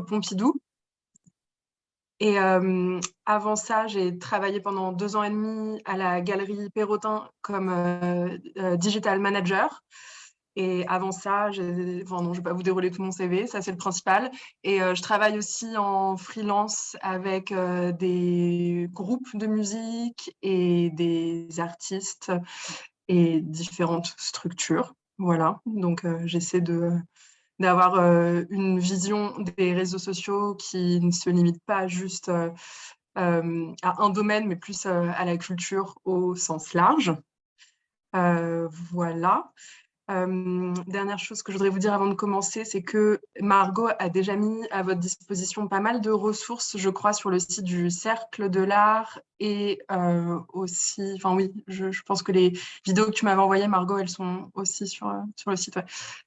Pompidou. Et avant ça, j'ai travaillé pendant 2 ans et demi à la Galerie Perrotin comme digital manager. Et avant ça, enfin, non, je ne vais pas vous dérouler tout mon CV, ça c'est le principal. Et je travaille aussi en freelance avec des groupes de musique et des artistes et différentes structures. Voilà, donc j'essaie d'avoir une vision des réseaux sociaux qui ne se limite pas juste à un domaine, mais plus à la culture au sens large. Voilà. Dernière chose que je voudrais vous dire avant de commencer, c'est que Margot a déjà mis à votre disposition pas mal de ressources, je crois, sur le site du Cercle de l'Art et aussi, enfin oui, je pense que les vidéos que tu m'avais envoyées, Margot, elles sont aussi sur le site.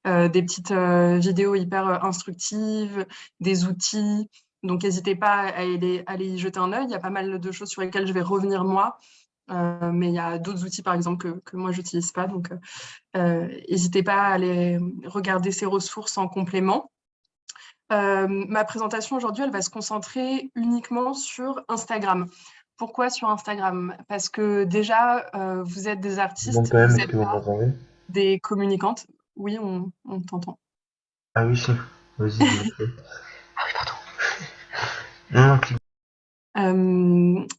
Ouais. Des petites vidéos hyper instructives, des outils. Donc, n'hésitez pas à aller y jeter un œil. Il y a pas mal de choses sur lesquelles je vais revenir moi. Mais il y a d'autres outils, par exemple, que moi, je n'utilise pas. Donc, n'hésitez pas à aller regarder ces ressources en complément. Ma présentation aujourd'hui, elle va se concentrer uniquement sur Instagram. Pourquoi sur Instagram? Parce que déjà, vous êtes des Je demande artistes, quand même, vous est-ce n'êtes que vous pas m'entendez? des communicantes. Oui, on t'entend. Ah oui, si. Vas-y, je le fais. Ah oui, pardon. Non, non,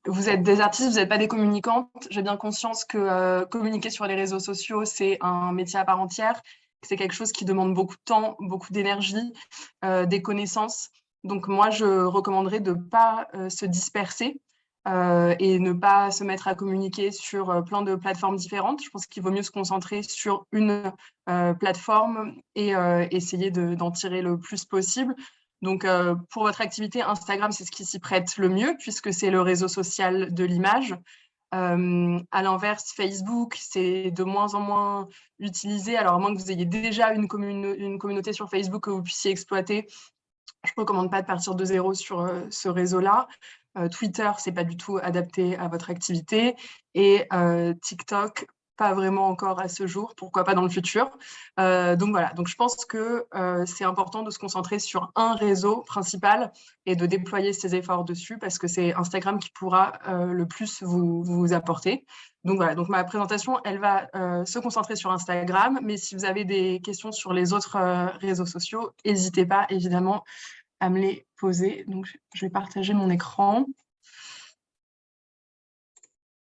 Vous êtes des artistes, vous n'êtes pas des communicantes. J'ai bien conscience que communiquer sur les réseaux sociaux, c'est un métier à part entière. C'est quelque chose qui demande beaucoup de temps, beaucoup d'énergie, des connaissances. Donc moi, je recommanderais de ne pas se disperser et ne pas se mettre à communiquer sur plein de plateformes différentes. Je pense qu'il vaut mieux se concentrer sur une plateforme et essayer d'en tirer le plus possible. Donc, pour votre activité, Instagram, c'est ce qui s'y prête le mieux, puisque c'est le réseau social de l'image. À l'inverse, Facebook, c'est de moins en moins utilisé. Alors, à moins que vous ayez déjà une communauté sur Facebook que vous puissiez exploiter, je ne recommande pas de partir de zéro sur ce réseau-là. Twitter, c'est pas du tout adapté à votre activité. Et TikTok, pas vraiment encore à ce jour, pourquoi pas dans le futur. Donc voilà, donc je pense que c'est important de se concentrer sur un réseau principal et de déployer ses efforts dessus parce que c'est Instagram qui pourra le plus vous apporter. Donc voilà, donc ma présentation, elle va se concentrer sur Instagram, mais si vous avez des questions sur les autres réseaux sociaux, n'hésitez pas évidemment à me les poser. Donc, je vais partager mon écran.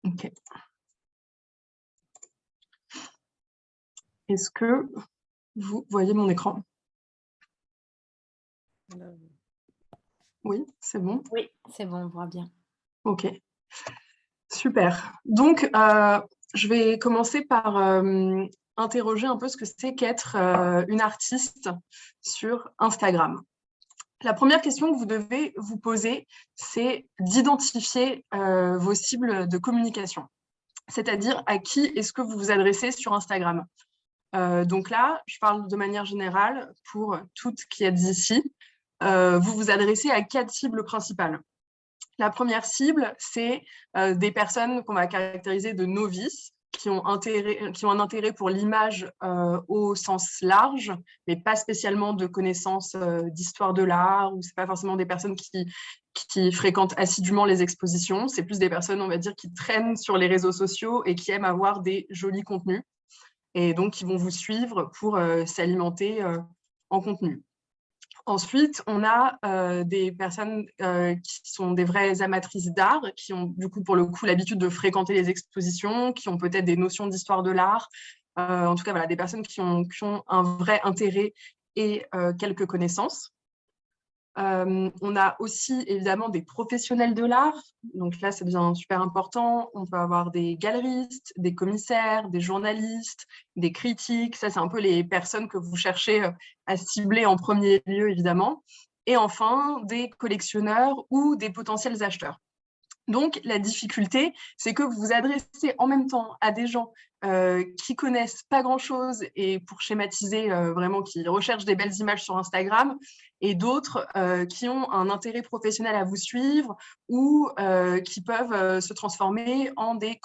Ok. Est-ce que vous voyez mon écran? Oui, c'est bon. Oui, c'est bon, on voit bien. Ok, super. Donc, je vais commencer par interroger un peu ce que c'est qu'être une artiste sur Instagram. La première question que vous devez vous poser, c'est d'identifier vos cibles de communication. C'est-à-dire à qui est-ce que vous vous adressez sur Instagram. Donc là, je parle de manière générale pour toutes qui êtes ici. Vous vous adressez à 4 cibles principales. La première cible, c'est des personnes qu'on va caractériser de novices, qui ont un intérêt pour l'image au sens large, mais pas spécialement de connaissances d'histoire de l'art, ou c'est pas forcément des personnes qui fréquentent assidûment les expositions, c'est plus des personnes, on va dire, qui traînent sur les réseaux sociaux et qui aiment avoir des jolis contenus, et donc qui vont vous suivre pour s'alimenter en contenu. Ensuite, on a des personnes qui sont des vraies amatrices d'art, qui ont du coup pour le coup l'habitude de fréquenter les expositions, qui ont peut-être des notions d'histoire de l'art. En tout cas, voilà, des personnes qui ont un vrai intérêt et quelques connaissances. On a aussi évidemment des professionnels de l'art. Donc là, ça devient super important. On peut avoir des galeristes, des commissaires, des journalistes, des critiques. Ça, c'est un peu les personnes que vous cherchez à cibler en premier lieu, évidemment. Et enfin, des collectionneurs ou des potentiels acheteurs. Donc, la difficulté, c'est que vous vous adressez en même temps à des gens qui connaissent pas grand-chose et pour schématiser vraiment, qui recherchent des belles images sur Instagram et d'autres qui ont un intérêt professionnel à vous suivre ou qui peuvent se transformer en des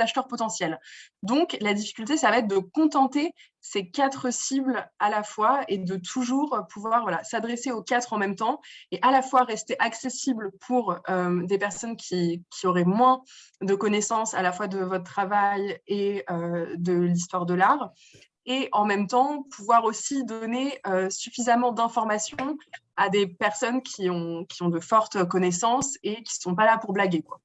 acheteurs potentiels. Donc, la difficulté, ça va être de contenter ces 4 cibles à la fois et de toujours pouvoir s'adresser aux 4 en même temps et à la fois rester accessible pour des personnes qui auraient moins de connaissances à la fois de votre travail et de l'histoire de l'art, et en même temps pouvoir aussi donner suffisamment d'informations à des personnes qui ont de fortes connaissances et qui ne sont pas là pour blaguer, quoi.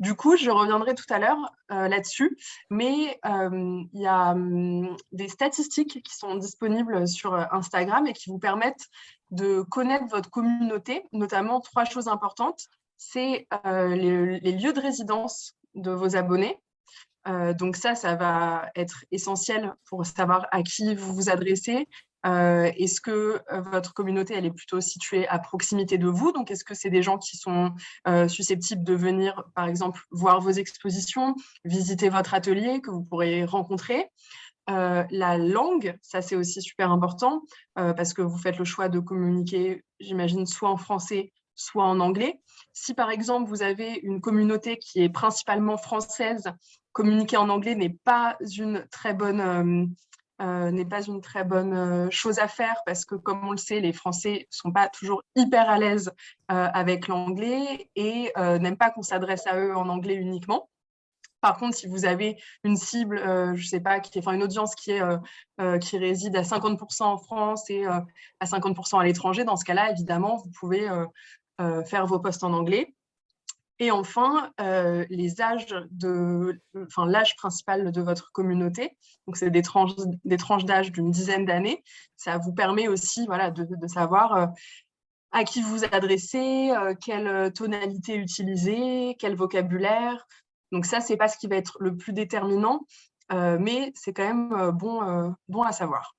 Du coup, je reviendrai tout à l'heure là-dessus, mais il y a des statistiques qui sont disponibles sur Instagram et qui vous permettent de connaître votre communauté, notamment 3 choses importantes. C'est les lieux de résidence de vos abonnés. Donc ça va être essentiel pour savoir à qui vous vous adressez. Est-ce que votre communauté, elle est plutôt située à proximité de vous? Donc, est-ce que c'est des gens qui sont susceptibles de venir, par exemple, voir vos expositions, visiter votre atelier que vous pourrez rencontrer? La langue, ça c'est aussi super important parce que vous faites le choix de communiquer, j'imagine, soit en français, soit en anglais. Si par exemple vous avez une communauté qui est principalement française, communiquer en anglais n'est pas une très bonne chose à faire parce que, comme on le sait, les Français ne sont pas toujours hyper à l'aise avec l'anglais et n'aiment pas qu'on s'adresse à eux en anglais uniquement. Par contre, si vous avez une cible, je sais pas, une audience qui réside à 50% en France et à 50% à l'étranger, dans ce cas-là, évidemment, vous pouvez faire vos posts en anglais. Et enfin, l'âge principal de votre communauté, donc c'est des tranches d'âge d'une dizaine d'années. Ça vous permet aussi de savoir à qui vous adressez, quelle tonalité utiliser, quel vocabulaire. Donc ça, c'est pas ce qui va être le plus déterminant, mais c'est quand même bon à savoir.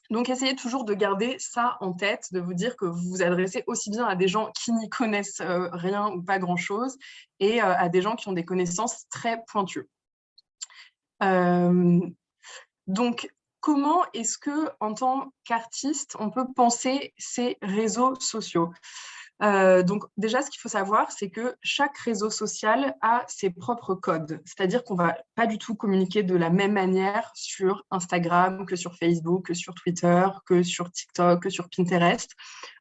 Donc, essayez toujours de garder ça en tête, de vous dire que vous vous adressez aussi bien à des gens qui n'y connaissent rien ou pas grand-chose et à des gens qui ont des connaissances très pointues. Donc, comment est-ce que, en tant qu'artiste, on peut penser ces réseaux sociaux ? Donc déjà, ce qu'il faut savoir, c'est que chaque réseau social a ses propres codes. C'est-à-dire qu'on ne va pas du tout communiquer de la même manière sur Instagram que sur Facebook, que sur Twitter, que sur TikTok, que sur Pinterest.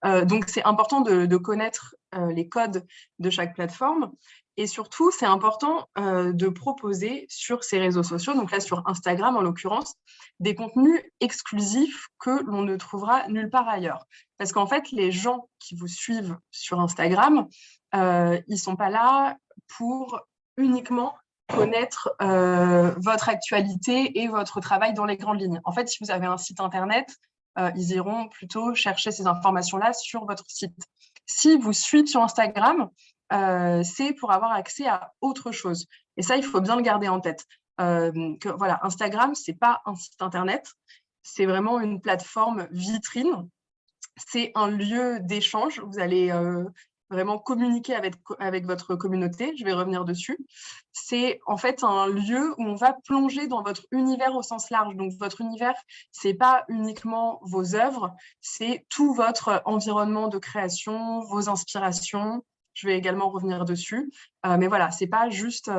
Donc c'est important de connaître les codes de chaque plateforme. Et surtout, c'est important de proposer sur ces réseaux sociaux, donc là sur Instagram en l'occurrence, des contenus exclusifs que l'on ne trouvera nulle part ailleurs. Parce qu'en fait, les gens qui vous suivent sur Instagram, ils ne sont pas là pour uniquement connaître votre actualité et votre travail dans les grandes lignes. En fait, si vous avez un site internet, ils iront plutôt chercher ces informations-là sur votre site. Si vous suivez sur Instagram, c'est pour avoir accès à autre chose. Et ça, il faut bien le garder en tête. Instagram, ce n'est pas un site internet, c'est vraiment une plateforme vitrine. C'est un lieu d'échange. Vous allez vraiment communiquer avec votre communauté. Je vais revenir dessus. C'est en fait un lieu où on va plonger dans votre univers au sens large. Donc, votre univers, ce n'est pas uniquement vos œuvres, c'est tout votre environnement de création, vos inspirations. Je vais également revenir dessus. Mais voilà, ce n'est pas juste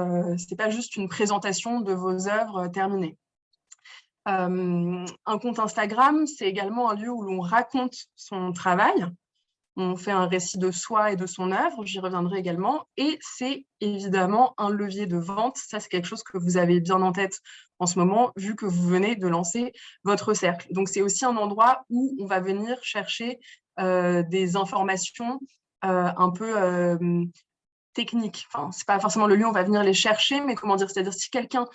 une présentation de vos œuvres terminées. Un compte Instagram, c'est également un lieu où l'on raconte son travail. On fait un récit de soi et de son œuvre, j'y reviendrai également. Et c'est évidemment un levier de vente. Ça, c'est quelque chose que vous avez bien en tête en ce moment, vu que vous venez de lancer votre cercle. Donc, c'est aussi un endroit où on va venir chercher des informations un peu techniques. Enfin, ce n'est pas forcément le lieu où on va venir les chercher, mais comment dire, c'est-à-dire si quelqu'un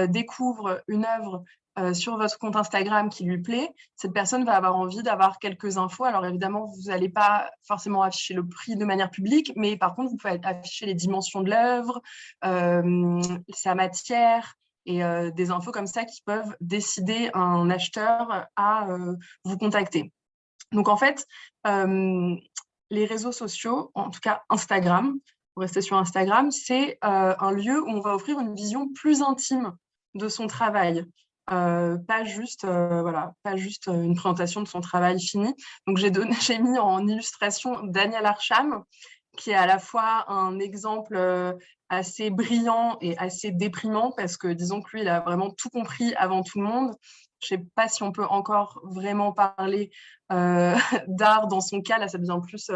découvre une œuvre sur votre compte Instagram qui lui plaît, cette personne va avoir envie d'avoir quelques infos. Alors évidemment, vous n'allez pas forcément afficher le prix de manière publique, mais par contre, vous pouvez afficher les dimensions de l'œuvre, sa matière et des infos comme ça qui peuvent décider un acheteur à vous contacter. Donc en fait, les réseaux sociaux, en tout cas Instagram, pour rester sur Instagram, c'est un lieu où on va offrir une vision plus intime de son travail. pas juste une présentation de son travail fini. Donc j'ai mis en illustration Daniel Arsham, qui est à la fois un exemple assez brillant et assez déprimant, parce que disons que lui, il a vraiment tout compris avant tout le monde. Je ne sais pas si on peut encore vraiment parler d'art dans son cas. Là, ça devient plus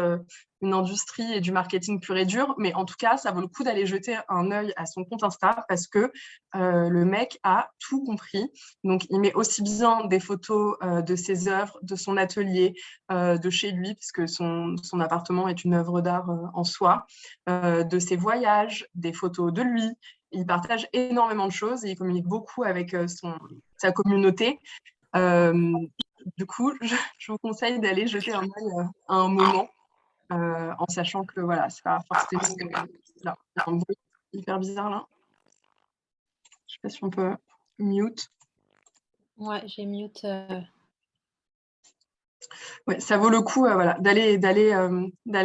une industrie et du marketing pur et dur. Mais en tout cas, ça vaut le coup d'aller jeter un œil à son compte Insta, parce que le mec a tout compris. Donc, il met aussi bien des photos de ses œuvres, de son atelier, de chez lui, puisque son appartement est une œuvre d'art en soi, de ses voyages, des photos de lui. Il partage énormément de choses et il communique beaucoup avec sa communauté. Du coup, je vous conseille d'aller jeter un œil à un moment, en sachant que voilà, c'est pas forcément là. Il y a un bruit hyper bizarre là. Je sais pas si on peut mute. Ouais, j'ai mute. Ouais, ça vaut le coup voilà, d'aller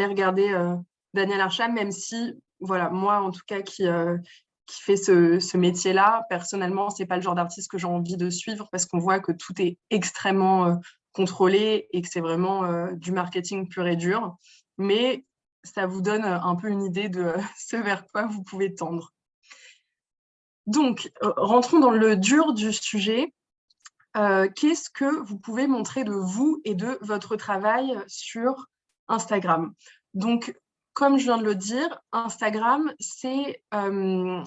regarder Daniel Arsham, même si, voilà, moi en tout cas qui fait ce métier-là, personnellement, c'est pas le genre d'artiste que j'ai envie de suivre, parce qu'on voit que tout est extrêmement contrôlé et que c'est vraiment du marketing pur et dur. Mais ça vous donne un peu une idée de ce vers quoi vous pouvez tendre. Donc, rentrons dans le dur du sujet. Qu'est-ce que vous pouvez montrer de vous et de votre travail sur Instagram? Donc, comme je viens de le dire, Instagram, c'est une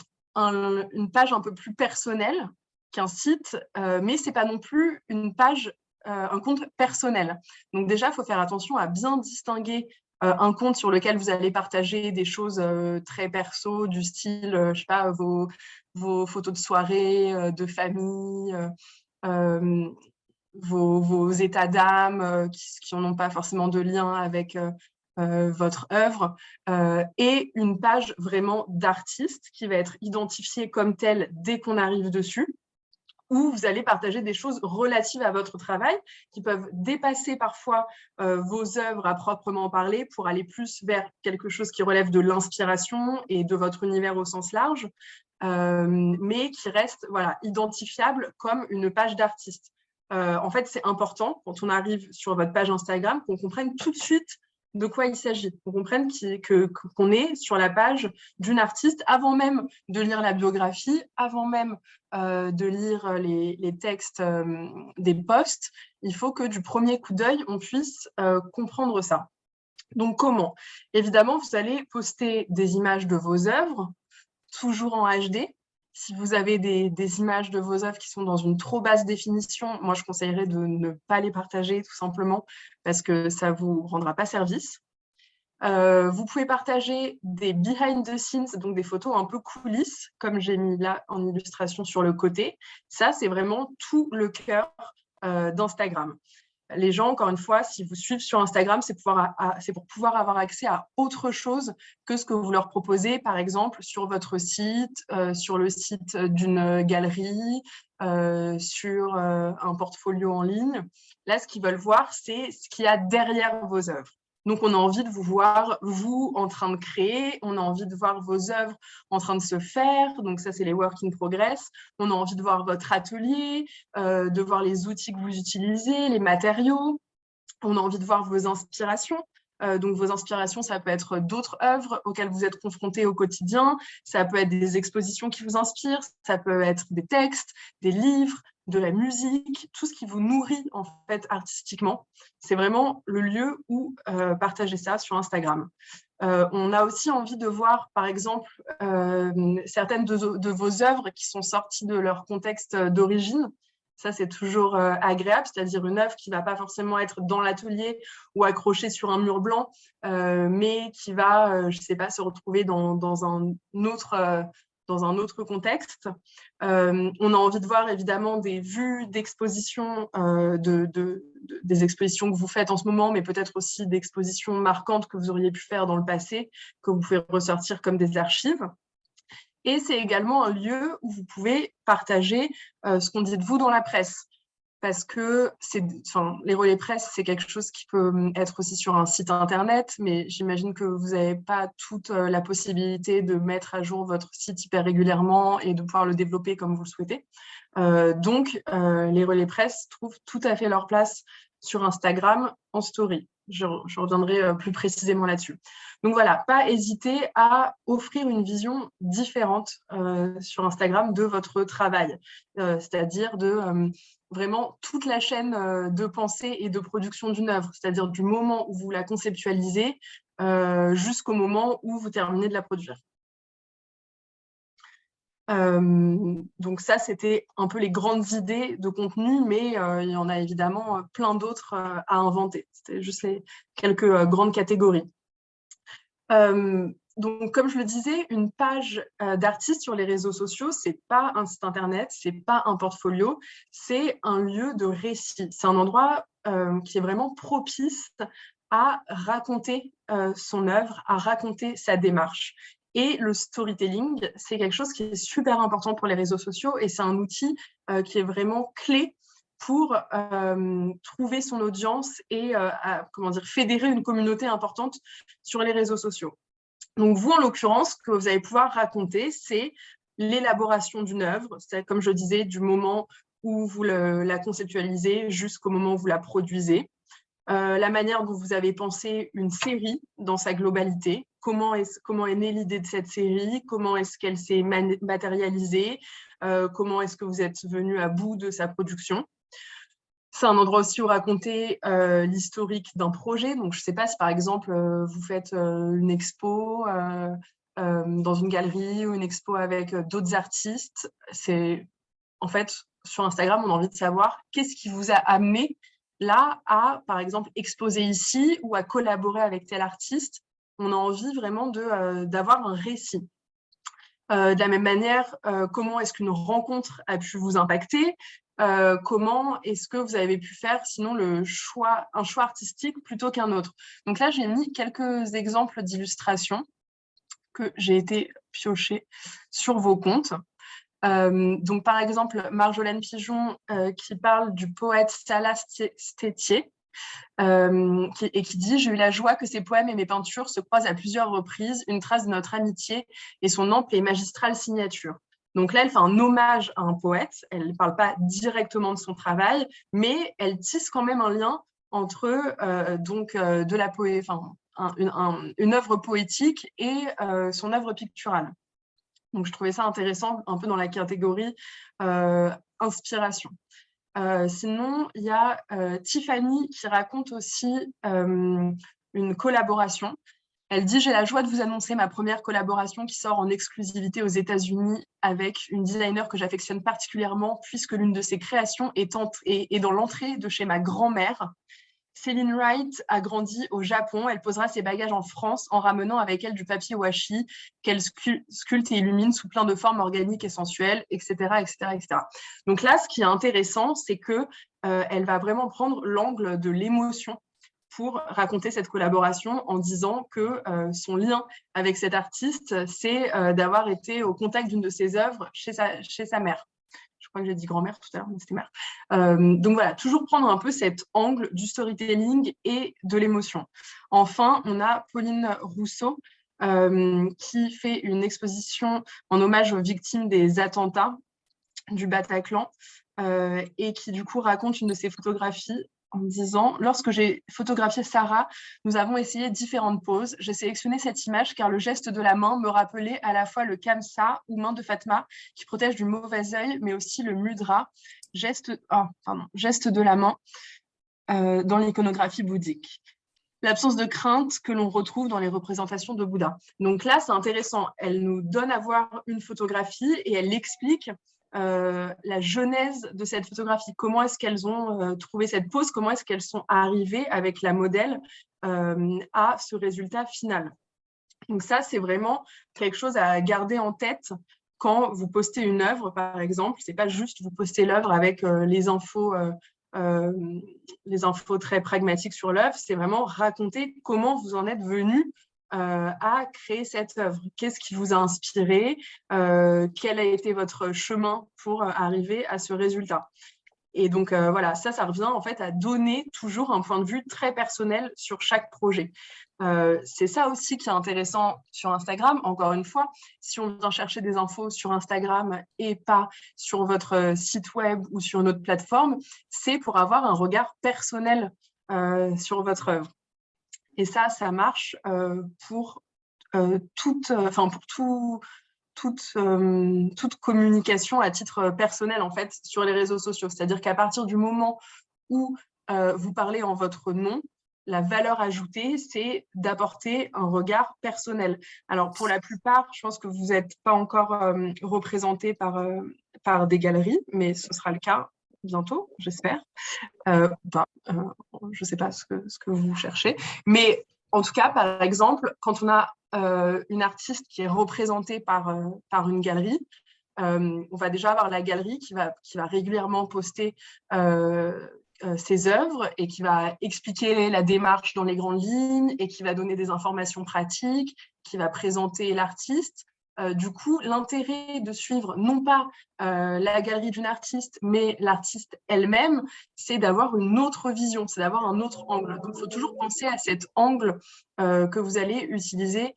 page un peu plus personnelle qu'un site, mais ce n'est pas non plus une page, un compte personnel. Donc déjà, il faut faire attention à bien distinguer un compte sur lequel vous allez partager des choses très perso, du style, je sais pas, vos photos de soirée, de famille, vos états d'âme qui n'ont pas forcément de lien avec votre œuvre, et une page vraiment d'artiste qui va être identifiée comme telle dès qu'on arrive dessus, où vous allez partager des choses relatives à votre travail qui peuvent dépasser parfois vos œuvres à proprement parler pour aller plus vers quelque chose qui relève de l'inspiration et de votre univers au sens large, mais qui reste voilà, identifiable comme une page d'artiste. En fait, c'est important quand on arrive sur votre page Instagram qu'on comprenne tout de suite de quoi il s'agit, qu'on comprenne qu'on est sur la page d'une artiste avant même de lire la biographie, avant même de lire les textes des posts. Il faut que du premier coup d'œil, on puisse comprendre ça. Donc comment? Évidemment, vous allez poster des images de vos œuvres, toujours en HD. Si vous avez des images de vos œuvres qui sont dans une trop basse définition, moi, je conseillerais de ne pas les partager, tout simplement, parce que ça ne vous rendra pas service. Vous pouvez partager des behind the scenes, donc des photos un peu coulisses, comme j'ai mis là en illustration sur le côté. Ça, c'est vraiment tout le cœur d'Instagram. Les gens, encore une fois, si vous suivent sur Instagram, c'est pour pouvoir avoir accès à autre chose que ce que vous leur proposez, par exemple, sur votre site, sur le site d'une galerie, sur un portfolio en ligne. Là, ce qu'ils veulent voir, c'est ce qu'il y a derrière vos œuvres. Donc, on a envie de vous voir, vous, en train de créer. On a envie de voir vos œuvres en train de se faire. Donc, ça, c'est les work in progress. On a envie de voir votre atelier, de voir les outils que vous utilisez, les matériaux. On a envie de voir vos inspirations. Donc, vos inspirations, ça peut être d'autres œuvres auxquelles vous êtes confrontés au quotidien. Ça peut être des expositions qui vous inspirent. Ça peut être des textes, des livres, de la musique, tout ce qui vous nourrit en fait artistiquement. C'est vraiment le lieu où partager ça sur Instagram. On a aussi envie de voir, par exemple, certaines de vos œuvres qui sont sorties de leur contexte d'origine. Ça, c'est toujours agréable, c'est-à-dire une œuvre qui ne va pas forcément être dans l'atelier ou accrochée sur un mur blanc, mais qui va, je ne sais pas, se retrouver dans un autre contexte. On a envie de voir évidemment des vues d'expositions, des expositions que vous faites en ce moment, mais peut-être aussi d'expositions marquantes que vous auriez pu faire dans le passé, que vous pouvez ressortir comme des archives. Et c'est également un lieu où vous pouvez partager ce qu'on dit de vous dans la presse. parce que les relais presse, c'est quelque chose qui peut être aussi sur un site internet, mais j'imagine que vous n'avez pas toute la possibilité de mettre à jour votre site hyper régulièrement et de pouvoir le développer comme vous le souhaitez. Donc, les relais presse trouvent tout à fait leur place sur Instagram en story. Je reviendrai plus précisément là-dessus. Donc voilà, pas hésiter à offrir une vision différente sur Instagram de votre travail, c'est-à-dire de vraiment toute la chaîne de pensée et de production d'une œuvre, c'est-à-dire du moment où vous la conceptualisez jusqu'au moment où vous terminez de la produire. Donc ça, c'était un peu les grandes idées de contenu, mais il y en a évidemment plein d'autres à inventer. C'était juste quelques grandes catégories. Donc, comme je le disais, une page d'artiste sur les réseaux sociaux, c'est pas un site internet, c'est pas un portfolio, c'est un lieu de récit. C'est un endroit qui est vraiment propice à raconter son œuvre, à raconter sa démarche. Et le storytelling, c'est quelque chose qui est super important pour les réseaux sociaux et c'est un outil qui est vraiment clé pour trouver son audience et fédérer une communauté importante sur les réseaux sociaux. Donc vous, en l'occurrence, ce que vous allez pouvoir raconter, c'est l'élaboration d'une œuvre, c'est comme je disais, du moment où vous la conceptualisez jusqu'au moment où vous la produisez. La manière dont vous avez pensé une série dans sa globalité, comment est née l'idée de cette série, comment est-ce qu'elle s'est matérialisée, comment est-ce que vous êtes venu à bout de sa production. C'est un endroit aussi où raconter l'historique d'un projet. Donc, je ne sais pas si, par exemple, vous faites une expo dans une galerie ou une expo avec d'autres artistes. En fait, sur Instagram, on a envie de savoir qu'est-ce qui vous a amené là à, par exemple, exposer ici ou à collaborer avec tel artiste. On a envie vraiment d'avoir un récit. De la même manière, comment est-ce qu'une rencontre a pu vous impacter? Comment est-ce que vous avez pu faire sinon un choix artistique plutôt qu'un autre? Donc là, j'ai mis quelques exemples d'illustrations que j'ai été piocher sur vos comptes. Donc par exemple, Marjolaine Pigeon qui parle du poète Salah Stétier, et qui dit « J'ai eu la joie que ses poèmes et mes peintures se croisent à plusieurs reprises, une trace de notre amitié et son ample et magistrale signature. » Donc là, elle fait un hommage à un poète, elle ne parle pas directement de son travail, mais elle tisse quand même un lien entre de la une œuvre poétique et son œuvre picturale. Donc je trouvais ça intéressant, un peu dans la catégorie inspiration. Sinon, il y a Tiffany qui raconte aussi une collaboration. Elle dit « J'ai la joie de vous annoncer ma première collaboration qui sort en exclusivité aux États-Unis avec une designer que j'affectionne particulièrement puisque l'une de ses créations est dans l'entrée de chez ma grand-mère. Céline Wright a grandi au Japon. Elle posera ses bagages en France en ramenant avec elle du papier washi qu'elle sculpte et illumine sous plein de formes organiques et sensuelles, etc., etc., etc. » Donc là, ce qui est intéressant, c'est qu'elle va vraiment prendre l'angle de l'émotion pour raconter cette collaboration en disant que son lien avec cet artiste, c'est d'avoir été au contact d'une de ses œuvres chez sa mère. Je crois que j'ai dit grand-mère tout à l'heure, mais c'était mère. Donc voilà, toujours prendre un peu cet angle du storytelling et de l'émotion. Enfin, on a Pauline Rousseau qui fait une exposition en hommage aux victimes des attentats du Bataclan et qui du coup raconte une de ses photographies en me disant « Lorsque j'ai photographié Sarah, nous avons essayé différentes poses. J'ai sélectionné cette image car le geste de la main me rappelait à la fois le kamsa ou main de Fatma qui protège du mauvais œil, mais aussi le mudra, geste de la main dans l'iconographie bouddhique. L'absence de crainte que l'on retrouve dans les représentations de Bouddha. » Donc là, c'est intéressant. Elle nous donne à voir une photographie et elle explique la genèse de cette photographie. Comment est-ce qu'elles ont trouvé cette pose? Comment est-ce qu'elles sont arrivées avec la modèle à ce résultat final? Donc ça, c'est vraiment quelque chose à garder en tête quand vous postez une œuvre, par exemple. C'est pas juste vous postez l'œuvre avec les infos très pragmatiques sur l'œuvre, c'est vraiment raconter comment vous en êtes venu à créer cette œuvre. Qu'est-ce qui vous a inspiré? Quel a été votre chemin pour arriver à ce résultat? Et donc, voilà, ça revient en fait à donner toujours un point de vue très personnel sur chaque projet. C'est ça aussi qui est intéressant sur Instagram. Encore une fois, si on vient chercher des infos sur Instagram et pas sur votre site web ou sur notre plateforme, c'est pour avoir un regard personnel sur votre œuvre. Et ça marche pour toute communication à titre personnel en fait sur les réseaux sociaux. C'est-à-dire qu'à partir du moment où vous parlez en votre nom, la valeur ajoutée, c'est d'apporter un regard personnel. Alors, pour la plupart, je pense que vous n'êtes pas encore représenté par des galeries, mais ce sera le cas bientôt, j'espère. Je ne sais pas ce que vous cherchez. Mais en tout cas, par exemple, quand on a une artiste qui est représentée par une galerie, on va déjà avoir la galerie qui va régulièrement poster ses œuvres et qui va expliquer la démarche dans les grandes lignes et qui va donner des informations pratiques, qui va présenter l'artiste. Du coup, l'intérêt de suivre non pas la galerie d'une artiste, mais l'artiste elle-même, c'est d'avoir une autre vision, c'est d'avoir un autre angle. Donc, il faut toujours penser à cet angle que vous allez utiliser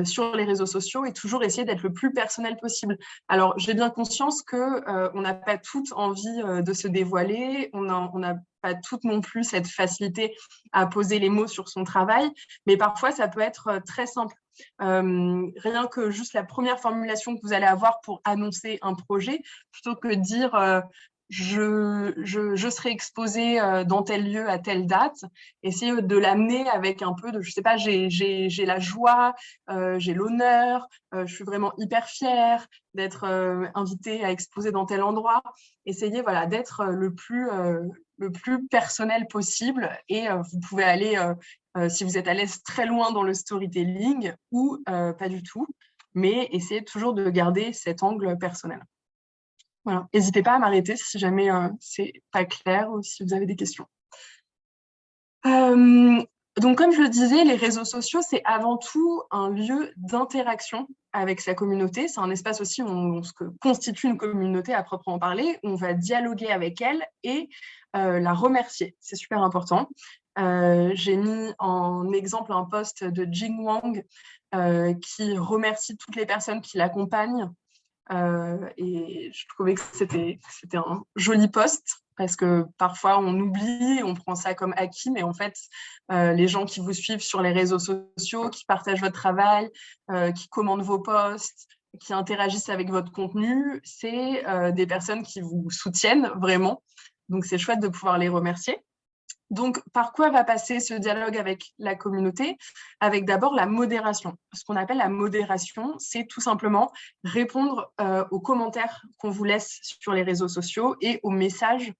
sur les réseaux sociaux et toujours essayer d'être le plus personnel possible. Alors, j'ai bien conscience qu'on n'a pas toutes envie de se dévoiler, on n'a pas toutes non plus cette facilité à poser les mots sur son travail, mais parfois, ça peut être très simple. Rien que juste la première formulation que vous allez avoir pour annoncer un projet, plutôt que de dire je serai exposée dans tel lieu à telle date, essayer de l'amener avec un peu de, je sais pas, j'ai la joie, j'ai l'honneur, je suis vraiment hyper fière d'être invitée à exposer dans tel endroit. Essayez voilà, d'être le plus personnel possible et vous pouvez aller si vous êtes à l'aise très loin dans le storytelling ou pas du tout, mais essayez toujours de garder cet angle personnel. Voilà. N'hésitez pas à m'arrêter si jamais c'est pas clair ou si vous avez des questions. Donc, comme je le disais, les réseaux sociaux, c'est avant tout un lieu d'interaction avec sa communauté. C'est un espace aussi où on se constitue une communauté à proprement parler, où on va dialoguer avec elle et la remercier. C'est super important. J'ai mis en exemple un post de Jing Wang qui remercie toutes les personnes qui l'accompagnent. Et je trouvais que c'était un joli post parce que parfois on oublie, on prend ça comme acquis, mais en fait, les gens qui vous suivent sur les réseaux sociaux, qui partagent votre travail, qui commandent vos posts, qui interagissent avec votre contenu, c'est des personnes qui vous soutiennent vraiment. Donc, c'est chouette de pouvoir les remercier. Donc, par quoi va passer ce dialogue avec la communauté? Avec d'abord la modération. Ce qu'on appelle la modération, c'est tout simplement répondre aux commentaires qu'on vous laisse sur les réseaux sociaux et aux messages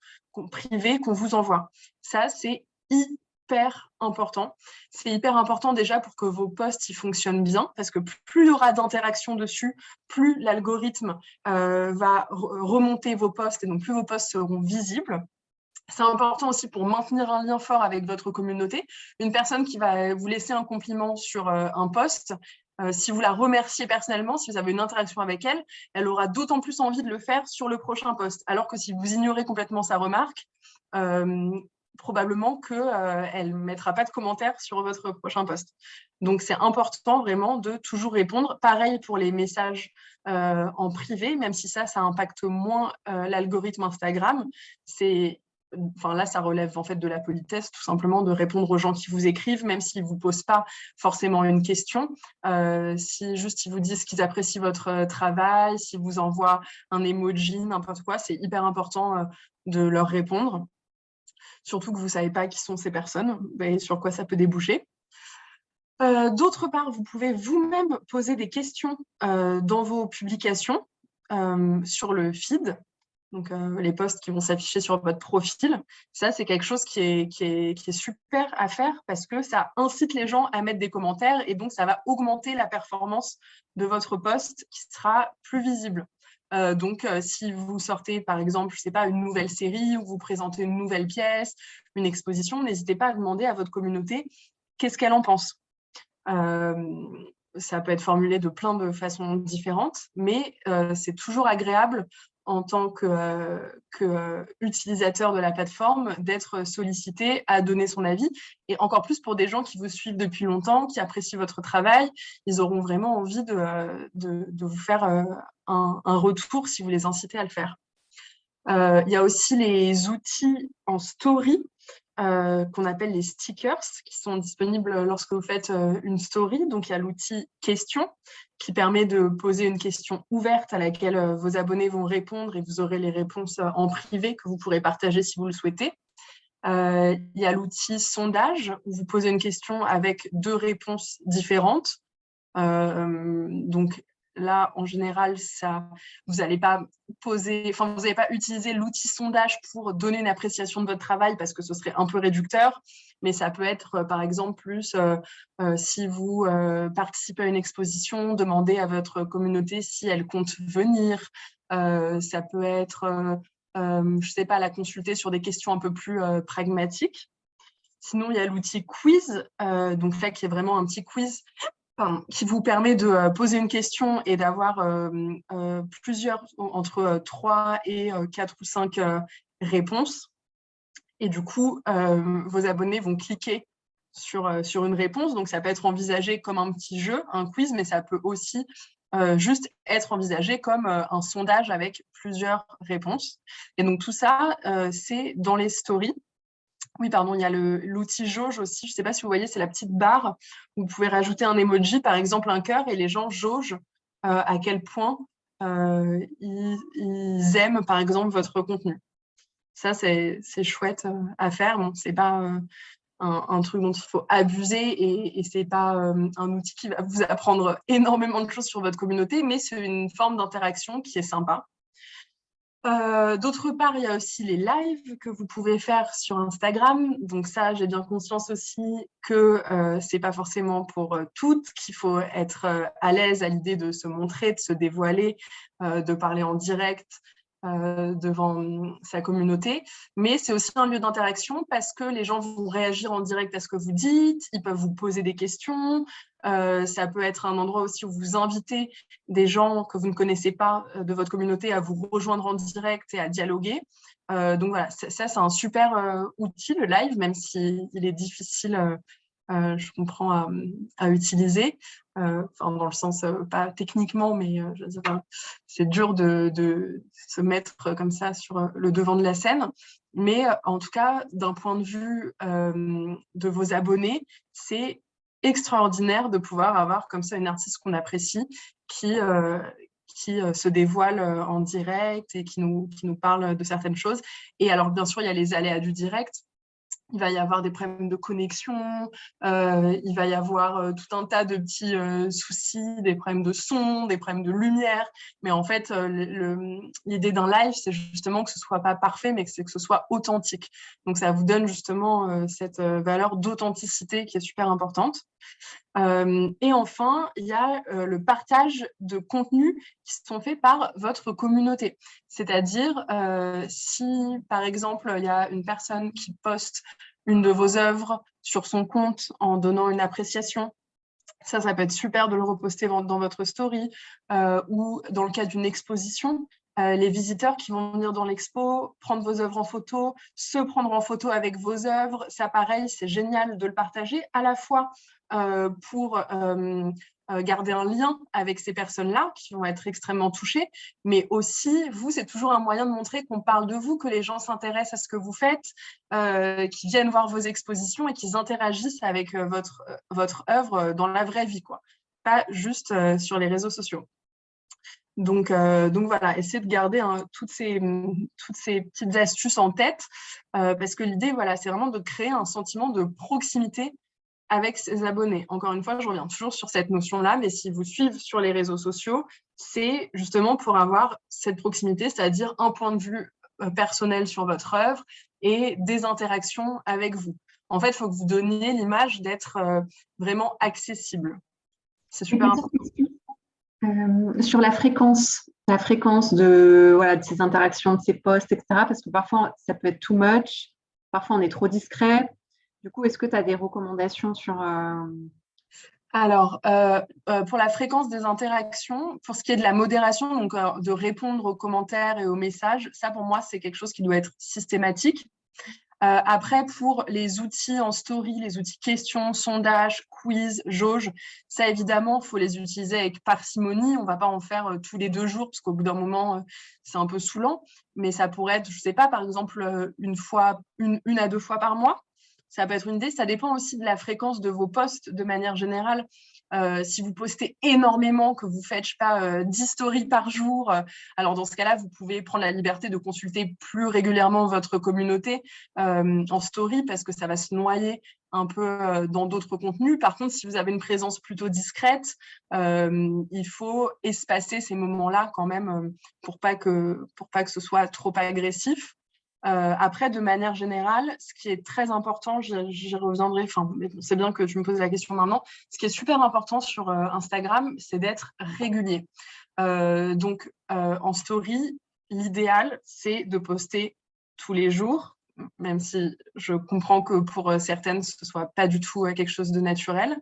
privés qu'on vous envoie. Ça, c'est hyper important. C'est hyper important déjà pour que vos posts ils fonctionnent bien, parce que plus il y aura d'interactions dessus, plus l'algorithme va remonter vos posts et donc plus vos posts seront visibles. C'est important aussi pour maintenir un lien fort avec votre communauté. Une personne qui va vous laisser un compliment sur un post, si vous la remerciez personnellement, si vous avez une interaction avec elle, elle aura d'autant plus envie de le faire sur le prochain post. Alors que si vous ignorez complètement sa remarque, probablement qu'elle ne mettra pas de commentaire sur votre prochain post. Donc, c'est important vraiment de toujours répondre. Pareil pour les messages en privé, même si ça impacte moins l'algorithme Instagram. Là, ça relève en fait de la politesse, tout simplement de répondre aux gens qui vous écrivent, même s'ils ne vous posent pas forcément une question. Si juste ils vous disent qu'ils apprécient votre travail, s'ils vous envoient un emoji, n'importe quoi, c'est hyper important de leur répondre. Surtout que vous ne savez pas qui sont ces personnes et sur quoi ça peut déboucher. D'autre part, vous pouvez vous-même poser des questions dans vos publications sur le feed. Donc, les posts qui vont s'afficher sur votre profil, ça, c'est quelque chose qui est super à faire parce que ça incite les gens à mettre des commentaires et donc ça va augmenter la performance de votre post qui sera plus visible. Donc, si vous sortez, par exemple, je ne sais pas, une nouvelle série ou vous présentez une nouvelle pièce, une exposition, n'hésitez pas à demander à votre communauté qu'est-ce qu'elle en pense. Ça peut être formulé de plein de façons différentes, mais c'est toujours agréable en tant qu'utilisateur de la plateforme, d'être sollicité à donner son avis. Et encore plus pour des gens qui vous suivent depuis longtemps, qui apprécient votre travail, ils auront vraiment envie de vous faire un retour si vous les incitez à le faire. Il y a aussi les outils en story qu'on appelle les stickers, qui sont disponibles lorsque vous faites une story. Donc, il y a l'outil question qui permet de poser une question ouverte à laquelle vos abonnés vont répondre et vous aurez les réponses en privé que vous pourrez partager si vous le souhaitez. Il y a l'outil sondage où vous posez une question avec 2 réponses différentes. Donc, là, en général, vous n'allez pas utiliser l'outil sondage pour donner une appréciation de votre travail parce que ce serait un peu réducteur, mais ça peut être, par exemple, plus si vous participez à une exposition, demandez à votre communauté si elle compte venir. Ça peut être, je ne sais pas, la consulter sur des questions un peu plus pragmatiques. Sinon, il y a l'outil quiz, donc là, qui est vraiment un petit quiz qui vous permet de poser une question et d'avoir plusieurs, entre 3 et 4 ou 5 réponses. Et du coup, vos abonnés vont cliquer sur une réponse. Donc, ça peut être envisagé comme un petit jeu, un quiz, mais ça peut aussi juste être envisagé comme un sondage avec plusieurs réponses. Et donc, tout ça, c'est dans les stories. Oui, pardon, il y a l'outil jauge aussi. Je ne sais pas si vous voyez, c'est la petite barre où vous pouvez rajouter un emoji, par exemple un cœur, et les gens jaugent à quel point ils aiment, par exemple, votre contenu. Ça, c'est chouette à faire. Bon, ce n'est pas un truc dont il faut abuser et ce n'est pas un outil qui va vous apprendre énormément de choses sur votre communauté, mais c'est une forme d'interaction qui est sympa. D'autre part, il y a aussi les lives que vous pouvez faire sur Instagram. Donc ça, j'ai bien conscience aussi que c'est pas forcément pour toutes, qu'il faut être à l'aise à l'idée de se montrer, de se dévoiler, de parler en direct devant sa communauté. Mais c'est aussi un lieu d'interaction parce que les gens vont réagir en direct à ce que vous dites, ils peuvent vous poser des questions. Ça peut être un endroit aussi où vous invitez des gens que vous ne connaissez pas de votre communauté à vous rejoindre en direct et à dialoguer. Donc voilà, ça c'est un super outil, le live, même s'il est difficile, je comprends, à utiliser. Dans le sens, pas techniquement, mais je veux dire, c'est dur de se mettre comme ça sur le devant de la scène. Mais en tout cas, d'un point de vue de vos abonnés, c'est extraordinaire de pouvoir avoir comme ça une artiste qu'on apprécie qui se dévoile en direct et qui nous parle de certaines choses. Et alors, bien sûr, il y a les aléas du direct. Il va y avoir des problèmes de connexion, il va y avoir tout un tas de petits soucis, des problèmes de son, des problèmes de lumière. Mais en fait, l'idée d'un live, c'est justement que ce ne soit pas parfait, mais que ce soit authentique. Donc, ça vous donne justement cette valeur d'authenticité qui est super importante. Et enfin, il y a le partage de contenus qui sont faits par votre communauté. C'est-à-dire, si par exemple, il y a une personne qui poste une de vos œuvres sur son compte en donnant une appréciation, ça peut être super de le reposter dans votre story ou dans le cas d'une exposition. Les visiteurs qui vont venir dans l'expo, prendre vos œuvres en photo, se prendre en photo avec vos œuvres, ça pareil, c'est génial de le partager à la fois pour garder un lien avec ces personnes-là qui vont être extrêmement touchées, mais aussi, vous, c'est toujours un moyen de montrer qu'on parle de vous, que les gens s'intéressent à ce que vous faites, qu'ils viennent voir vos expositions et qu'ils interagissent avec votre œuvre dans la vraie vie, quoi. Pas juste sur les réseaux sociaux. Donc voilà, essayez de garder toutes ces petites astuces en tête parce que l'idée, voilà, c'est vraiment de créer un sentiment de proximité avec ses abonnés. Encore une fois, je reviens toujours sur cette notion-là, mais s'ils vous suivent sur les réseaux sociaux, c'est justement pour avoir cette proximité, c'est-à-dire un point de vue personnel sur votre œuvre et des interactions avec vous. En fait, il faut que vous donniez l'image d'être vraiment accessible. C'est super important. Sur la fréquence de ces interactions, de ces posts, etc. Parce que parfois, ça peut être too much, parfois on est trop discret. Du coup, est-ce que tu as des recommandations sur… Alors, pour la fréquence des interactions, pour ce qui est de la modération, donc de répondre aux commentaires et aux messages, ça pour moi, c'est quelque chose qui doit être systématique. Après, pour les outils en story, les outils questions, sondages, quiz, jauge, ça évidemment, il faut les utiliser avec parcimonie. On ne va pas en faire tous les 2 jours, parce qu'au bout d'un moment, c'est un peu saoulant. Mais ça pourrait être, je ne sais pas, par exemple, une à 2 fois par mois. Ça peut être une idée. Ça dépend aussi de la fréquence de vos posts de manière générale. Si vous postez énormément, que vous faites, je sais pas, 10 stories par jour, alors dans ce cas-là, vous pouvez prendre la liberté de consulter plus régulièrement votre communauté en story parce que ça va se noyer un peu dans d'autres contenus. Par contre, si vous avez une présence plutôt discrète, il faut espacer ces moments-là quand même pour pas que ce soit trop agressif. Après, de manière générale, ce qui est très important, j'y reviendrai, mais c'est bien que tu me poses la question maintenant, ce qui est super important sur Instagram, c'est d'être régulier. Donc, en story, l'idéal, c'est de poster tous les jours, même si je comprends que pour certaines, ce ne soit pas du tout quelque chose de naturel.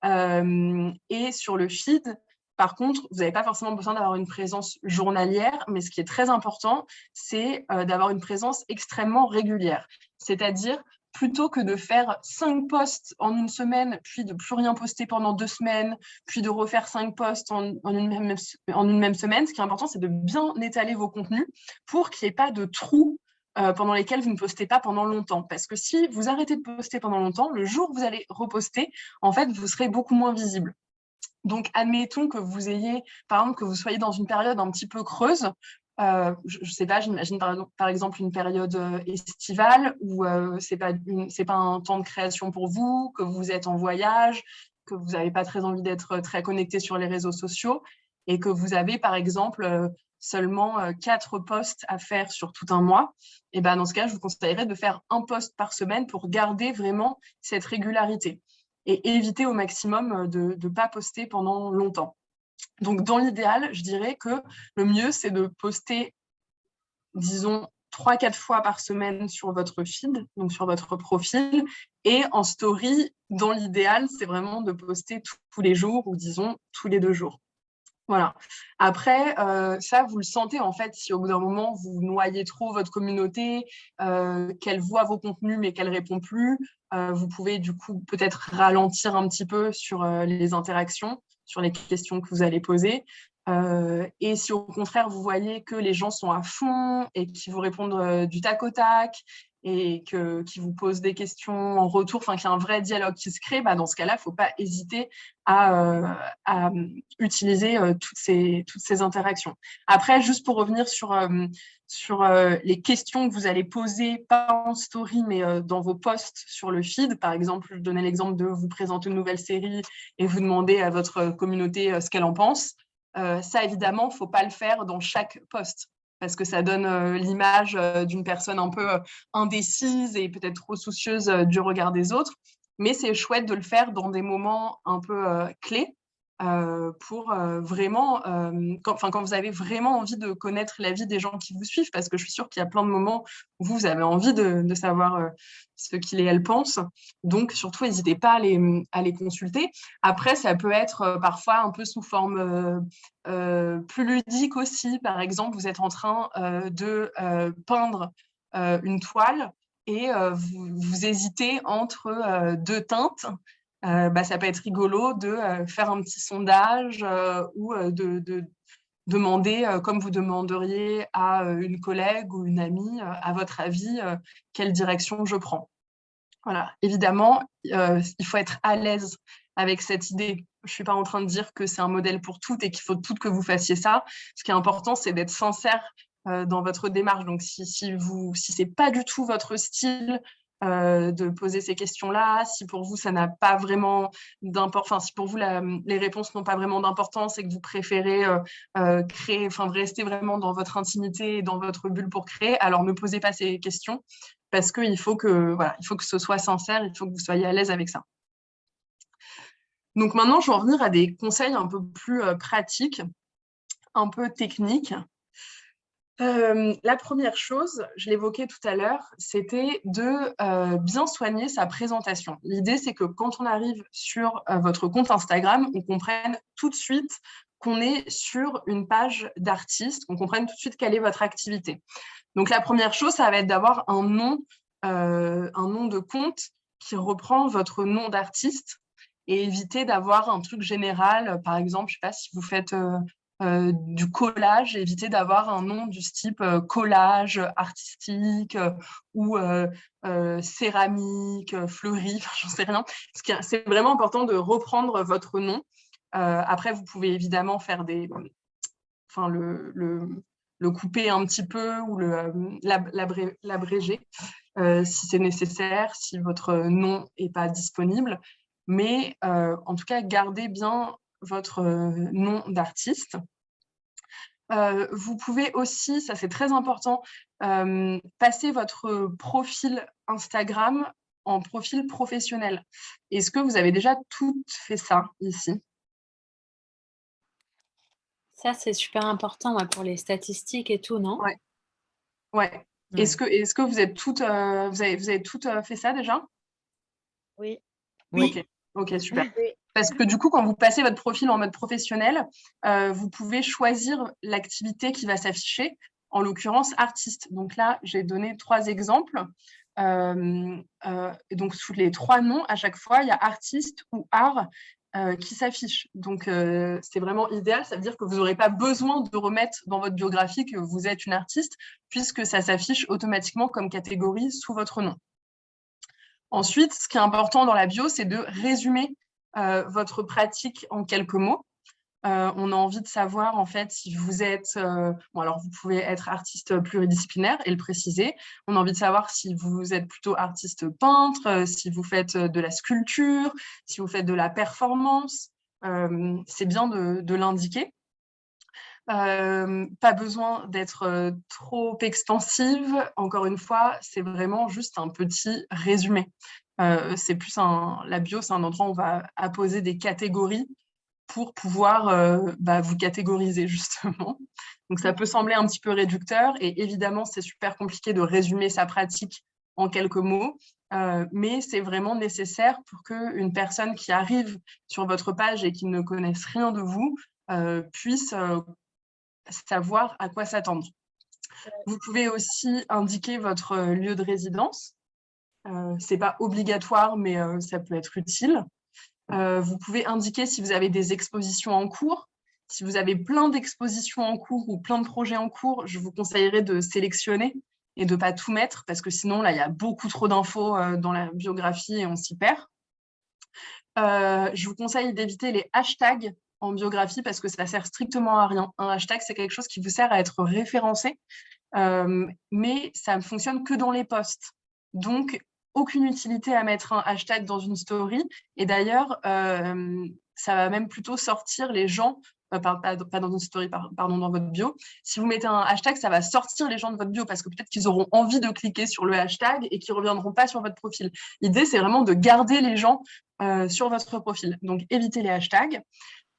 Et sur le feed, par contre, vous n'avez pas forcément besoin d'avoir une présence journalière, mais ce qui est très important, c'est d'avoir une présence extrêmement régulière. C'est-à-dire, plutôt que de faire 5 posts en une semaine, puis de plus rien poster pendant 2 semaines, puis de refaire 5 posts en une même semaine, ce qui est important, c'est de bien étaler vos contenus pour qu'il n'y ait pas de trous pendant lesquels vous ne postez pas pendant longtemps. Parce que si vous arrêtez de poster pendant longtemps, le jour où vous allez reposter, en fait, vous serez beaucoup moins visible. Donc, admettons que vous ayez, par exemple, que vous soyez dans une période un petit peu creuse. Je ne sais pas, j'imagine par exemple une période estivale où c'est pas un temps de création pour vous, que vous êtes en voyage, que vous n'avez pas très envie d'être très connecté sur les réseaux sociaux et que vous avez, par exemple, seulement 4 posts à faire sur tout un mois. Et ben, dans ce cas, je vous conseillerais de faire un post par semaine pour garder vraiment cette régularité et éviter au maximum de ne pas poster pendant longtemps. Donc, dans l'idéal, je dirais que le mieux, c'est de poster, disons, 3-4 fois par semaine sur votre feed, donc sur votre profil. Et en story, dans l'idéal, c'est vraiment de poster tous les jours ou, disons, tous les 2 jours. Voilà. Après, ça, vous le sentez en fait, si au bout d'un moment, vous noyez trop votre communauté, qu'elle voit vos contenus mais qu'elle ne répond plus, vous pouvez du coup peut-être ralentir un petit peu sur les interactions, sur les questions que vous allez poser. Et si au contraire, vous voyez que les gens sont à fond et qu'ils vous répondent du tac au tac et qu'ils vous posent des questions en retour, enfin qu'il y a un vrai dialogue qui se crée, bah, dans ce cas-là, il ne faut pas hésiter à utiliser toutes ces interactions. Après, juste pour revenir sur les questions que vous allez poser, pas en story, mais dans vos posts sur le feed. Par exemple, je donnais l'exemple de vous présenter une nouvelle série et vous demander à votre communauté ce qu'elle en pense. Ça, évidemment, il ne faut pas le faire dans chaque post parce que ça donne l'image d'une personne un peu indécise et peut-être trop soucieuse du regard des autres. Mais c'est chouette de le faire dans des moments un peu clés pour vraiment, quand vous avez vraiment envie de connaître la vie des gens qui vous suivent, parce que je suis sûre qu'il y a plein de moments où vous avez envie de savoir ce qu'ils et elles pensent. Donc, surtout, n'hésitez pas à les consulter. Après, ça peut être parfois un peu sous forme plus ludique aussi. Par exemple, vous êtes en train de peindre une toile et vous hésitez entre 2 teintes. Ça peut être rigolo de faire un petit sondage ou de demander, comme vous demanderiez à une collègue ou une amie, à votre avis, quelle direction je prends. Voilà. Évidemment, il faut être à l'aise avec cette idée. Je ne suis pas en train de dire que c'est un modèle pour toutes et qu'il faut toutes que vous fassiez ça. Ce qui est important, c'est d'être sincère dans votre démarche. Donc, si ce n'est pas du tout votre style de poser ces questions-là, si pour vous, ça n'a pas vraiment d'importance, si pour vous, les réponses n'ont pas vraiment d'importance et que vous préférez créer, rester vraiment dans votre intimité et dans votre bulle pour créer, alors ne posez pas ces questions parce qu'il faut que ce soit sincère, il faut que vous soyez à l'aise avec ça. Donc maintenant, je vais en venir à des conseils un peu plus pratiques, un peu techniques. La première chose, je l'évoquais tout à l'heure, c'était de bien soigner sa présentation. L'idée, c'est que quand on arrive sur votre compte Instagram, on comprenne tout de suite qu'on est sur une page d'artiste, qu'on comprenne tout de suite quelle est votre activité. Donc, la première chose, ça va être d'avoir un nom de compte qui reprend votre nom d'artiste et éviter d'avoir un truc général. Par exemple, je ne sais pas si vous faites du collage, éviter d'avoir un nom du type collage artistique ou céramique, fleurie, j'en sais rien. C'est vraiment important de reprendre votre nom. Après, vous pouvez évidemment faire le couper un petit peu ou l'abréger si c'est nécessaire, si votre nom n'est pas disponible. Mais en tout cas, gardez bien votre nom d'artiste. Vous pouvez aussi, ça c'est très important, passer votre profil Instagram en profil professionnel. Est-ce que vous avez déjà toutes fait ça ici? Ça, c'est super important pour les statistiques et tout, non? Ouais. Ouais. Ouais. Est-ce que vous êtes toutes, vous avez toutes fait ça déjà? Oui. Ok, ok, super. Oui. Parce que du coup, quand vous passez votre profil en mode professionnel, vous pouvez choisir l'activité qui va s'afficher, en l'occurrence artiste. Donc là, j'ai donné 3 exemples. Et donc, sous les 3 noms, à chaque fois, il y a artiste ou art qui s'affiche. Donc, c'est vraiment idéal. Ça veut dire que vous n'aurez pas besoin de remettre dans votre biographie que vous êtes une artiste, puisque ça s'affiche automatiquement comme catégorie sous votre nom. Ensuite, ce qui est important dans la bio, c'est de résumer votre pratique en quelques mots. On a envie de savoir, en fait, si vous êtes... bon, alors, vous pouvez être artiste pluridisciplinaire et le préciser. On a envie de savoir si vous êtes plutôt artiste peintre, si vous faites de la sculpture, si vous faites de la performance. C'est bien de l'indiquer. Pas besoin d'être trop extensive. Encore une fois, c'est vraiment juste un petit résumé. C'est plus la bio, c'est un endroit où on va apposer des catégories pour pouvoir vous catégoriser, justement. Donc, ça peut sembler un petit peu réducteur. Et évidemment, c'est super compliqué de résumer sa pratique en quelques mots. Mais c'est vraiment nécessaire pour qu'une personne qui arrive sur votre page et qui ne connaisse rien de vous puisse savoir à quoi s'attendre. Vous pouvez aussi indiquer votre lieu de résidence. Ce n'est pas obligatoire, mais ça peut être utile. Vous pouvez indiquer si vous avez des expositions en cours. Si vous avez plein d'expositions en cours ou plein de projets en cours, je vous conseillerais de sélectionner et de ne pas tout mettre, parce que sinon, là, il y a beaucoup trop d'infos dans la biographie et on s'y perd. Je vous conseille d'éviter les hashtags en biographie parce que ça sert strictement à rien. Un hashtag, c'est quelque chose qui vous sert à être référencé, mais ça ne fonctionne que dans les posts. Donc, aucune utilité à mettre un hashtag dans une story. Et d'ailleurs, ça va même plutôt sortir les gens, pas dans une story, pardon, dans votre bio. Si vous mettez un hashtag, ça va sortir les gens de votre bio parce que peut-être qu'ils auront envie de cliquer sur le hashtag et qu'ils ne reviendront pas sur votre profil. L'idée, c'est vraiment de garder les gens sur votre profil. Donc, évitez les hashtags.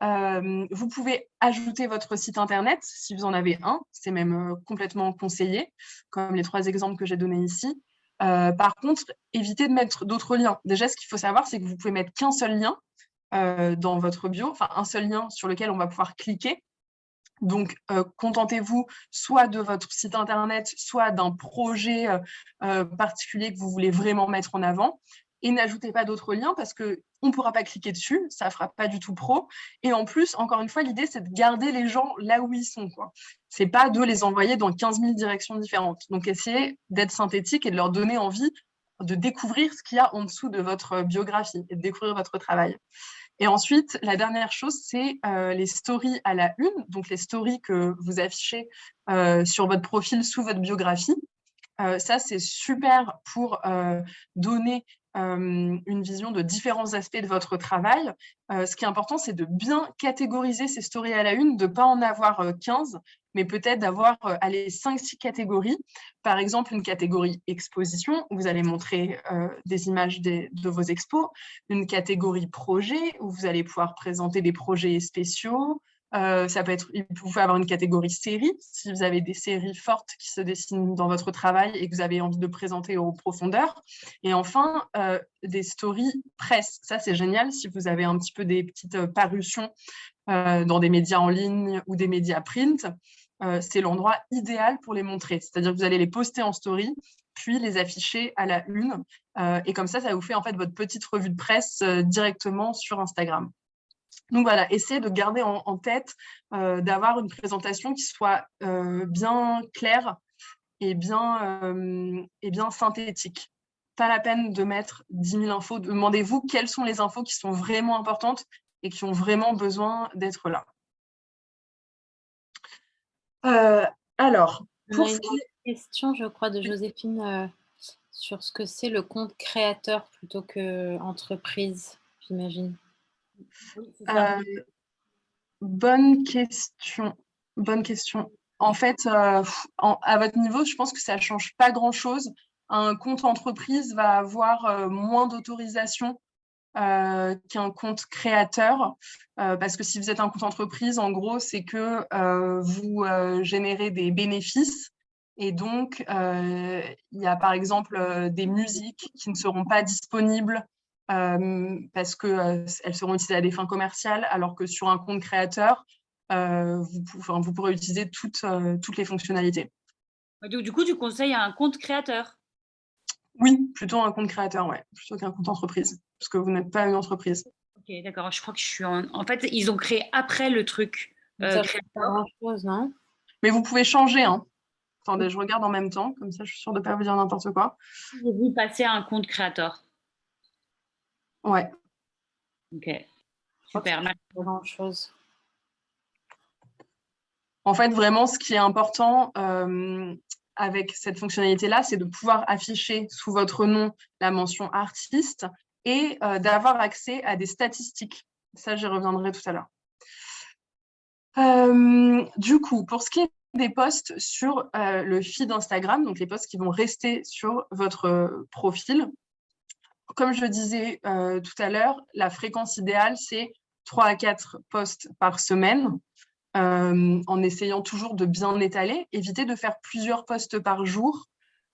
Vous pouvez ajouter votre site internet si vous en avez un, c'est même complètement conseillé, comme les 3 exemples que j'ai donnés ici. Par contre, évitez de mettre d'autres liens. Déjà, ce qu'il faut savoir, c'est que vous pouvez mettre qu'un seul lien dans votre bio, enfin un seul lien sur lequel on va pouvoir cliquer. Donc, contentez-vous soit de votre site internet, soit d'un projet particulier que vous voulez vraiment mettre en avant. Et n'ajoutez pas d'autres liens parce qu'on ne pourra pas cliquer dessus, ça ne fera pas du tout pro. Et en plus, encore une fois, l'idée, c'est de garder les gens là où ils sont. Ce n'est pas de les envoyer dans 15 000 directions différentes. Donc, essayez d'être synthétique et de leur donner envie de découvrir ce qu'il y a en dessous de votre biographie et de découvrir votre travail. Et ensuite, la dernière chose, c'est les stories à la une, donc les stories que vous affichez sur votre profil sous votre biographie. Ça, c'est super pour donner une vision de différents aspects de votre travail. Ce qui est important, c'est de bien catégoriser ces stories à la une, de ne pas en avoir 15, mais peut-être d'avoir 5-6 catégories. Par exemple, une catégorie exposition, où vous allez montrer des images de vos expos, une catégorie projet, où vous allez pouvoir présenter des projets spéciaux, Ça peut être, vous pouvez avoir une catégorie série, si vous avez des séries fortes qui se dessinent dans votre travail et que vous avez envie de présenter en profondeur. Et enfin, des stories presse. Ça, c'est génial si vous avez un petit peu des petites parutions dans des médias en ligne ou des médias print. C'est l'endroit idéal pour les montrer. C'est-à-dire que vous allez les poster en story, puis les afficher à la une. Et comme ça vous fait en fait votre petite revue de presse directement sur Instagram. Donc voilà, essayez de garder en tête d'avoir une présentation qui soit bien claire et bien synthétique. Pas la peine de mettre 10 000 infos. Demandez-vous quelles sont les infos qui sont vraiment importantes et qui ont vraiment besoin d'être là. Alors, pour une question, je crois, de Joséphine sur ce que c'est le compte créateur plutôt que entreprise, j'imagine. Oui, bonne question. Bonne question. En fait, à votre niveau, je pense que ça ne change pas grand-chose. Un compte entreprise va avoir moins d'autorisation qu'un compte créateur. Parce que si vous êtes un compte entreprise, en gros, c'est que vous générez des bénéfices. Et donc, il y a par exemple des musiques qui ne seront pas disponibles parce qu'elles seront utilisées à des fins commerciales, alors que sur un compte créateur, vous pourrez utiliser toutes les fonctionnalités. Du coup, tu conseilles un compte créateur? Oui, plutôt un compte créateur, ouais, plutôt qu'un compte entreprise, parce que vous n'êtes pas une entreprise. Ok, d'accord. Je crois que je suis en fait, ils ont créé après le truc. Ça fait pas grand-chose, non? Mais vous pouvez changer, hein. Attendez, je regarde en même temps, comme ça je suis sûre de ne pas vous dire n'importe quoi. J'ai vu passer à un compte créateur. Ouais. Ok. Super. Pas grand-chose. En fait, vraiment, ce qui est important avec cette fonctionnalité-là, c'est de pouvoir afficher sous votre nom la mention artiste et d'avoir accès à des statistiques. Ça, j'y reviendrai tout à l'heure. Du coup, pour ce qui est des posts sur le feed Instagram, donc les posts qui vont rester sur votre profil, comme je disais tout à l'heure, la fréquence idéale, c'est 3 à 4 posts par semaine, en essayant toujours de bien étaler. Évitez de faire plusieurs posts par jour,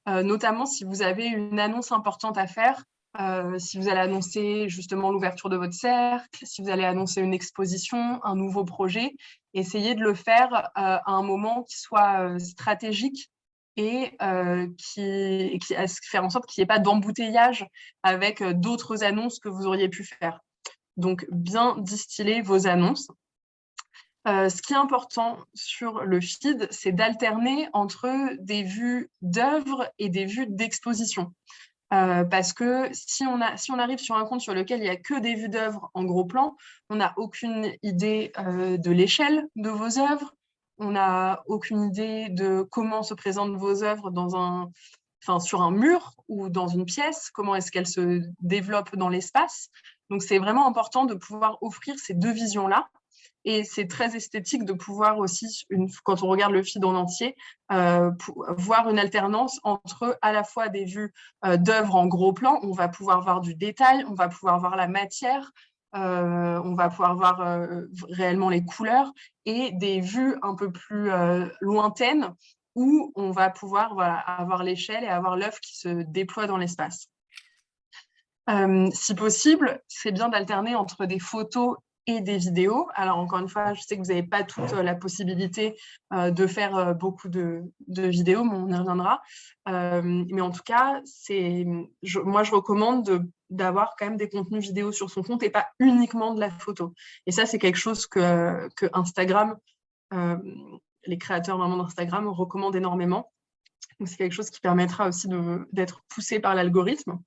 notamment si vous avez une annonce importante à faire, si vous allez annoncer justement l'ouverture de votre cercle, si vous allez annoncer une exposition, un nouveau projet. Essayez de le faire à un moment qui soit stratégique et qui faire en sorte qu'il n'y ait pas d'embouteillage avec d'autres annonces que vous auriez pu faire. Donc, bien distiller vos annonces. Ce qui est important sur le feed, c'est d'alterner entre des vues d'œuvres et des vues d'exposition. Parce que si on arrive sur un compte sur lequel il n'y a que des vues d'œuvres en gros plan, on n'a aucune idée de l'échelle de vos œuvres, on n'a aucune idée de comment se présentent vos œuvres sur un mur ou dans une pièce, comment est-ce qu'elles se développent dans l'espace. Donc, c'est vraiment important de pouvoir offrir ces deux visions-là. Et c'est très esthétique de pouvoir aussi, quand on regarde le feed en entier, voir une alternance entre à la fois des vues d'œuvres en gros plan, on va pouvoir voir du détail, on va pouvoir voir la matière, on va pouvoir voir réellement les couleurs, et des vues un peu plus lointaines où on va pouvoir avoir l'échelle et avoir l'œuvre qui se déploie dans l'espace. Si possible, c'est bien d'alterner entre des photos et des vidéos. Alors, encore une fois, je sais que vous n'avez pas toute la possibilité de faire beaucoup de vidéos, mais on y reviendra. Mais en tout cas, moi, je recommande d'avoir quand même des contenus vidéo sur son compte et pas uniquement de la photo. Et ça, c'est quelque chose que Instagram, les créateurs vraiment d'Instagram recommandent énormément. Donc, c'est quelque chose qui permettra aussi d'être poussé par l'algorithme.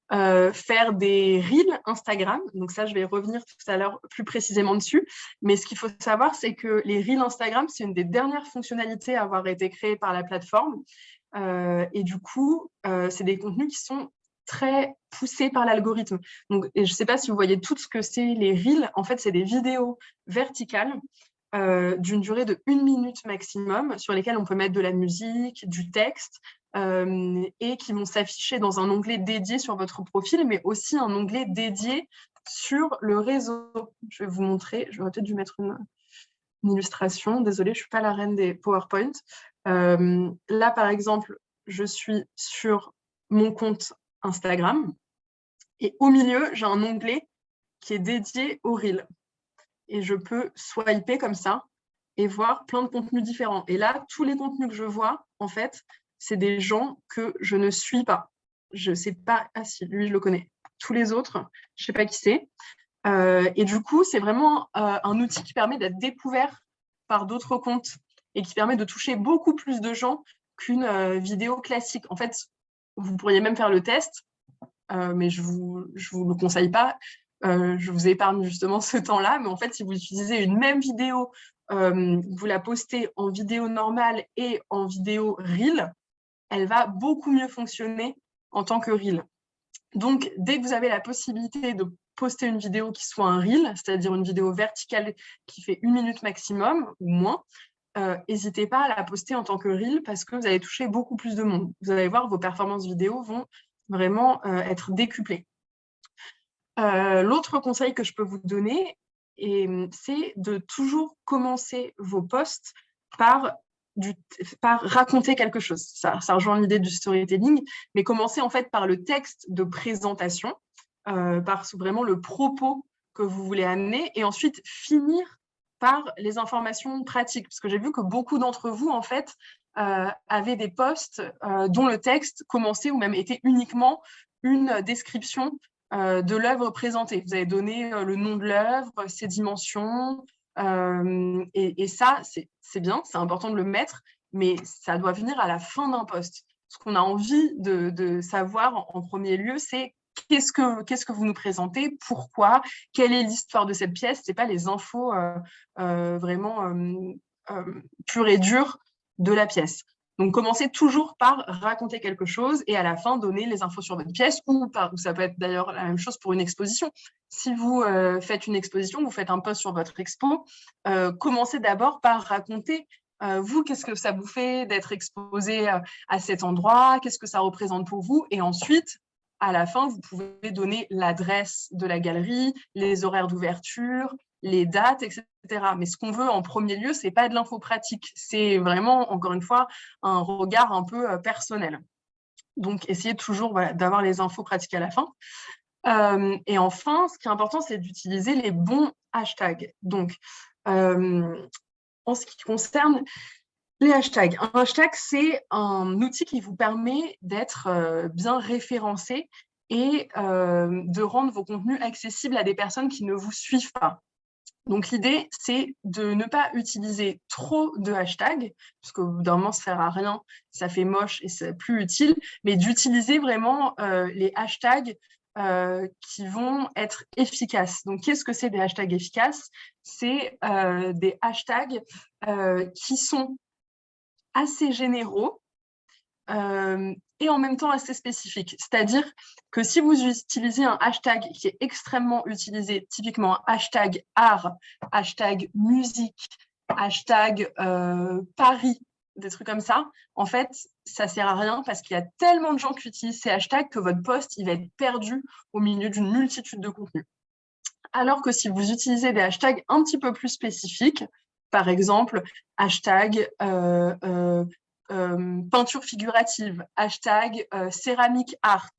Faire des reels Instagram, donc ça je vais revenir tout à l'heure plus précisément dessus, mais ce qu'il faut savoir, c'est que les reels Instagram, c'est une des dernières fonctionnalités à avoir été créées par la plateforme, et du coup c'est des contenus qui sont très poussés par l'algorithme. Donc, je ne sais pas si vous voyez tout ce que c'est les reels. En fait, c'est des vidéos verticales d'une durée de 1 minute maximum, sur lesquelles on peut mettre de la musique, du texte, et qui vont s'afficher dans un onglet dédié sur votre profil, mais aussi un onglet dédié sur le réseau. Je vais vous montrer, j'aurais peut-être dû mettre une illustration. Désolée, je ne suis pas la reine des PowerPoint. Là, par exemple, je suis sur mon compte Instagram et au milieu, j'ai un onglet qui est dédié au Reel. Et je peux swiper comme ça et voir plein de contenus différents. Et là, tous les contenus que je vois, en fait, c'est des gens que je ne suis pas. Je ne sais pas... Ah si, lui, je le connais. Tous les autres, je ne sais pas qui c'est. Et du coup, c'est vraiment un outil qui permet d'être découvert par d'autres comptes et qui permet de toucher beaucoup plus de gens qu'une vidéo classique. En fait, vous pourriez même faire le test, mais je vous le conseille pas. Je vous épargne justement ce temps-là. Mais en fait, si vous utilisez une même vidéo, vous la postez en vidéo normale et en vidéo Reel, elle va beaucoup mieux fonctionner en tant que Reel. Donc, dès que vous avez la possibilité de poster une vidéo qui soit un Reel, c'est-à-dire une vidéo verticale qui fait 1 minute maximum ou moins, n'hésitez pas à la poster en tant que Reel parce que vous allez toucher beaucoup plus de monde. Vous allez voir, vos performances vidéo vont vraiment être décuplées. L'autre conseil que je peux vous donner, c'est de toujours commencer vos posts par raconter quelque chose. Ça rejoint l'idée du storytelling, mais commencer en fait par le texte de présentation, par vraiment le propos que vous voulez amener, et ensuite finir par les informations pratiques. Parce que j'ai vu que beaucoup d'entre vous, en fait, avaient des posts dont le texte commençait ou même était uniquement une description de l'œuvre présentée. Vous avez donné le nom de l'œuvre, ses dimensions, et ça, c'est bien, c'est important de le mettre, mais ça doit venir à la fin d'un post. Ce qu'on a envie de savoir en premier lieu, c'est qu'est-ce que vous nous présentez, pourquoi, quelle est l'histoire de cette pièce. Ce n'est pas les infos vraiment pures et dures de la pièce. Donc, commencez toujours par raconter quelque chose et à la fin, donner les infos sur votre pièce ou ça peut être d'ailleurs la même chose pour une exposition. Si vous faites une exposition, vous faites un post sur votre expo, commencez d'abord par raconter vous, qu'est-ce que ça vous fait d'être exposé à cet endroit, qu'est-ce que ça représente pour vous, et ensuite, à la fin, vous pouvez donner l'adresse de la galerie, les horaires d'ouverture, les dates, etc. Mais ce qu'on veut en premier lieu, ce n'est pas de l'info pratique. C'est vraiment, encore une fois, un regard un peu personnel. Donc, essayez toujours d'avoir les infos pratiques à la fin. Et enfin, ce qui est important, c'est d'utiliser les bons hashtags. Donc, en ce qui concerne les hashtags, un hashtag, c'est un outil qui vous permet d'être bien référencé et de rendre vos contenus accessibles à des personnes qui ne vous suivent pas. Donc, l'idée, c'est de ne pas utiliser trop de hashtags, parce qu'au bout d'un moment, ça ne sert à rien, ça fait moche et c'est plus utile, mais d'utiliser vraiment les hashtags qui vont être efficaces. Donc, qu'est-ce que c'est des hashtags efficaces? C'est des hashtags qui sont assez généraux et en même temps assez spécifiques. C'est-à-dire que si vous utilisez un hashtag qui est extrêmement utilisé, typiquement hashtag art, hashtag musique, hashtag Paris, des trucs comme ça, en fait, ça ne sert à rien parce qu'il y a tellement de gens qui utilisent ces hashtags que votre post il va être perdu au milieu d'une multitude de contenus. Alors que si vous utilisez des hashtags un petit peu plus spécifiques, par exemple, hashtag peinture figurative, hashtag céramique art,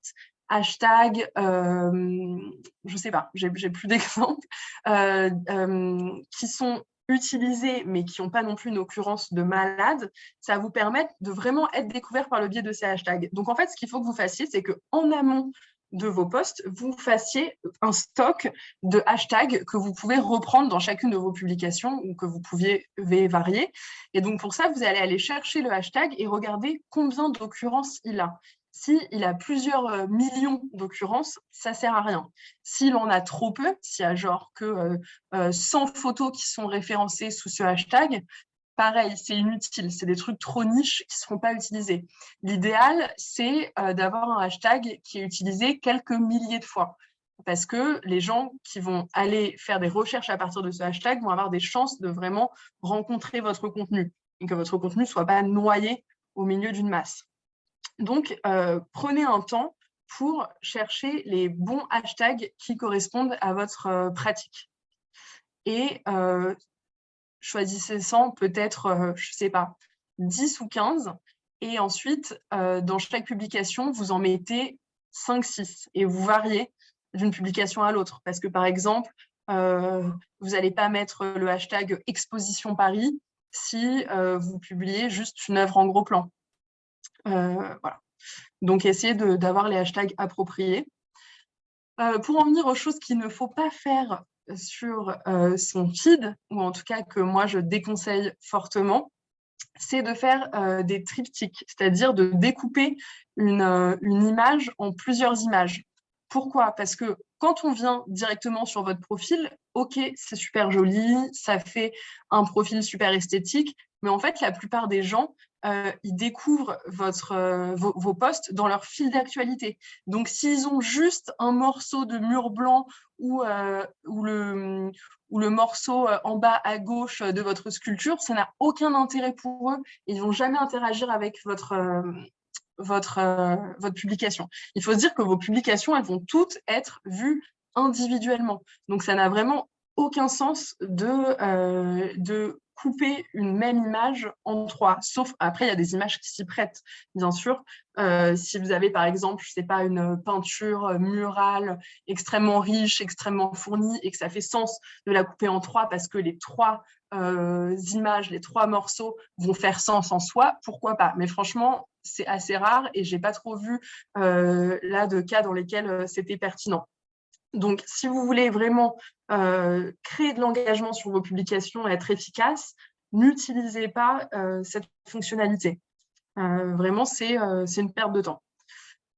hashtag, je ne sais pas, j'ai plus d'exemples, qui sont utilisés mais qui n'ont pas non plus une occurrence de malade, ça va vous permettre de vraiment être découvert par le biais de ces hashtags. Donc en fait, ce qu'il faut que vous fassiez, c'est qu'en amont de vos posts, vous fassiez un stock de hashtags que vous pouvez reprendre dans chacune de vos publications ou que vous pouvez varier. Et donc, pour ça, vous allez aller chercher le hashtag et regarder combien d'occurrences il a. S'il a plusieurs millions d'occurrences, ça ne sert à rien. S'il en a trop peu, s'il y a genre que 100 photos qui sont référencées sous ce hashtag, pareil, c'est inutile, c'est des trucs trop niches qui ne seront pas utilisés. L'idéal, c'est d'avoir un hashtag qui est utilisé quelques milliers de fois parce que les gens qui vont aller faire des recherches à partir de ce hashtag vont avoir des chances de vraiment rencontrer votre contenu et que votre contenu ne soit pas noyé au milieu d'une masse. Donc, prenez un temps pour chercher les bons hashtags qui correspondent à votre pratique. Et choisissez-en peut-être, je ne sais pas, 10 ou 15. Et ensuite, dans chaque publication, vous en mettez 5-6 et vous variez d'une publication à l'autre. Parce que, par exemple, vous n'allez pas mettre le hashtag Exposition Paris si vous publiez juste une œuvre en gros plan. Voilà. Donc, essayez d'avoir les hashtags appropriés. Pour en venir aux choses qu'il ne faut pas faire sur son feed, ou en tout cas que moi je déconseille fortement, c'est de faire des triptyques, c'est-à-dire de découper une image en plusieurs images. Pourquoi? Parce que quand on vient directement sur votre profil, ok, c'est super joli, ça fait un profil super esthétique, mais en fait, la plupart des gens, ils découvrent vos posts dans leur fil d'actualité. Donc, s'ils ont juste un morceau de mur blanc ou le morceau en bas à gauche de votre sculpture, ça n'a aucun intérêt pour eux. Ils ne vont jamais interagir avec votre publication. Il faut se dire que vos publications, elles vont toutes être vues individuellement. Donc, ça n'a vraiment aucun sens de couper une même image en 3. Sauf, après, il y a des images qui s'y prêtent, bien sûr. Si vous avez, par exemple, je ne sais pas, une peinture murale extrêmement riche, extrêmement fournie, et que ça fait sens de la couper en 3 parce que les 3 images, les 3 morceaux vont faire sens en soi, pourquoi pas? Mais franchement, c'est assez rare et je n'ai pas trop vu là de cas dans lesquels c'était pertinent. Donc, si vous voulez vraiment créer de l'engagement sur vos publications et être efficace, n'utilisez pas cette fonctionnalité. Vraiment, c'est une perte de temps.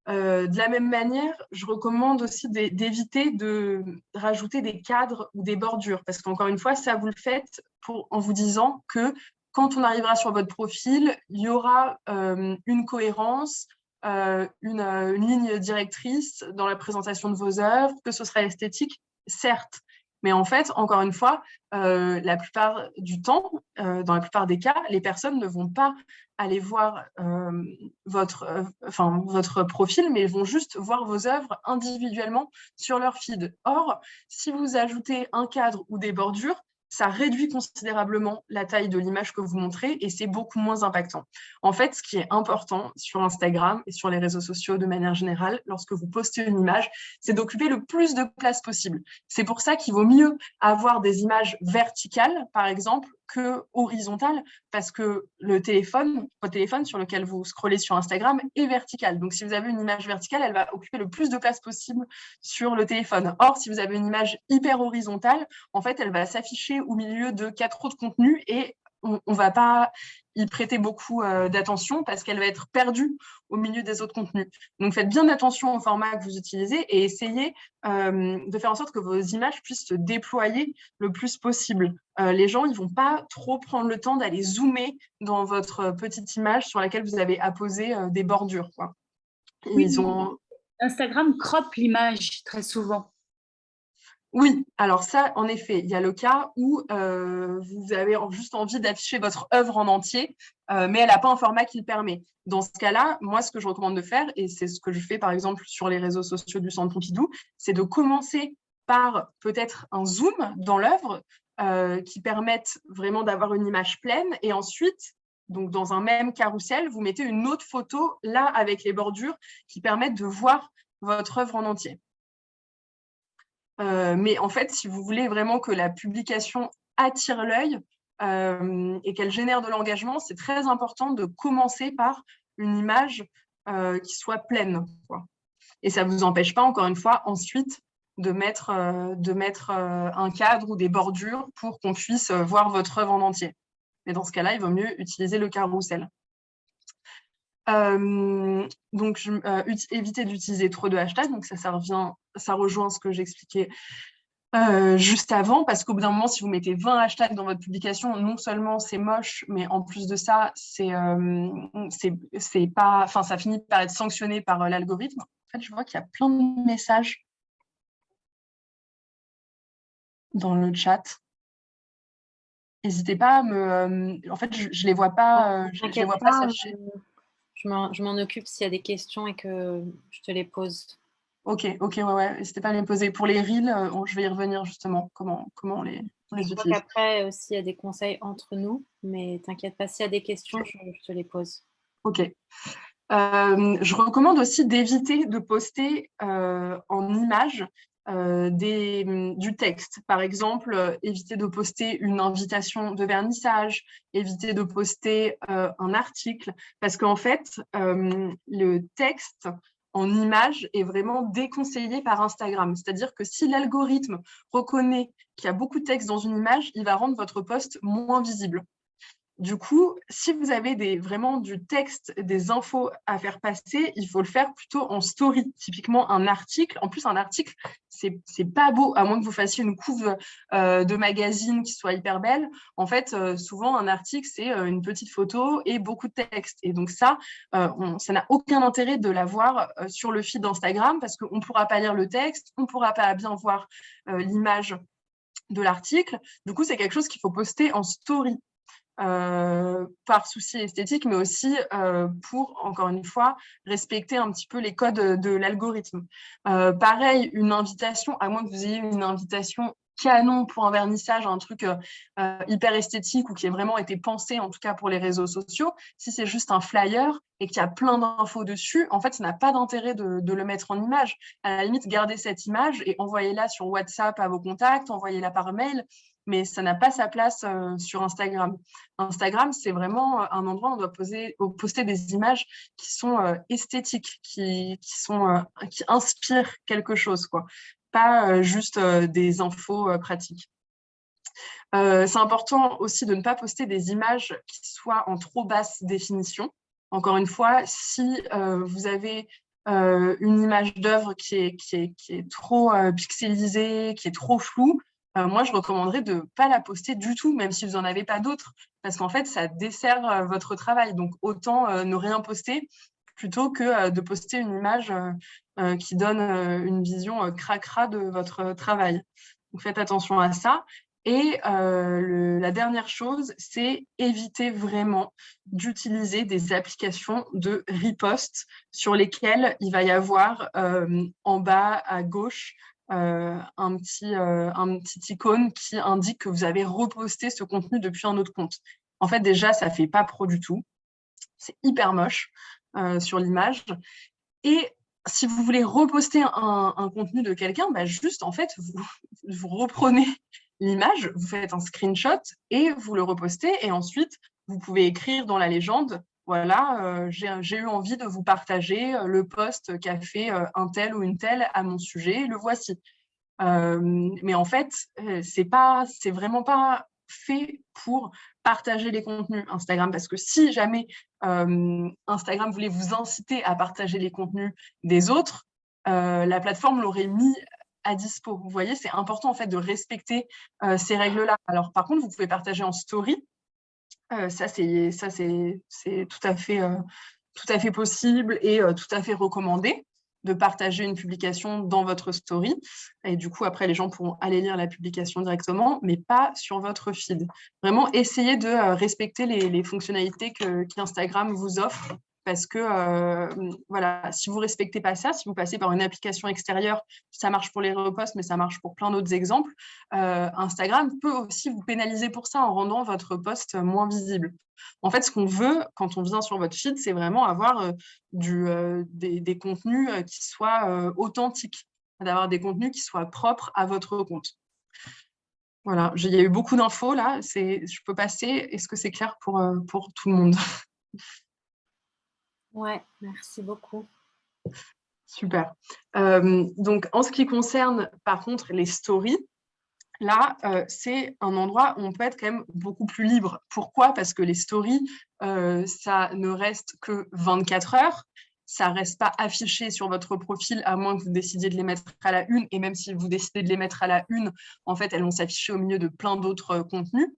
De la même manière, je recommande aussi d'éviter de rajouter des cadres ou des bordures, parce qu'encore une fois, ça, vous le faites en vous disant que quand on arrivera sur votre profil, il y aura une cohérence, une ligne directrice dans la présentation de vos œuvres, que ce sera esthétique, certes. Mais en fait, encore une fois, la plupart du temps, dans la plupart des cas, les personnes ne vont pas aller voir votre profil, mais vont juste voir vos œuvres individuellement sur leur feed. Or, si vous ajoutez un cadre ou des bordures, ça réduit considérablement la taille de l'image que vous montrez et c'est beaucoup moins impactant. En fait, ce qui est important sur Instagram et sur les réseaux sociaux de manière générale, lorsque vous postez une image, c'est d'occuper le plus de place possible. C'est pour ça qu'il vaut mieux avoir des images verticales, par exemple, que horizontales, parce que votre téléphone sur lequel vous scrollez sur Instagram est vertical. Donc, si vous avez une image verticale, elle va occuper le plus de place possible sur le téléphone. Or, si vous avez une image hyper horizontale, en fait, elle va s'afficher au milieu de 4 autres contenus et on ne va pas y prêter beaucoup d'attention parce qu'elle va être perdue au milieu des autres contenus. Donc, faites bien attention au format que vous utilisez et essayez de faire en sorte que vos images puissent se déployer le plus possible. Les gens, ils ne vont pas trop prendre le temps d'aller zoomer dans votre petite image sur laquelle vous avez apposé des bordures, quoi. Oui, Instagram crop l'image très souvent. Oui, alors ça, en effet, il y a le cas où vous avez juste envie d'afficher votre œuvre en entier, mais elle n'a pas un format qui le permet. Dans ce cas-là, moi, ce que je recommande de faire, et c'est ce que je fais par exemple sur les réseaux sociaux du Centre Pompidou, c'est de commencer par peut-être un zoom dans l'œuvre qui permette vraiment d'avoir une image pleine, et ensuite, donc dans un même carrousel, vous mettez une autre photo là avec les bordures qui permettent de voir votre œuvre en entier. Mais en fait, si vous voulez vraiment que la publication attire l'œil et qu'elle génère de l'engagement, c'est très important de commencer par une image qui soit pleine, quoi. Et ça ne vous empêche pas, encore une fois, ensuite de mettre un cadre ou des bordures pour qu'on puisse voir votre œuvre en entier. Mais dans ce cas-là, il vaut mieux utiliser le carrousel. Donc, éviter d'utiliser trop de hashtags. Donc, ça rejoint ce que j'expliquais juste avant, parce qu'au bout d'un moment, si vous mettez 20 hashtags dans votre publication, non seulement c'est moche, mais en plus de ça, c'est pas, enfin, ça finit par être sanctionné par l'algorithme. En fait, je vois qu'il y a plein de messages dans le chat. N'hésitez pas à me... en fait, je les vois pas, je les vois pas s'afficher. Je m'en occupe s'il y a des questions et que je te les pose. Ok, ouais. N'hésitez pas à les poser. Pour les reels, je vais y revenir justement, comment on les Je crois utilise. qu'après aussi, il y a des conseils entre nous, mais t'inquiète pas, s'il y a des questions, je te les pose. Ok. Je recommande aussi d'éviter de poster en images du texte. Par exemple, éviter de poster une invitation de vernissage, éviter de poster un article, parce qu'en fait, le texte en image est vraiment déconseillé par Instagram. C'est-à-dire que si l'algorithme reconnaît qu'il y a beaucoup de texte dans une image, il va rendre votre post moins visible. Du coup, si vous avez vraiment du texte, des infos à faire passer, il faut le faire plutôt en story. Typiquement, un article. En plus, un article, c'est pas beau, à moins que vous fassiez une couve de magazine qui soit hyper belle. En fait, souvent, un article, c'est une petite photo et beaucoup de texte. Et donc ça n'a aucun intérêt de l'avoir sur le feed d'Instagram parce qu'on ne pourra pas lire le texte, on ne pourra pas bien voir l'image de l'article. Du coup, c'est quelque chose qu'il faut poster en story. Par souci esthétique, mais aussi pour, encore une fois, respecter un petit peu les codes de l'algorithme. Pareil, une invitation, à moins que vous ayez une invitation canon pour un vernissage, un truc hyper esthétique ou qui ait vraiment été pensé, en tout cas pour les réseaux sociaux, si c'est juste un flyer et qu'il y a plein d'infos dessus, en fait, ça n'a pas d'intérêt de le mettre en image. À la limite, gardez cette image et envoyez-la sur WhatsApp à vos contacts, envoyez-la par mail, mais ça n'a pas sa place sur Instagram. Instagram, c'est vraiment un endroit où on doit poster des images qui sont esthétiques, qui inspirent quelque chose, quoi. Pas juste des infos pratiques. C'est important aussi de ne pas poster des images qui soient en trop basse définition. Encore une fois, si vous avez une image d'œuvre qui est trop pixelisée, qui est trop floue, moi, je recommanderais de ne pas la poster du tout, même si vous n'en avez pas d'autres, parce qu'en fait, ça dessert votre travail. Donc, autant ne rien poster plutôt que de poster une image qui donne une vision cracra de votre travail. Donc, faites attention à ça. Et la dernière chose, c'est éviter vraiment d'utiliser des applications de riposte sur lesquelles il va y avoir en bas à gauche un petit icône qui indique que vous avez reposté ce contenu depuis un autre compte. En fait, déjà, ça ne fait pas pro du tout. C'est hyper moche sur l'image. Et si vous voulez reposter un contenu de quelqu'un, bah juste, en fait, vous reprenez l'image, vous faites un screenshot et vous le repostez. Et ensuite, vous pouvez écrire dans la légende, voilà, j'ai eu envie de vous partager le post qu'a fait un tel ou une telle à mon sujet, le voici. Mais en fait, c'est vraiment pas fait pour partager les contenus Instagram, parce que si jamais Instagram voulait vous inciter à partager les contenus des autres, la plateforme l'aurait mis à dispo. Vous voyez, c'est important en fait de respecter ces règles-là. Alors par contre, vous pouvez partager en story. Ça c'est tout à fait possible et tout à fait recommandé de partager une publication dans votre story. Et du coup, après, les gens pourront aller lire la publication directement, mais pas sur votre feed. Vraiment, essayez de respecter les fonctionnalités qu'Instagram vous offre. Parce que, voilà, si vous ne respectez pas ça, si vous passez par une application extérieure, ça marche pour les reposts, mais ça marche pour plein d'autres exemples, Instagram peut aussi vous pénaliser pour ça en rendant votre post moins visible. En fait, ce qu'on veut quand on vient sur votre feed, c'est vraiment avoir des contenus qui soient authentiques, d'avoir des contenus qui soient propres à votre compte. Voilà, il y a eu beaucoup d'infos là, je peux passer. Est-ce que c'est clair pour tout le monde? Ouais, merci beaucoup. Super. Donc, en ce qui concerne, par contre, les stories, là, c'est un endroit où on peut être quand même beaucoup plus libre. Pourquoi? Parce que les stories, ça ne reste que 24 heures. Ça ne reste pas affiché sur votre profil, à moins que vous décidiez de les mettre à la une. Et même si vous décidez de les mettre à la une, en fait, elles vont s'afficher au milieu de plein d'autres contenus.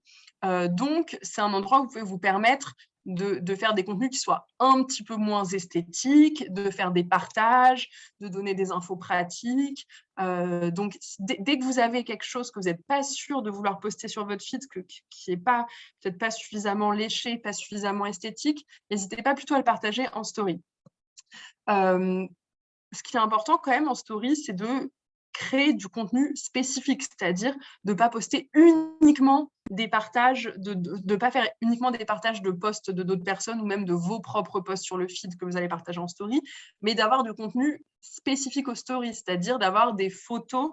Donc, c'est un endroit où vous pouvez vous permettre de faire des contenus qui soient un petit peu moins esthétiques, de faire des partages, de donner des infos pratiques. Donc, dès que vous avez quelque chose que vous n'êtes pas sûr de vouloir poster sur votre feed, qui n'est peut-être pas suffisamment léché, pas suffisamment esthétique, n'hésitez pas plutôt à le partager en story. Ce qui est important quand même en story, c'est de créer du contenu spécifique, c'est-à-dire de ne pas poster uniquement des partages, de ne pas faire uniquement des partages de posts de d'autres personnes ou même de vos propres posts sur le feed que vous allez partager en story, mais d'avoir du contenu spécifique aux stories, c'est-à-dire d'avoir des photos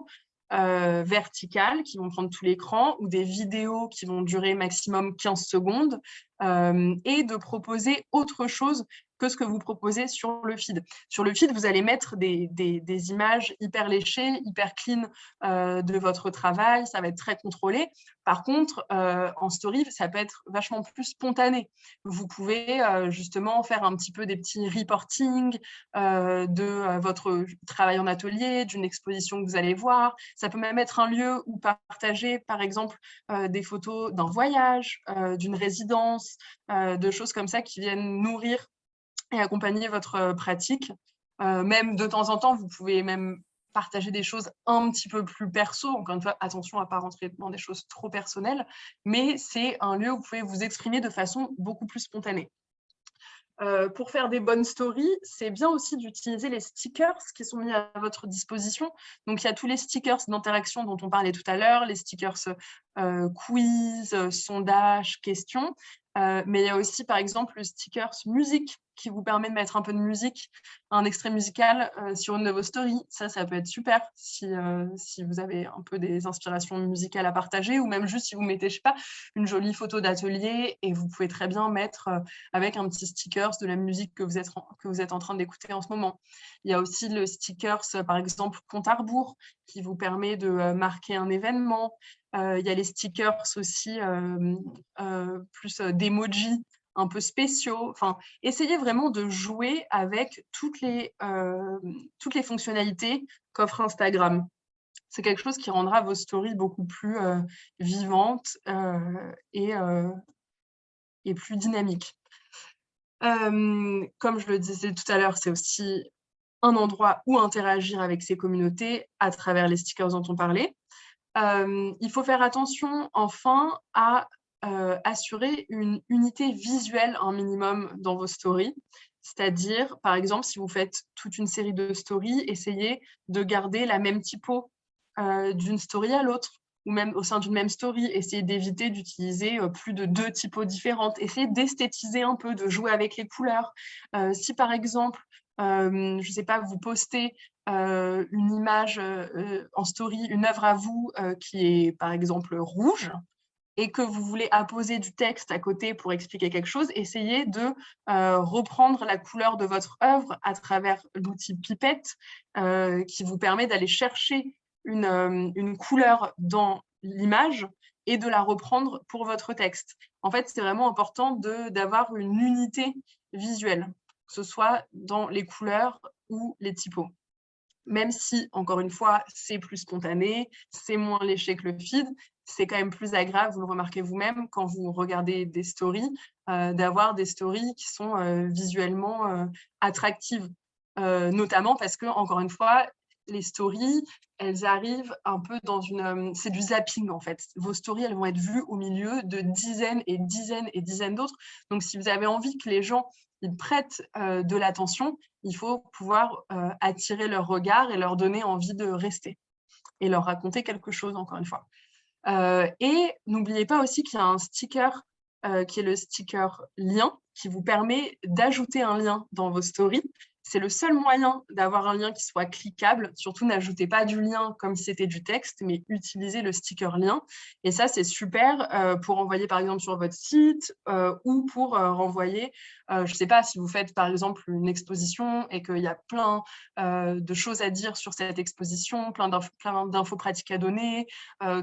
verticales qui vont prendre tout l'écran ou des vidéos qui vont durer maximum 15 secondes et de proposer autre chose que ce que vous proposez sur le feed. Sur le feed, vous allez mettre des images hyper léchées, hyper clean de votre travail, ça va être très contrôlé. Par contre, en story, ça peut être vachement plus spontané. Vous pouvez justement faire un petit peu des petits reporting de votre travail en atelier, d'une exposition que vous allez voir. Ça peut même être un lieu où partager, par exemple, des photos d'un voyage, d'une résidence, de choses comme ça qui viennent nourrir et accompagner votre pratique. Même de temps en temps, vous pouvez même partager des choses un petit peu plus perso. Encore une fois, attention à ne pas rentrer dans des choses trop personnelles, mais c'est un lieu où vous pouvez vous exprimer de façon beaucoup plus spontanée. Pour faire des bonnes stories, c'est bien aussi d'utiliser les stickers qui sont mis à votre disposition. Donc, il y a tous les stickers d'interaction dont on parlait tout à l'heure, les stickers quiz, sondage, questions. Mais il y a aussi, par exemple, le stickers musique qui vous permet de mettre un peu de musique, un extrait musical sur une de vos stories. Ça peut être super si vous avez un peu des inspirations musicales à partager ou même juste si vous mettez, je sais pas, une jolie photo d'atelier et vous pouvez très bien mettre avec un petit stickers de la musique que vous êtes en train d'écouter en ce moment. Il y a aussi le stickers, par exemple, compte à rebours qui vous permet de marquer un événement. Il y a les stickers aussi plus d'emojis un peu spéciaux. Enfin, essayez vraiment de jouer avec toutes les fonctionnalités qu'offre Instagram. C'est quelque chose qui rendra vos stories beaucoup plus vivantes et plus dynamiques. Comme je le disais tout à l'heure, c'est aussi un endroit où interagir avec ces communautés à travers les stickers dont on parlait. Il faut faire attention, enfin, à assurer une unité visuelle un minimum dans vos stories. C'est-à-dire, par exemple, si vous faites toute une série de stories, essayez de garder la même typo d'une story à l'autre, ou même au sein d'une même story, essayez d'éviter d'utiliser plus de 2 typos différentes. Essayez d'esthétiser un peu, de jouer avec les couleurs. Si, par exemple, je ne sais pas, vous postez une image en story, une œuvre à vous qui est par exemple rouge et que vous voulez apposer du texte à côté pour expliquer quelque chose, essayez de reprendre la couleur de votre œuvre à travers l'outil Pipette qui vous permet d'aller chercher une couleur dans l'image et de la reprendre pour votre texte. En fait, c'est vraiment important d'avoir une unité visuelle, que ce soit dans les couleurs ou les typos. Même si, encore une fois, c'est plus spontané, c'est moins léché que le feed, c'est quand même plus agréable, vous le remarquez vous-même, quand vous regardez des stories, d'avoir des stories qui sont visuellement attractives. Notamment parce que, encore une fois, les stories, elles arrivent un peu dans une... c'est du zapping, en fait. Vos stories, elles vont être vues au milieu de dizaines et dizaines et dizaines d'autres. Donc, si vous avez envie que les gens ils prêtent de l'attention, il faut pouvoir attirer leur regard et leur donner envie de rester et leur raconter quelque chose, encore une fois. Et n'oubliez pas aussi qu'il y a un sticker qui est le sticker lien qui vous permet d'ajouter un lien dans vos stories. C'est le seul moyen d'avoir un lien qui soit cliquable. Surtout, n'ajoutez pas du lien comme si c'était du texte, mais utilisez le sticker lien. Et ça, c'est super pour envoyer, par exemple, sur votre site ou pour renvoyer, je ne sais pas, si vous faites, par exemple, une exposition et qu'il y a plein de choses à dire sur cette exposition, plein d'infos pratiques à donner,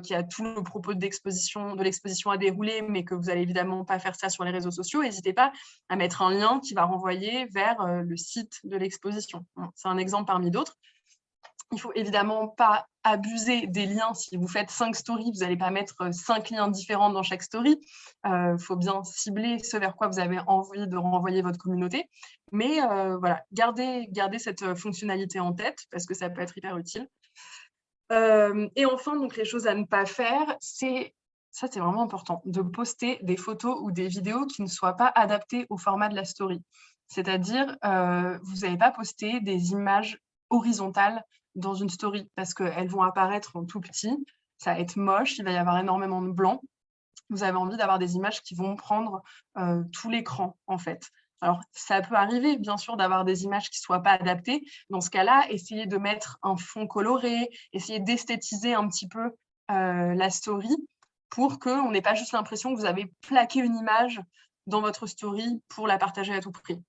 qu'il y a tout le propos de l'exposition à dérouler, mais que vous n'allez évidemment pas faire ça sur les réseaux sociaux, n'hésitez pas à mettre un lien qui va renvoyer vers le site de l'exposition. C'est un exemple parmi d'autres. Il ne faut évidemment pas abuser des liens. Si vous faites 5 stories, vous n'allez pas mettre 5 liens différents dans chaque story. Il faut bien cibler ce vers quoi vous avez envie de renvoyer votre communauté. Mais voilà, gardez cette fonctionnalité en tête parce que ça peut être hyper utile. Et enfin, donc, les choses à ne pas faire, c'est vraiment important, de poster des photos ou des vidéos qui ne soient pas adaptées au format de la story. C'est-à-dire, vous n'allez pas poster des images horizontales dans une story parce qu'elles vont apparaître en tout petit, ça va être moche, il va y avoir énormément de blanc. Vous avez envie d'avoir des images qui vont prendre tout l'écran, en fait. Alors, ça peut arriver, bien sûr, d'avoir des images qui ne soient pas adaptées. Dans ce cas-là, essayez de mettre un fond coloré, essayez d'esthétiser un petit peu la story pour qu'on n'ait pas juste l'impression que vous avez plaqué une image dans votre story pour la partager à tout prix.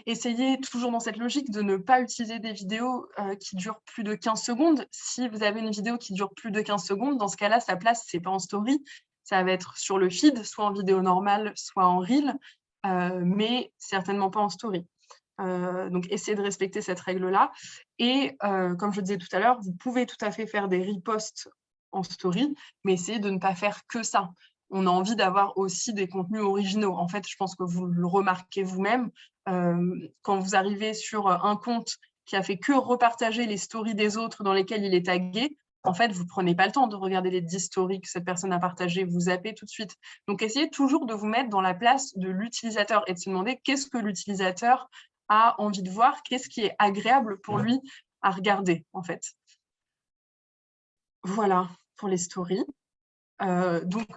Essayez toujours dans cette logique de ne pas utiliser des vidéos qui durent plus de 15 secondes. Si vous avez une vidéo qui dure plus de 15 secondes, dans ce cas-là, sa place, ce n'est pas en story, ça va être sur le feed, soit en vidéo normale, soit en reel, mais certainement pas en story. Donc, essayez de respecter cette règle-là. Et comme je disais tout à l'heure, vous pouvez tout à fait faire des reposts en story, mais essayez de ne pas faire que ça. On a envie d'avoir aussi des contenus originaux. En fait, je pense que vous le remarquez vous-même, quand vous arrivez sur un compte qui a fait que repartager les stories des autres dans lesquelles il est tagué, en fait, vous ne prenez pas le temps de regarder les 10 stories que cette personne a partagées, vous zappez tout de suite. Donc, essayez toujours de vous mettre dans la place de l'utilisateur et de se demander qu'est-ce que l'utilisateur a envie de voir, qu'est-ce qui est agréable pour lui à regarder, en fait. Voilà pour les stories. Donc,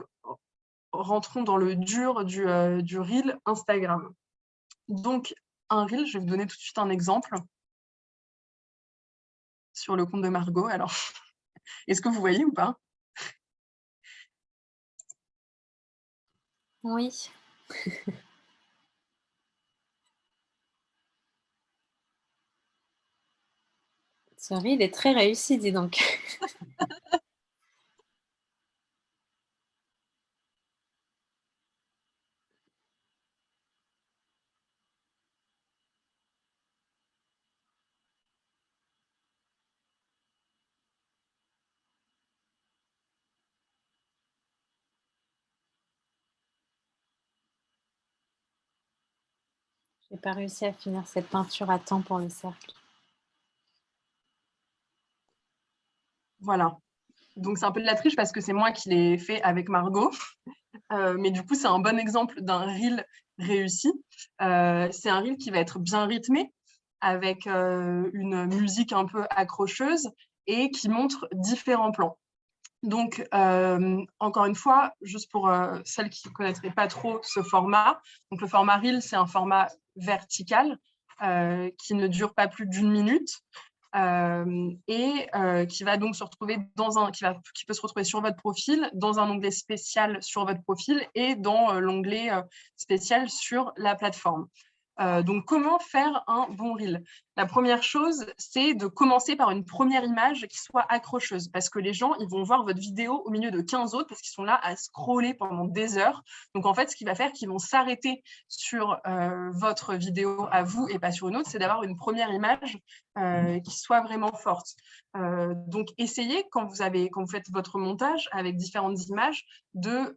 rentrons dans le dur du reel Instagram. Donc, un reel, je vais vous donner tout de suite un exemple sur le compte de Margot. Alors, est-ce que vous voyez ou pas? Oui. Ce reel est très réussi, dis donc. J'ai pas réussi à finir cette peinture à temps pour le cercle. Voilà. Donc, c'est un peu de la triche parce que c'est moi qui l'ai fait avec Margot. Mais du coup, c'est un bon exemple d'un reel réussi. C'est un reel qui va être bien rythmé, avec une musique un peu accrocheuse et qui montre différents plans. Donc, encore une fois, juste pour celles qui ne connaîtraient pas trop ce format, donc le format reel, c'est un format vertical qui ne dure pas plus d'1 minute. Et qui va donc se retrouver qui peut se retrouver sur votre profil, dans un onglet spécial sur votre profil et dans l'onglet spécial sur la plateforme. Donc, comment faire un bon reel? La première chose, c'est de commencer par une première image qui soit accrocheuse parce que les gens, ils vont voir votre vidéo au milieu de 15 autres parce qu'ils sont là à scroller pendant des heures. Donc, en fait, ce qui va faire qu'ils vont s'arrêter sur votre vidéo à vous et pas sur une autre, c'est d'avoir une première image qui soit vraiment forte. Donc, essayez, quand vous faites votre montage avec différentes images, de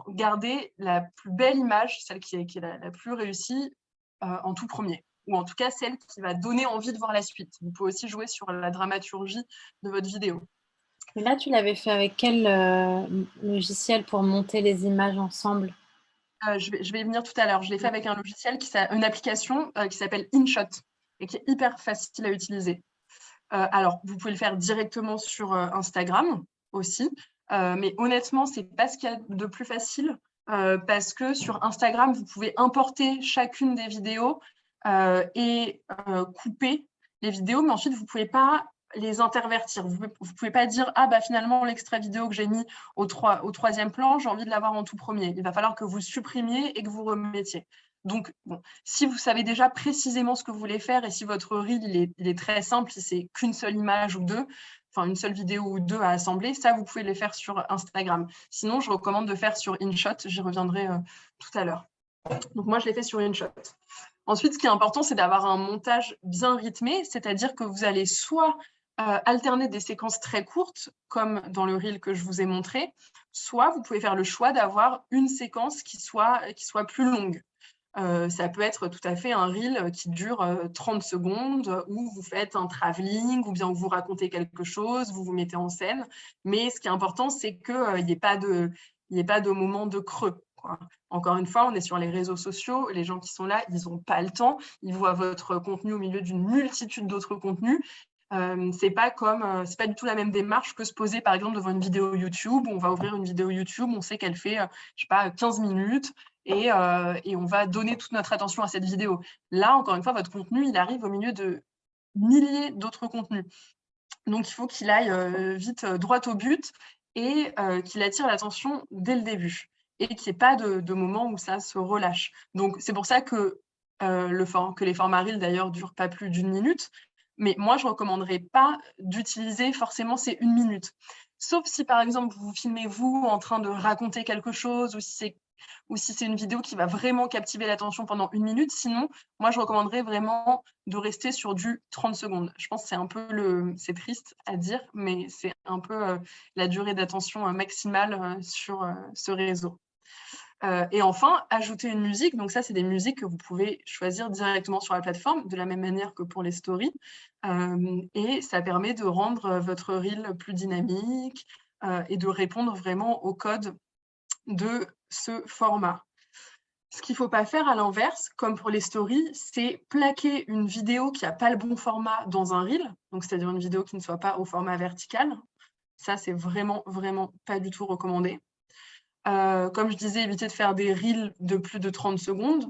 garder la plus belle image, celle qui est la plus réussie, en tout premier, ou en tout cas celle qui va donner envie de voir la suite. Vous pouvez aussi jouer sur la dramaturgie de votre vidéo. Et là, tu l'avais fait avec quel logiciel pour monter les images ensemble? Je vais y venir tout à l'heure. Je l'ai fait avec un logiciel, une application qui s'appelle InShot et qui est hyper facile à utiliser. Alors, vous pouvez le faire directement sur Instagram aussi, mais honnêtement, ce n'est pas ce qu'il y a de plus facile. Parce que sur Instagram, vous pouvez importer chacune des vidéos et couper les vidéos, mais ensuite, vous ne pouvez pas les intervertir. Vous ne pouvez pas dire « Ah, bah, finalement, l'extrait vidéo que j'ai mis au troisième plan, j'ai envie de l'avoir en tout premier. » Il va falloir que vous supprimiez et que vous remettiez. Donc, bon, si vous savez déjà précisément ce que vous voulez faire et si votre reel il est très simple, si c'est qu'une seule image ou deux, enfin une seule vidéo ou deux à assembler, ça, vous pouvez les faire sur Instagram. Sinon, je recommande de faire sur InShot. J'y reviendrai tout à l'heure. Donc, moi, je l'ai fait sur InShot. Ensuite, ce qui est important, c'est d'avoir un montage bien rythmé, c'est-à-dire que vous allez soit alterner des séquences très courtes, comme dans le reel que je vous ai montré, soit vous pouvez faire le choix d'avoir une séquence qui soit plus longue. Ça peut être tout à fait un reel qui dure 30 secondes, où vous faites un travelling, ou bien vous racontez quelque chose, vous vous mettez en scène. Mais ce qui est important, c'est qu'il n'y ait pas de moment de creux, quoi. Encore une fois, on est sur les réseaux sociaux, les gens qui sont là, ils n'ont pas le temps, ils voient votre contenu au milieu d'une multitude d'autres contenus. C'est pas du tout la même démarche que se poser par exemple devant une vidéo YouTube. On va ouvrir une vidéo YouTube, on sait qu'elle fait, je sais pas, 15 minutes et on va donner toute notre attention à cette vidéo. Là, encore une fois, votre contenu, il arrive au milieu de milliers d'autres contenus. Donc, il faut qu'il aille vite droit au but et qu'il attire l'attention dès le début et qu'il n'y ait pas de moment où ça se relâche. Donc, c'est pour ça que les formats Reel, d'ailleurs, durent pas plus d'1 minute. Mais moi, je ne recommanderais pas d'utiliser forcément ces 1 minute. Sauf si, par exemple, vous filmez vous en train de raconter quelque chose ou si c'est une vidéo qui va vraiment captiver l'attention pendant 1 minute. Sinon, moi, je recommanderais vraiment de rester sur du 30 secondes. Je pense que c'est un peu c'est triste à dire, mais c'est un peu la durée d'attention maximale sur ce réseau. Et enfin, ajouter une musique. Donc ça, c'est des musiques que vous pouvez choisir directement sur la plateforme, de la même manière que pour les stories. Et ça permet de rendre votre reel plus dynamique et de répondre vraiment au code de ce format. Ce qu'il ne faut pas faire à l'inverse, comme pour les stories, c'est plaquer une vidéo qui n'a pas le bon format dans un reel, donc c'est-à-dire une vidéo qui ne soit pas au format vertical. Ça, c'est vraiment, vraiment pas du tout recommandé. Comme je disais, éviter de faire des reels de plus de 30 secondes.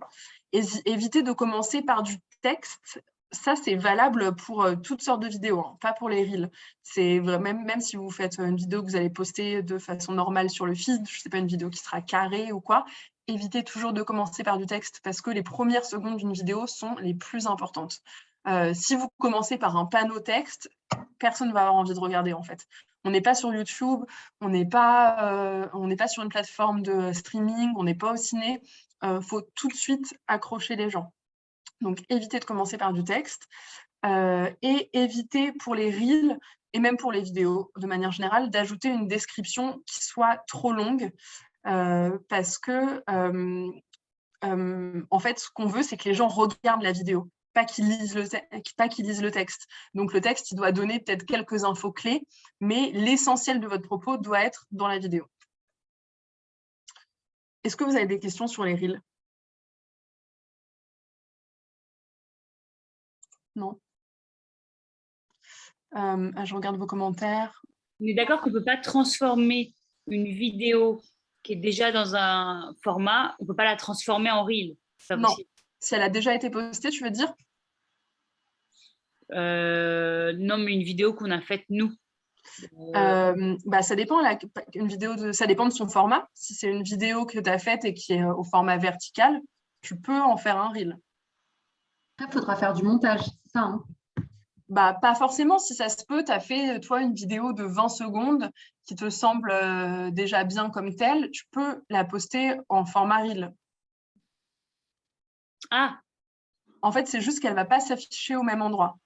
Éviter de commencer par du texte. Ça, c'est valable pour toutes sortes de vidéos, hein, pas pour les reels. C'est même si vous faites une vidéo que vous allez poster de façon normale sur le feed, je ne sais pas, une vidéo qui sera carrée ou quoi, évitez toujours de commencer par du texte parce que les premières secondes d'une vidéo sont les plus importantes. Si vous commencez par un panneau texte, personne ne va avoir envie de regarder en fait. On n'est pas sur YouTube, on n'est pas sur une plateforme de streaming, on n'est pas au ciné. Faut tout de suite accrocher les gens. Donc, évitez de commencer par du texte et évitez pour les reels et même pour les vidéos, de manière générale, d'ajouter une description qui soit trop longue parce que, en fait, ce qu'on veut, c'est que les gens regardent la vidéo, pas qu'ils lisent le texte. Donc, le texte, il doit donner peut-être quelques infos clés, mais l'essentiel de votre propos doit être dans la vidéo. Est-ce que vous avez des questions sur les reels? Non. Je regarde vos commentaires. On est d'accord qu'on ne peut pas transformer une vidéo qui est déjà dans un format, on ne peut pas la transformer en reel. Non. Si elle a déjà été postée, tu veux dire? Non, mais une vidéo qu'on a faite nous. Ça dépend. Ça dépend de son format. Si c'est une vidéo que tu as faite et qui est au format vertical, tu peux en faire un reel. Après, il faudra faire du montage, c'est ça, hein? Pas forcément. Si ça se peut, tu as fait, toi, une vidéo de 20 secondes qui te semble déjà bien comme telle, tu peux la poster en format reel. Ah! En fait, c'est juste qu'elle ne va pas s'afficher au même endroit.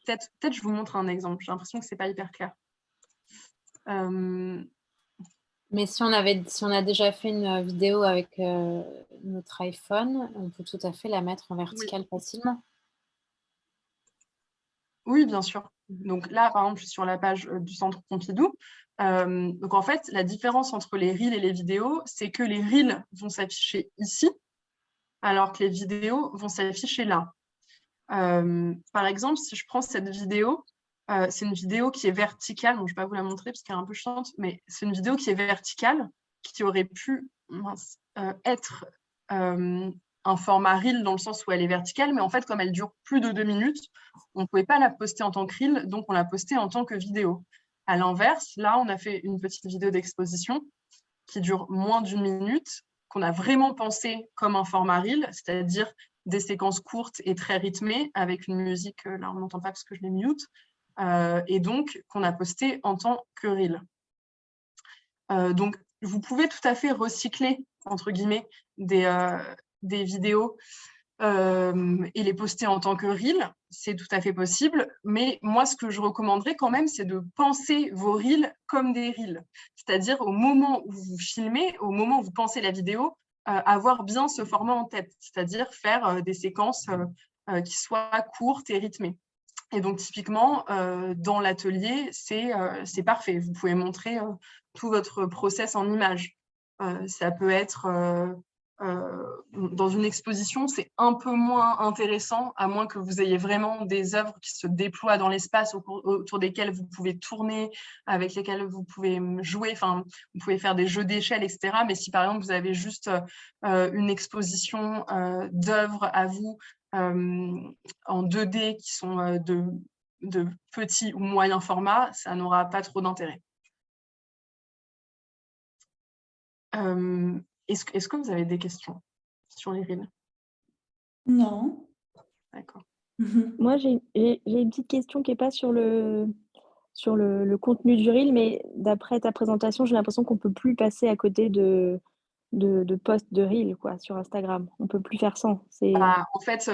Peut-être je vous montre un exemple. J'ai l'impression que ce n'est pas hyper clair. Mais si on a déjà fait une vidéo avec notre iPhone, on peut tout à fait la mettre en vertical facilement. Oui, bien sûr. Donc là, par exemple, je suis sur la page du Centre Pompidou. Donc en fait, la différence entre les reels et les vidéos, c'est que les reels vont s'afficher ici, alors que les vidéos vont s'afficher là. Par exemple, si je prends cette vidéo, c'est une vidéo qui est verticale. Donc, je ne vais pas vous la montrer parce qu'elle est un peu chiante, mais c'est une vidéo qui est verticale, qui aurait pu être un format reel dans le sens où elle est verticale, mais en fait, comme elle dure plus de 2 minutes, on ne pouvait pas la poster en tant que reel, donc on l'a postée en tant que vidéo. À l'inverse, là, on a fait une petite vidéo d'exposition qui dure moins d'1 minute, qu'on a vraiment pensé comme un format reel, c'est-à-dire des séquences courtes et très rythmées, avec une musique, là on n'entend pas parce que je l'ai mute, et donc qu'on a posté en tant que reel. Donc, vous pouvez tout à fait recycler, entre guillemets, des vidéos et les poster en tant que reel, c'est tout à fait possible. Mais moi, ce que je recommanderais quand même, c'est de penser vos reels comme des reels. C'est-à-dire au moment où vous filmez, au moment où vous pensez la vidéo, avoir bien ce format en tête, c'est-à-dire faire des séquences qui soient courtes et rythmées. Et donc, typiquement, dans l'atelier, c'est parfait. Vous pouvez montrer tout votre process en images. Ça peut être dans une exposition, c'est un peu moins intéressant, à moins que vous ayez vraiment des œuvres qui se déploient dans l'espace autour desquelles vous pouvez tourner, avec lesquelles vous pouvez jouer, enfin, vous pouvez faire des jeux d'échelle, etc. Mais si par exemple vous avez juste une exposition d'œuvres à vous en 2D qui sont de petits ou moyens formats, ça n'aura pas trop d'intérêt. Est-ce que vous avez des questions sur les reels? Non. D'accord. Moi, j'ai une petite question qui n'est pas sur le contenu du reel, mais d'après ta présentation, j'ai l'impression qu'on ne peut plus passer à côté de posts de reel quoi, sur Instagram. On ne peut plus faire sans. En fait,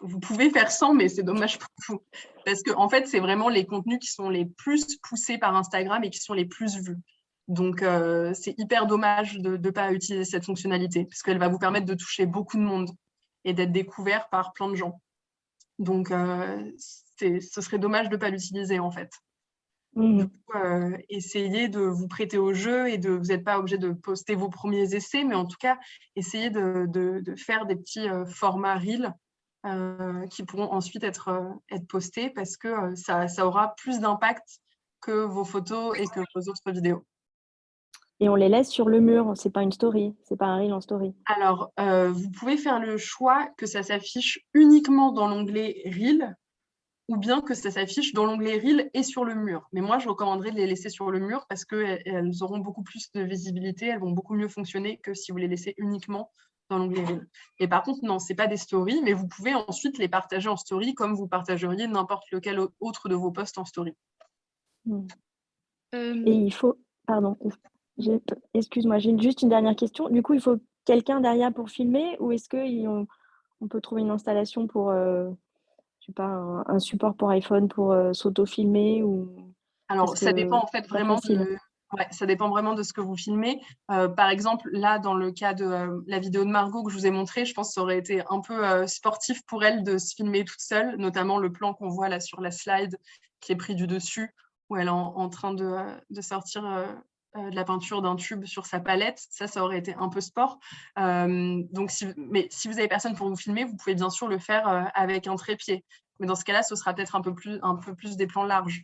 vous pouvez faire sans, mais c'est dommage pour vous. Parce que, en fait, c'est vraiment les contenus qui sont les plus poussés par Instagram et qui sont les plus vus. Donc, c'est hyper dommage de ne pas utiliser cette fonctionnalité, parce qu'elle va vous permettre de toucher beaucoup de monde et d'être découvert par plein de gens. Donc, ce serait dommage de ne pas l'utiliser, en fait. Du coup, essayez de vous prêter au jeu et vous n'êtes pas obligé de poster vos premiers essais, mais en tout cas, essayez de faire des petits formats Reel qui pourront ensuite être postés parce que ça aura plus d'impact que vos photos et que vos autres vidéos. Et on les laisse sur le mur, c'est pas une story, c'est pas un reel en story. Alors, vous pouvez faire le choix que ça s'affiche uniquement dans l'onglet Reel ou bien que ça s'affiche dans l'onglet Reel et sur le mur. Mais moi, je recommanderais de les laisser sur le mur parce qu'elles auront beaucoup plus de visibilité, elles vont beaucoup mieux fonctionner que si vous les laissez uniquement dans l'onglet Reel. Et par contre, non, ce n'est pas des stories, mais vous pouvez ensuite les partager en story comme vous partageriez n'importe lequel autre de vos posts en story. Et il faut... Pardon, excuse-moi, j'ai juste une dernière question. Du coup, il faut quelqu'un derrière pour filmer ou est-ce qu'on peut trouver une installation pour... je sais pas, un support pour iPhone pour s'auto-filmer ou... Alors, ça dépend en fait vraiment ça dépend vraiment de ce que vous filmez. Par exemple, là, dans le cas de la vidéo de Margot que je vous ai montrée, je pense que ça aurait été un peu sportif pour elle de se filmer toute seule, notamment le plan qu'on voit là sur la slide qui est pris du dessus, où elle est en train de sortir de la peinture d'un tube sur sa palette. Ça aurait été un peu sport. Donc, mais si vous n'avez personne pour vous filmer, vous pouvez bien sûr le faire avec un trépied. Mais dans ce cas-là, ce sera peut-être un peu plus des plans larges.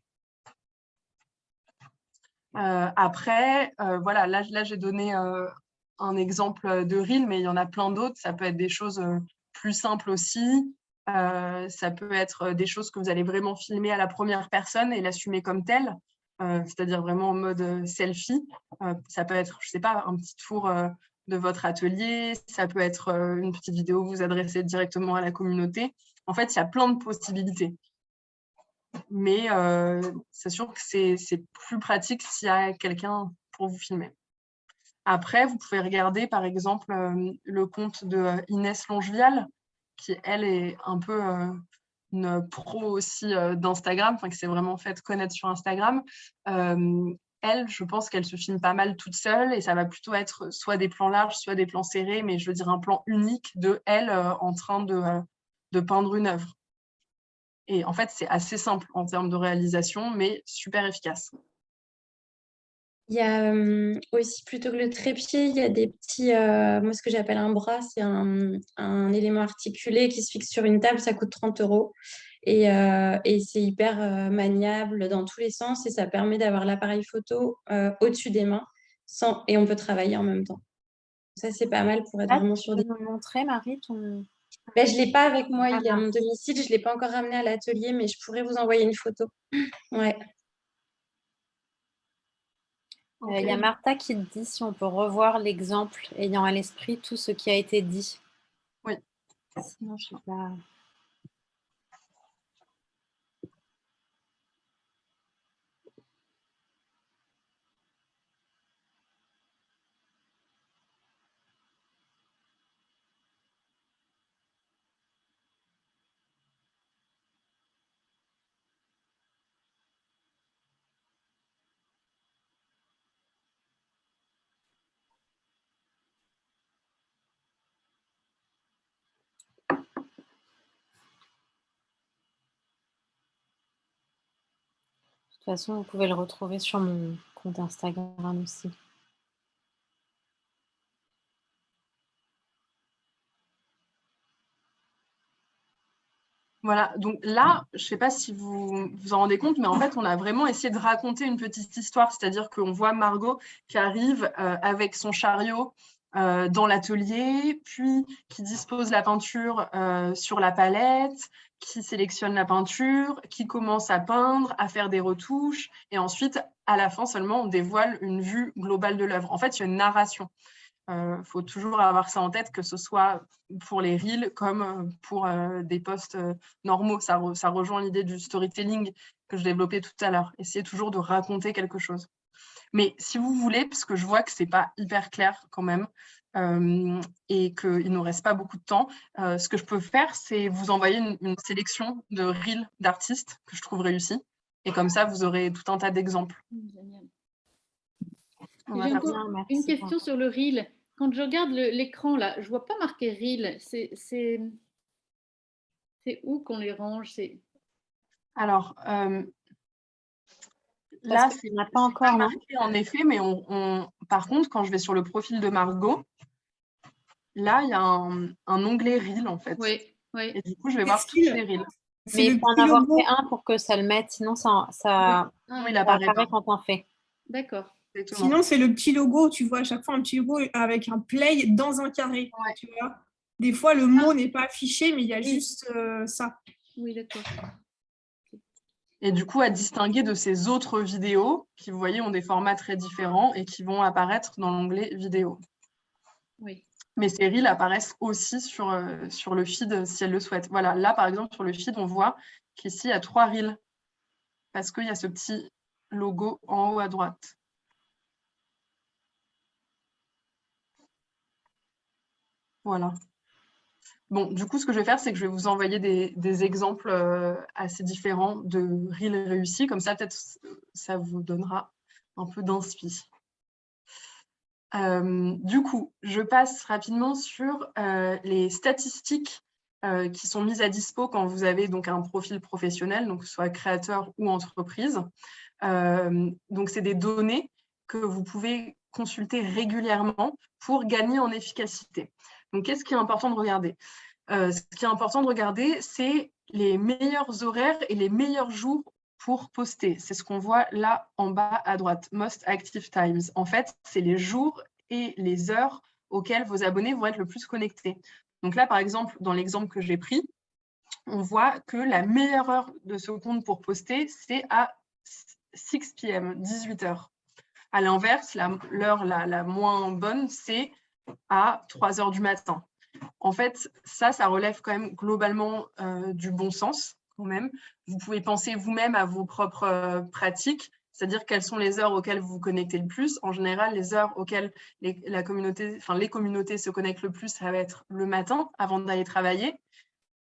Après, voilà, là j'ai donné un exemple de reel, mais il y en a plein d'autres. Ça peut être des choses plus simples aussi. Ça peut être des choses que vous allez vraiment filmer à la première personne et l'assumer comme telle, c'est-à-dire vraiment en mode selfie. Ça peut être, je sais pas, un petit tour de votre atelier. Ça peut être une petite vidéo où vous adressez directement à la communauté. En fait, il y a plein de possibilités. Mais c'est sûr que c'est plus pratique s'il y a quelqu'un pour vous filmer. Après, vous pouvez regarder, par exemple, le compte de Inès Longevial, qui, elle, est un peu une pro aussi d'Instagram, qui s'est vraiment fait connaître sur Instagram. Elle, je pense qu'elle se filme pas mal toute seule et ça va plutôt être soit des plans larges, soit des plans serrés, mais je veux dire un plan unique de elle en train de peindre une œuvre. Et en fait, c'est assez simple en termes de réalisation, mais super efficace. Il y a aussi, plutôt que le trépied, il y a des petits, moi ce que j'appelle un bras, c'est un élément articulé qui se fixe sur une table, ça coûte 30 €. Et c'est hyper maniable dans tous les sens et ça permet d'avoir l'appareil photo au-dessus des mains et on peut travailler en même temps. Ça, c'est pas mal pour être vraiment sur des... Tu peux me montrer, Marie, Ben, je ne l'ai pas avec moi, il est à mon domicile, je ne l'ai pas encore ramené à l'atelier, mais je pourrais vous envoyer une photo. Ouais. Il y a Martha qui te dit si on peut revoir l'exemple ayant à l'esprit tout ce qui a été dit. Oui. Sinon, je ne sais pas. toute façon, vous pouvez le retrouver sur mon compte Instagram aussi. Voilà, donc là, je ne sais pas si vous vous en rendez compte, mais en fait, on a vraiment essayé de raconter une petite histoire, c'est-à-dire qu'on voit Margot qui arrive avec son chariot dans l'atelier, puis qui dispose la peinture sur la palette, qui sélectionne la peinture, qui commence à peindre, à faire des retouches, et ensuite, à la fin seulement, on dévoile une vue globale de l'œuvre. En fait, il y a une narration. Faut toujours avoir ça en tête, que ce soit pour les reels comme pour des posts normaux. Ça rejoint l'idée du storytelling que je développais tout à l'heure. Essayez toujours de raconter quelque chose. Mais si vous voulez, parce que je vois que c'est pas hyper clair quand même et qu'il ne nous reste pas beaucoup de temps, ce que je peux faire, c'est vous envoyer une sélection de reels d'artistes que je trouve réussis. Et comme ça, vous aurez tout un tas d'exemples. Génial. On va J'ai faire encore ça. Merci, une question sur le reel. Quand je regarde l'écran là, je vois pas marqué reel. C'est où qu'on les range? Alors, là, Parce qu'il n'y en a pas encore, non? marqué en effet, mais par contre, quand je vais sur le profil de Margot, là, il y a un onglet Reel, en fait. Oui, oui. Et du coup, je vais voir tous les Reels. Mais il faut en avoir fait un pour que ça le mette, sinon ça Non, il apparaît pas. quand on fait. D'accord. Exactement. Sinon, c'est le petit logo, tu vois, à chaque fois un petit logo avec un play dans un carré. Ouais. Tu vois. Des fois, le mot n'est pas affiché, mais il y a juste ça. Oui, d'accord. Et du coup, à distinguer de ces autres vidéos qui, vous voyez, ont des formats très différents et qui vont apparaître dans l'onglet vidéo. Oui. Mais ces Reels apparaissent aussi sur le feed si elles le souhaitent. Voilà, là, par exemple, sur le feed, on voit qu'ici, il y a 3 Reels parce qu'il y a ce petit logo en haut à droite. Voilà. Bon, du coup, ce que je vais faire, c'est que je vais vous envoyer des exemples assez différents de Reels réussis. Comme ça, peut-être, ça vous donnera un peu d'inspi. Du coup, je passe rapidement sur les statistiques qui sont mises à dispo quand vous avez donc un profil professionnel, donc que ce soit créateur ou entreprise. Donc, c'est des données que vous pouvez consulter régulièrement pour gagner en efficacité. Donc, qu'est-ce qui est important de regarder? Ce qui est important de regarder, c'est les meilleurs horaires et les meilleurs jours pour poster. C'est ce qu'on voit là en bas à droite, Most Active Times. En fait, c'est les jours et les heures auxquels vos abonnés vont être le plus connectés. Donc là, par exemple, dans l'exemple que j'ai pris, on voit que la meilleure heure de ce compte pour poster, c'est à 6 p.m., 18 h. À l'inverse, l'heure la moins bonne, c'est à 3 h du matin. En fait, ça relève quand même globalement du bon sens quand même. Vous pouvez penser vous-même à vos propres pratiques, c'est-à-dire quelles sont les heures auxquelles vous vous connectez le plus. En général, les heures auxquelles les communautés se connectent le plus, ça va être le matin avant d'aller travailler,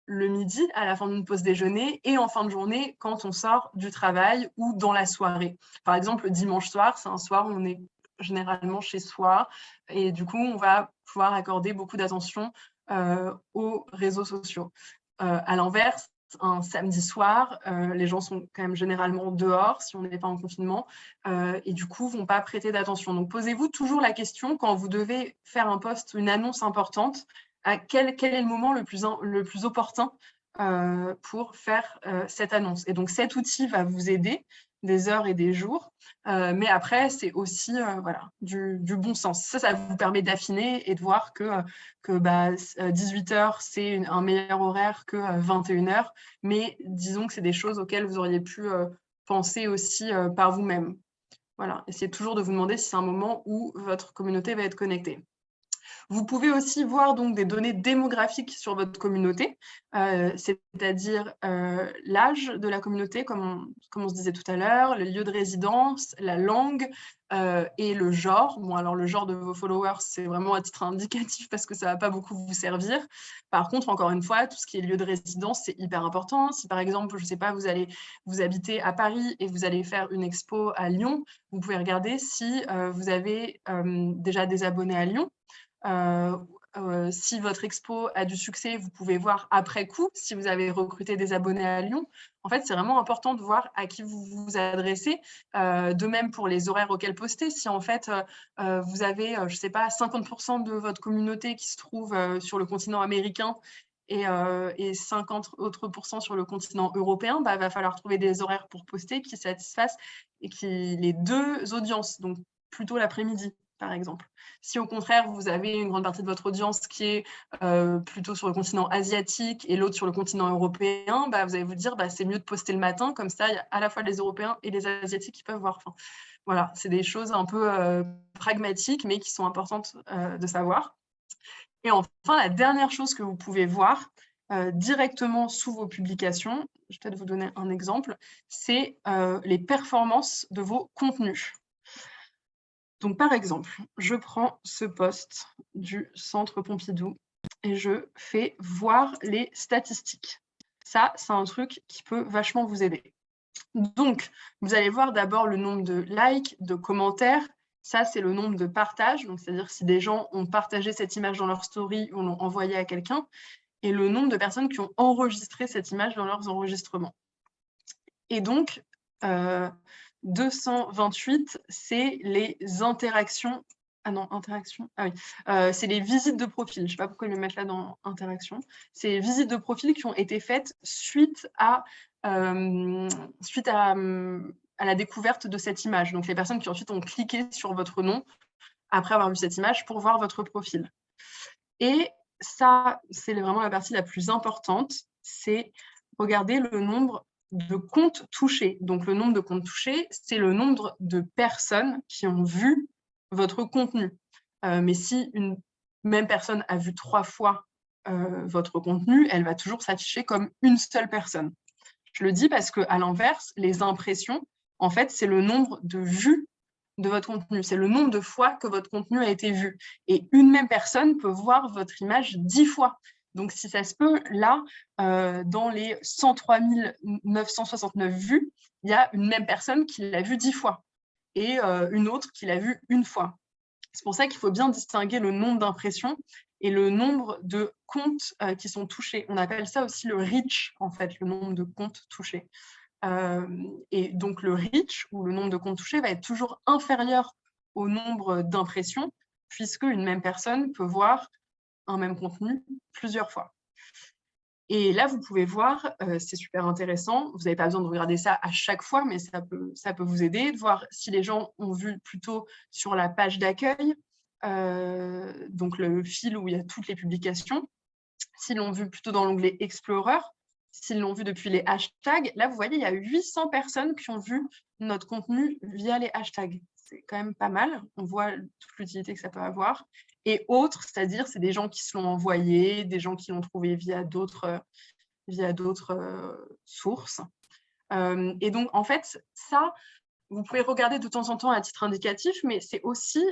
le midi à la fin d'une pause déjeuner et en fin de journée quand on sort du travail ou dans la soirée. Par exemple, le dimanche soir, c'est un soir où on est généralement chez soi et du coup, on va pouvoir accorder beaucoup d'attention aux réseaux sociaux. À l'inverse, un samedi soir, les gens sont quand même généralement dehors si on n'est pas en confinement et du coup, vont pas prêter d'attention. Donc, posez-vous toujours la question quand vous devez faire un post, une annonce importante, à quel est le moment le plus opportun pour faire cette annonce. Et donc, cet outil va vous aider des heures et des jours, mais après, c'est aussi voilà, du bon sens. Ça vous permet d'affiner et de voir que 18 h, c'est un meilleur horaire que 21 h, mais disons que c'est des choses auxquelles vous auriez pu penser aussi par vous-même. Voilà, essayez toujours de vous demander si c'est un moment où votre communauté va être connectée. Vous pouvez aussi voir donc des données démographiques sur votre communauté, c'est-à-dire l'âge de la communauté, comme on se disait tout à l'heure, le lieu de résidence, la langue et le genre. Bon, alors le genre de vos followers, c'est vraiment à titre indicatif parce que ça ne va pas beaucoup vous servir. Par contre, encore une fois, tout ce qui est lieu de résidence, c'est hyper important. Si par exemple, je ne sais pas, vous habitez à Paris et vous allez faire une expo à Lyon, vous pouvez regarder si vous avez déjà des abonnés à Lyon. si votre expo a du succès, vous pouvez voir après coup si vous avez recruté des abonnés à Lyon. En fait, c'est vraiment important de voir à qui vous vous adressez. De même pour les horaires auxquels poster. Si en fait, vous avez, je ne sais pas, 50% de votre communauté qui se trouve sur le continent américain et 50 autres % sur le continent européen, bah, va falloir trouver des horaires pour poster qui satisfassent et qui les deux audiences, donc plutôt l'après-midi, par exemple. Si au contraire, vous avez une grande partie de votre audience qui est plutôt sur le continent asiatique et l'autre sur le continent européen, bah, vous allez vous dire, bah, c'est mieux de poster le matin, comme ça, il y a à la fois les Européens et les Asiatiques qui peuvent voir. Enfin, voilà, c'est des choses un peu pragmatiques, mais qui sont importantes de savoir. Et enfin, la dernière chose que vous pouvez voir directement sous vos publications, je vais peut-être vous donner un exemple, c'est les performances de vos contenus. Donc, par exemple, je prends ce post du Centre Pompidou et je fais voir les statistiques. Ça, c'est un truc qui peut vachement vous aider. Donc, vous allez voir d'abord le nombre de likes, de commentaires. Ça, c'est le nombre de partages. Donc, c'est-à-dire si des gens ont partagé cette image dans leur story ou l'ont envoyée à quelqu'un. Et le nombre de personnes qui ont enregistré cette image dans leurs enregistrements. Et donc, 228, c'est les interactions. Ah non, interaction. Ah oui. C'est les visites de profil. Je ne sais pas pourquoi ils me mettent là dans interaction. C'est les visites de profil qui ont été faites suite à la découverte de cette image. Donc, les personnes qui ensuite ont cliqué sur votre nom après avoir vu cette image pour voir votre profil. Et ça, c'est vraiment la partie la plus importante, c'est regarder le nombre de comptes touchés. Donc, le nombre de comptes touchés, c'est le nombre de personnes qui ont vu votre contenu. Mais si une même personne a vu 3 fois votre contenu, elle va toujours s'afficher comme une seule personne. Je le dis parce qu'à l'inverse, les impressions, en fait, c'est le nombre de vues de votre contenu. C'est le nombre de fois que votre contenu a été vu. Et une même personne peut voir votre image 10 fois. Donc, si ça se peut, là, dans les 103 969 vues, il y a une même personne qui l'a vu 10 fois et une autre qui l'a vu une fois. C'est pour ça qu'il faut bien distinguer le nombre d'impressions et le nombre de comptes qui sont touchés. On appelle ça aussi le reach, en fait, le nombre de comptes touchés. Et donc, le reach, ou le nombre de comptes touchés, va être toujours inférieur au nombre d'impressions, puisque une même personne peut voir un même contenu plusieurs fois. Et là, vous pouvez voir, c'est super intéressant, vous n'avez pas besoin de regarder ça à chaque fois, mais ça peut vous aider, de voir si les gens ont vu plutôt sur la page d'accueil, donc le fil où il y a toutes les publications, s'ils l'ont vu plutôt dans l'onglet Explorer, s'ils l'ont vu depuis les hashtags. Là, vous voyez, il y a 800 personnes qui ont vu notre contenu via les hashtags. C'est quand même pas mal. On voit toute l'utilité que ça peut avoir. Et autres, c'est-à-dire, c'est des gens qui se l'ont envoyé, des gens qui l'ont trouvé via d'autres sources. Et donc, en fait, ça, vous pouvez regarder de temps en temps à titre indicatif, mais c'est aussi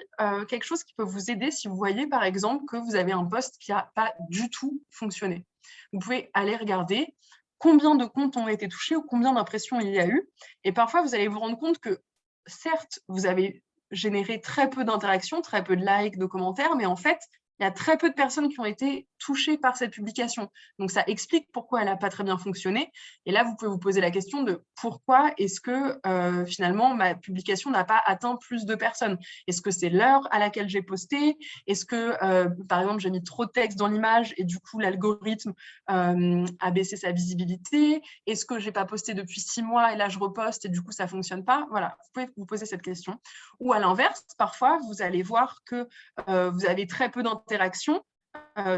quelque chose qui peut vous aider si vous voyez, par exemple, que vous avez un post qui n'a pas du tout fonctionné. Vous pouvez aller regarder combien de comptes ont été touchés ou combien d'impressions il y a eu. Et parfois, vous allez vous rendre compte que, certes, vous avez généré très peu d'interactions, très peu de likes, de commentaires, mais en fait, il y a très peu de personnes qui ont été touchées par cette publication. Donc, ça explique pourquoi elle n'a pas très bien fonctionné. Et là, vous pouvez vous poser la question de pourquoi est-ce que finalement, ma publication n'a pas atteint plus de personnes? Est-ce que c'est l'heure à laquelle j'ai posté? Est-ce que, par exemple, j'ai mis trop de texte dans l'image et du coup, l'algorithme a baissé sa visibilité? Est-ce que je n'ai pas posté depuis 6 mois et là, je reposte et du coup, ça ne fonctionne pas? Voilà, vous pouvez vous poser cette question. Ou à l'inverse, parfois, vous allez voir que vous avez très peu d'interactions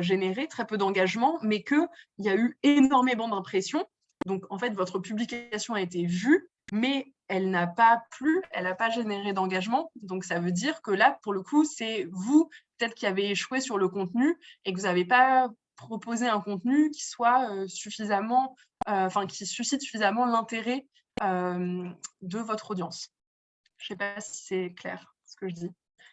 générées, très peu d'engagement, mais qu'il y a eu énormément d'impressions. Donc, en fait, votre publication a été vue, mais elle n'a pas plu, elle n'a pas généré d'engagement. Donc, ça veut dire que là, pour le coup, c'est vous, peut-être, qui avez échoué sur le contenu et que vous n'avez pas proposé un contenu qui soit suffisamment, qui suscite suffisamment l'intérêt de votre audience. Je ne sais pas si c'est clair ce que je dis.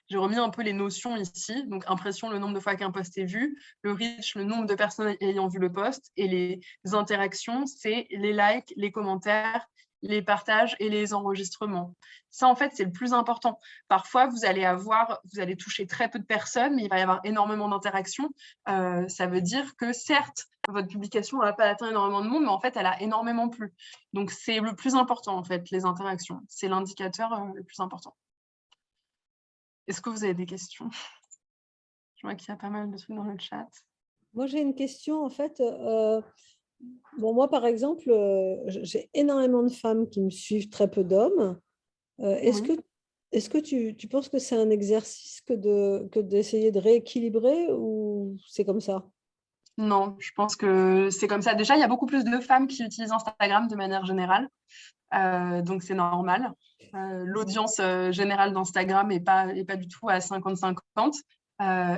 J'ai remis un peu les notions ici. Donc, impression, le nombre de fois qu'un post est vu. Le reach, le nombre de personnes ayant vu le post. Et les interactions, c'est les likes, les commentaires les partages et les enregistrements. Ça, en fait, c'est le plus important. Parfois, vous allez toucher très peu de personnes, mais il va y avoir énormément d'interactions. Ça veut dire que, certes, votre publication n'a pas atteint énormément de monde, mais en fait, elle a énormément plu. Donc, c'est le plus important, en fait, les interactions. C'est l'indicateur le plus important. Est-ce que vous avez des questions? Je vois qu'il y a pas mal de trucs dans le chat. Moi, j'ai une question, en fait. Bon, moi, par exemple, j'ai énormément de femmes qui me suivent, très peu d'hommes. Est-ce que tu penses que c'est un exercice que d'essayer de rééquilibrer ou c'est comme ça? Non, je pense que c'est comme ça. Déjà, il y a beaucoup plus de femmes qui utilisent Instagram de manière générale. Donc, c'est normal. L'audience générale d'Instagram n'est pas du tout à 50-50.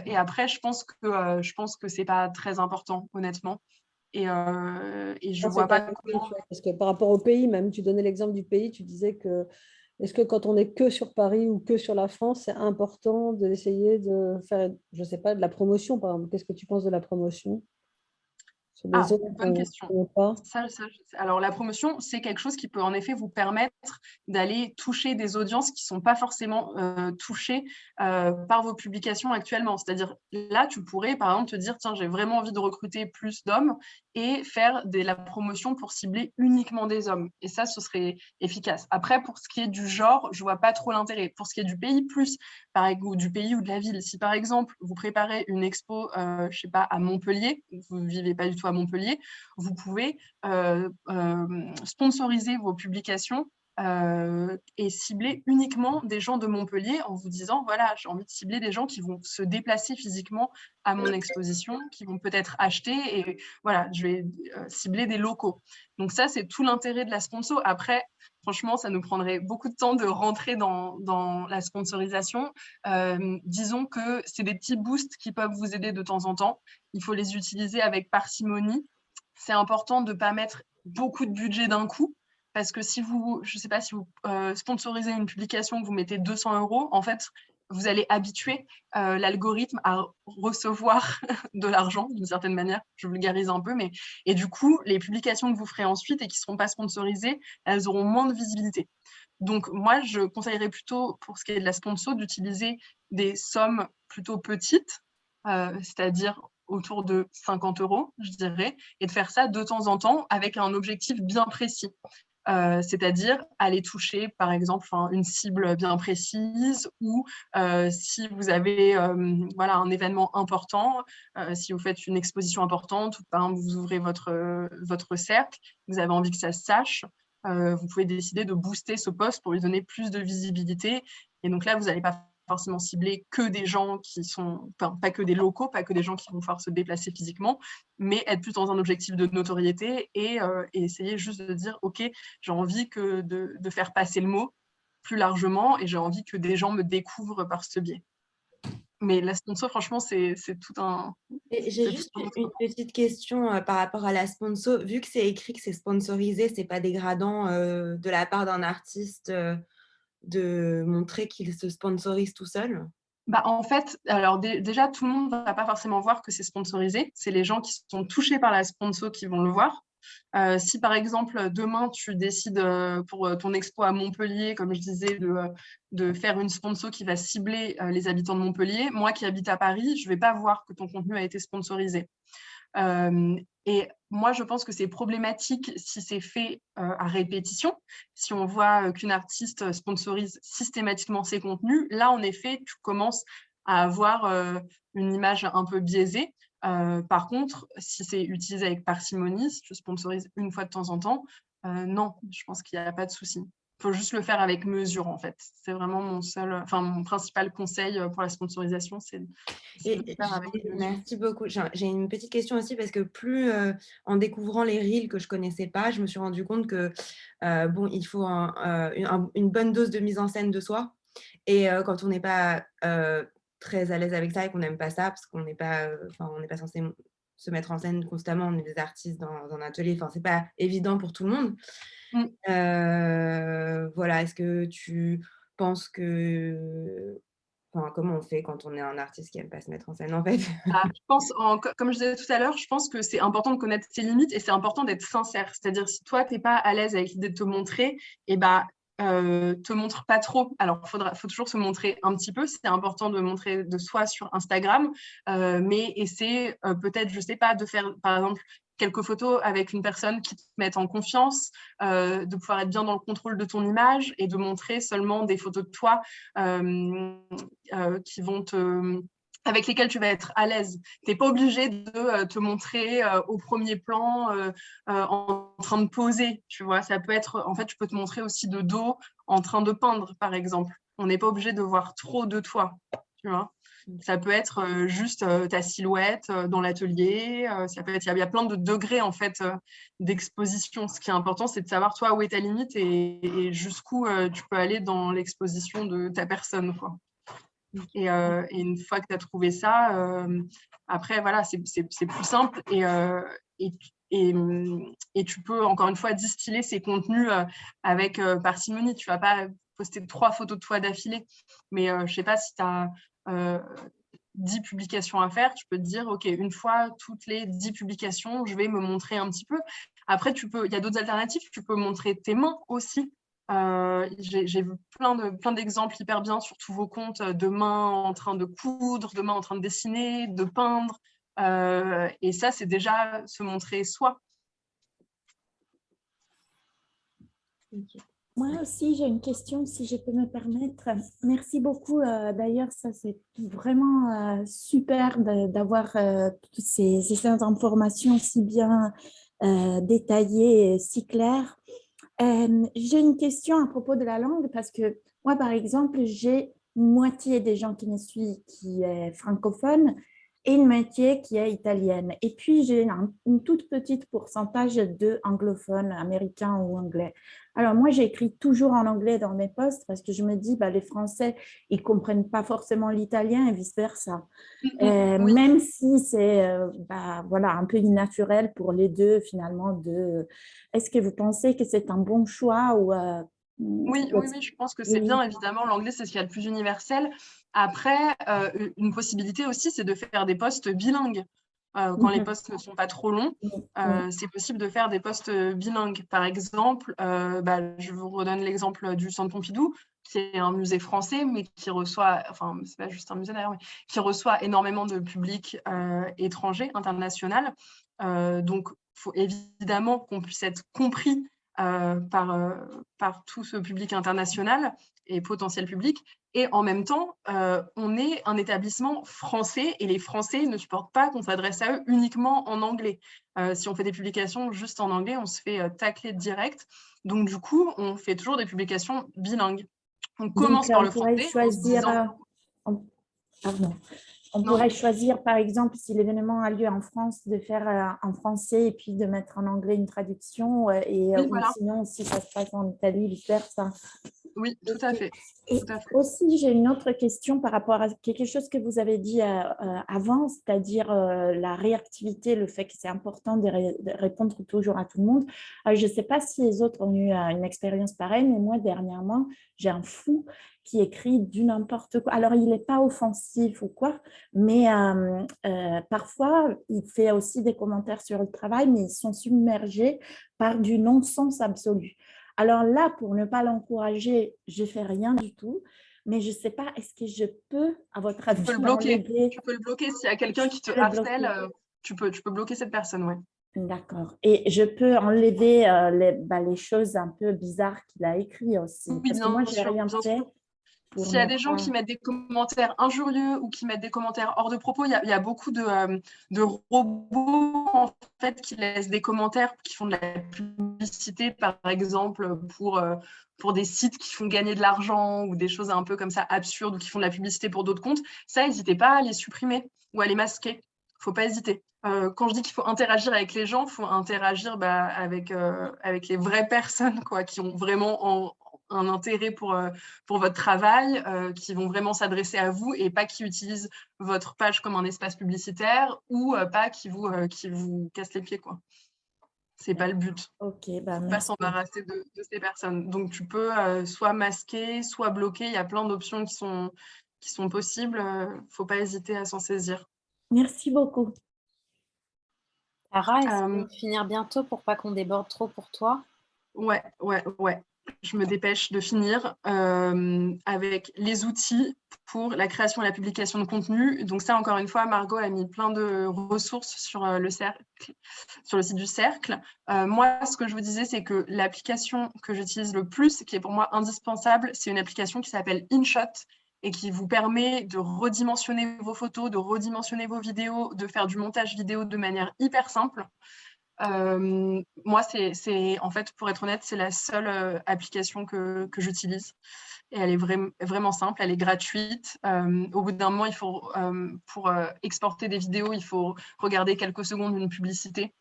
Et après, je pense que c'est pas très important, honnêtement. Et je vois pas comment... Parce que par rapport au pays, même, tu donnais l'exemple du pays, tu disais que est-ce que quand on n'est que sur Paris ou que sur la France, c'est important d'essayer de faire, je ne sais pas, de la promotion, par exemple. Qu'est-ce que tu penses de la promotion sur les zones bonne question. qu'on pas? Alors, la promotion, c'est quelque chose qui peut en effet vous permettre d'aller toucher des audiences qui ne sont pas forcément touchées par vos publications actuellement. C'est-à-dire, là, tu pourrais, par exemple, te dire, tiens, j'ai vraiment envie de recruter plus d'hommes et faire de la promotion pour cibler uniquement des hommes. Et ça, ce serait efficace. Après, pour ce qui est du genre, je ne vois pas trop l'intérêt. Pour ce qui est du pays, plus, ou du pays ou de la ville, si par exemple, vous préparez une expo, je ne sais pas, à Montpellier, vous ne vivez pas du tout à Montpellier, vous pouvez sponsoriser vos publications et cibler uniquement des gens de Montpellier en vous disant, voilà, j'ai envie de cibler des gens qui vont se déplacer physiquement à mon exposition, qui vont peut-être acheter, et voilà, je vais cibler des locaux. Donc ça, c'est tout l'intérêt de la sponsor. Après, franchement, ça nous prendrait beaucoup de temps de rentrer dans la sponsorisation. Disons que c'est des petits boosts qui peuvent vous aider de temps en temps. Il faut les utiliser avec parcimonie. C'est important de ne pas mettre beaucoup de budget d'un coup, parce que si vous, je ne sais pas, si vous sponsorisez une publication, que vous mettez 200 €, en fait, vous allez habituer l'algorithme à recevoir de l'argent d'une certaine manière. Je vulgarise un peu, mais et du coup, les publications que vous ferez ensuite et qui ne seront pas sponsorisées, elles auront moins de visibilité. Donc, moi, je conseillerais plutôt, pour ce qui est de la sponsor, d'utiliser des sommes plutôt petites, c'est-à-dire autour de 50 €, je dirais, et de faire ça de temps en temps avec un objectif bien précis. C'est-à-dire aller toucher, par exemple, une cible bien précise, ou si vous avez voilà, un événement important, si vous faites une exposition importante, ou par exemple, vous ouvrez votre cercle, vous avez envie que ça se sache, vous pouvez décider de booster ce post pour lui donner plus de visibilité. Et donc là, vous n'allez pas forcément cibler que des gens qui sont, enfin, pas que des locaux, pas que des gens qui vont pouvoir se déplacer physiquement, mais être plus dans un objectif de notoriété et essayer juste de dire, OK, j'ai envie de faire passer le mot plus largement et j'ai envie que des gens me découvrent par ce biais. Mais la sponsor, franchement, c'est tout un... J'ai juste une petite question par rapport à la sponsor. Vu que c'est écrit que c'est sponsorisé, c'est pas dégradant de la part d'un artiste de montrer qu'il se sponsorise tout seul? En fait, alors déjà, tout le monde ne va pas forcément voir que c'est sponsorisé. C'est les gens qui sont touchés par la sponsor qui vont le voir. Si par exemple, demain, tu décides pour ton expo à Montpellier, comme je disais, de faire une sponsor qui va cibler les habitants de Montpellier, moi qui habite à Paris, je ne vais pas voir que ton contenu a été sponsorisé. Et moi, je pense que c'est problématique si c'est fait à répétition. Si on voit qu'une artiste sponsorise systématiquement ses contenus, là, en effet, tu commences à avoir une image un peu biaisée. Par contre, si c'est utilisé avec parcimonie, si tu sponsorises une fois de temps en temps, non, je pense qu'il n'y a pas de souci. Il faut juste le faire avec mesure, en fait. C'est vraiment mon principal conseil pour la sponsorisation, c'est de le faire avec mesure. Merci beaucoup. J'ai une petite question aussi parce que plus en découvrant les reels que je ne connaissais pas, je me suis rendu compte que il faut une bonne dose de mise en scène de soi. Et quand on n'est pas très à l'aise avec ça et qu'on n'aime pas ça, parce qu'on n'est pas censé se mettre en scène constamment, on est des artistes dans un atelier, c'est pas évident pour tout le monde. Voilà, est-ce que tu penses que comment on fait quand on est un artiste qui n'aime pas se mettre en scène, en fait? Je pense, comme je disais tout à l'heure, je pense que c'est important de connaître ses limites et c'est important d'être sincère. C'est-à-dire, si toi, tu n'es pas à l'aise avec l'idée de te montrer, et te montre pas trop. Alors, faut toujours se montrer un petit peu. C'est important de montrer de soi sur Instagram, mais essaie peut-être, je sais pas, de faire, par exemple, quelques photos avec une personne qui te mette en confiance, de pouvoir être bien dans le contrôle de ton image et de montrer seulement des photos de toi qui vont avec lesquelles tu vas être à l'aise. Tu n'es pas obligé de te montrer au premier plan en train de poser, tu vois. Ça peut être, en fait, tu peux te montrer aussi de dos en train de peindre, par exemple. On n'est pas obligé de voir trop de toi, tu vois. Ça peut être juste ta silhouette dans l'atelier. Ça peut être, il y a plein de degrés en fait d'exposition. Ce qui est important, c'est de savoir toi où est ta limite et jusqu'où tu peux aller dans l'exposition de ta personne, quoi. Et une fois que tu as trouvé ça, après, voilà, c'est plus simple et tu peux, encore une fois, distiller ces contenus avec parcimonie. Tu ne vas pas poster 3 photos de toi d'affilée. Mais je ne sais pas si tu as 10 publications à faire, tu peux te dire, OK, une fois toutes les 10 publications, je vais me montrer un petit peu. Après, il y a d'autres alternatives. Tu peux montrer tes mains aussi. J'ai vu plein d'exemples hyper bien sur tous vos comptes de mains en train de coudre, de mains en train de dessiner, de peindre. Et ça, c'est déjà se montrer soi. Okay. Moi aussi, j'ai une question, si je peux me permettre. Merci beaucoup. D'ailleurs, ça, c'est vraiment super d'avoir toutes ces informations si bien détaillées et si claires. J'ai une question à propos de la langue parce que moi, par exemple, j'ai une moitié des gens qui me suivent qui est francophone et une moitié qui est italienne. Et puis, j'ai une toute petite pourcentage de anglophones, américains ou anglais. Alors, moi, j'écris toujours en anglais dans mes posts parce que je me dis, les Français, ils ne comprennent pas forcément l'italien et vice-versa. Oui. Même si c'est voilà, un peu innaturel pour les deux, finalement. Est-ce que vous pensez que c'est un bon choix ou, oui, je pense que c'est bien, évidemment. L'anglais, c'est ce qu'il y a de plus universel. Après, une possibilité aussi, c'est de faire des posts bilingues. Quand les posts ne sont pas trop longs, c'est possible de faire des posts bilingues. Par exemple, je vous redonne l'exemple du Centre Pompidou, qui est un musée français, mais qui reçoit, enfin, c'est pas juste un musée d'ailleurs, mais qui reçoit énormément de public étranger, international. Donc, il faut évidemment qu'on puisse être compris par tout ce public international et potentiel public. Et en même temps, on est un établissement français et les Français ne supportent pas qu'on s'adresse à eux uniquement en anglais. Si on fait des publications juste en anglais, on se fait tacler direct. Donc, du coup, on fait toujours des publications bilingues. On commence par le français en se disant... On pourrait choisir, par exemple, si l'événement a lieu en France, de faire en français et puis de mettre en anglais une traduction. Sinon, si ça se passe en Italie, vice-versa. Oui, tout à fait. Et aussi, j'ai une autre question par rapport à quelque chose que vous avez dit avant, c'est-à-dire la réactivité, le fait que c'est important de répondre toujours à tout le monde. Je ne sais pas si les autres ont eu une expérience pareille, mais moi, dernièrement, j'ai un fou qui écrit du n'importe quoi. Alors, il n'est pas offensif ou quoi, mais parfois, il fait aussi des commentaires sur le travail, mais ils sont submergés par du non-sens absolu. Alors là, pour ne pas l'encourager, je ne fais rien du tout, mais je ne sais pas, est-ce que je peux, à votre avis, tu peux le bloquer. Tu peux le bloquer s'il y a quelqu'un qui te harcèle, tu peux bloquer cette personne, oui. D'accord. Et je peux enlever les choses un peu bizarres qu'il a écrites aussi. Oui, parce que moi, je n'ai rien fait. S'il y a des gens qui mettent des commentaires injurieux ou qui mettent des commentaires hors de propos, il y a beaucoup de robots en fait, qui laissent des commentaires, qui font de la publicité, par exemple, pour des sites qui font gagner de l'argent ou des choses un peu comme ça absurdes ou qui font de la publicité pour d'autres comptes. Ça, n'hésitez pas à les supprimer ou à les masquer. Il ne faut pas hésiter. Quand je dis qu'il faut interagir avec les gens, il faut interagir avec les vraies personnes quoi, qui ont vraiment un intérêt pour votre travail, qui vont vraiment s'adresser à vous et pas qui utilisent votre page comme un espace publicitaire ou pas qui vous cassent les pieds, quoi. C'est pas le but. Ok, pas s'embarrasser de ces personnes. Donc, tu peux soit masquer, soit bloquer. Il y a plein d'options qui sont possibles, il ne faut pas hésiter à s'en saisir. Merci beaucoup. Sarah, est-ce qu'on va finir bientôt pour pas qu'on déborde trop pour toi? Ouais. Je me dépêche de finir avec les outils pour la création et la publication de contenu. Donc ça, encore une fois, Margot a mis plein de ressources sur le site du Cercle. Moi, ce que je vous disais, c'est que l'application que j'utilise le plus, qui est pour moi indispensable, c'est une application qui s'appelle InShot et qui vous permet de redimensionner vos photos, de redimensionner vos vidéos, de faire du montage vidéo de manière hyper simple. Moi, en fait, pour être honnête, c'est la seule application que j'utilise. Et elle est vraiment simple, elle est gratuite. Au bout d'un moment, pour exporter des vidéos, il faut regarder quelques secondes une publicité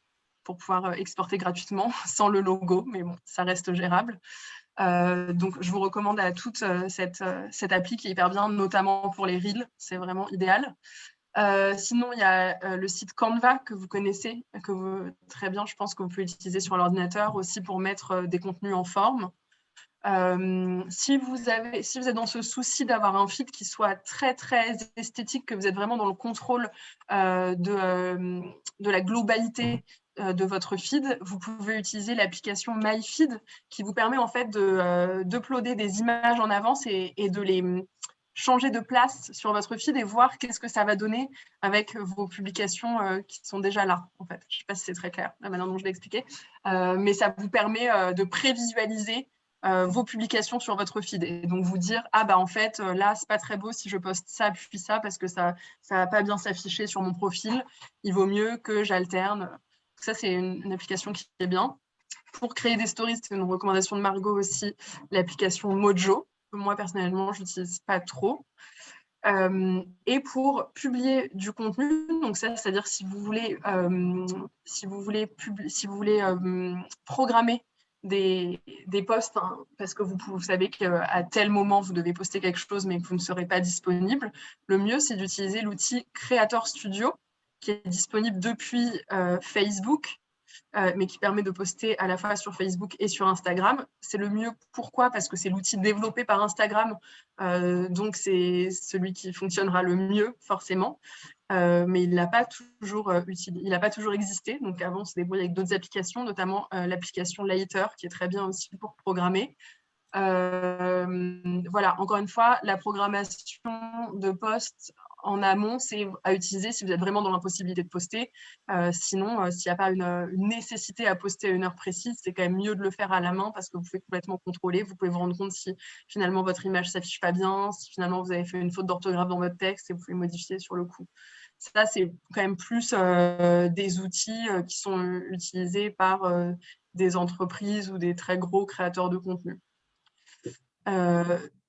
pour pouvoir exporter gratuitement, sans le logo, mais bon, ça reste gérable. Donc, je vous recommande à toute cette appli qui est hyper bien, notamment pour les Reels, c'est vraiment idéal. Sinon, il y a le site Canva que vous connaissez, très bien, je pense que vous pouvez utiliser sur l'ordinateur aussi pour mettre des contenus en forme. Si vous êtes dans ce souci d'avoir un feed qui soit très, très esthétique, que vous êtes vraiment dans le contrôle de la globalité de votre feed, vous pouvez utiliser l'application MyFeed qui vous permet en fait d'uploader des images en avance et de les changer de place sur votre feed et voir qu'est-ce que ça va donner avec vos publications qui sont déjà là, en fait. Je ne sais pas si c'est très clair, la manière dont je l'ai expliqué, mais ça vous permet de prévisualiser vos publications sur votre feed et donc vous dire « Ah, bah en fait, là, c'est pas très beau si je poste ça puis ça parce que ça va pas bien s'afficher sur mon profil. Il vaut mieux que j'alterne. » Ça, c'est une application qui est bien. Pour créer des stories, c'est une recommandation de Margot aussi, l'application Mojo. Moi, personnellement, je n'utilise pas trop. Et pour publier du contenu, donc ça, c'est-à-dire si vous voulez programmer des posts, hein, parce que vous savez qu'à tel moment, vous devez poster quelque chose, mais que vous ne serez pas disponible, le mieux, c'est d'utiliser l'outil Creator Studio, qui est disponible depuis Facebook, mais qui permet de poster à la fois sur Facebook et sur Instagram. C'est le mieux. Pourquoi? Parce que c'est l'outil développé par Instagram, donc c'est celui qui fonctionnera le mieux, forcément. Mais il n'a pas toujours existé. Donc avant, on se débrouille avec d'autres applications, notamment l'application Lighter, qui est très bien aussi pour programmer. Voilà, encore une fois, la programmation de posts en amont, c'est à utiliser si vous êtes vraiment dans l'impossibilité de poster. Sinon, s'il n'y a pas une nécessité à poster à une heure précise, c'est quand même mieux de le faire à la main parce que vous pouvez complètement contrôler. Vous pouvez vous rendre compte si finalement votre image ne s'affiche pas bien, si finalement vous avez fait une faute d'orthographe dans votre texte et vous pouvez modifier sur le coup. Ça, c'est quand même plus des outils qui sont utilisés par des entreprises ou des très gros créateurs de contenu.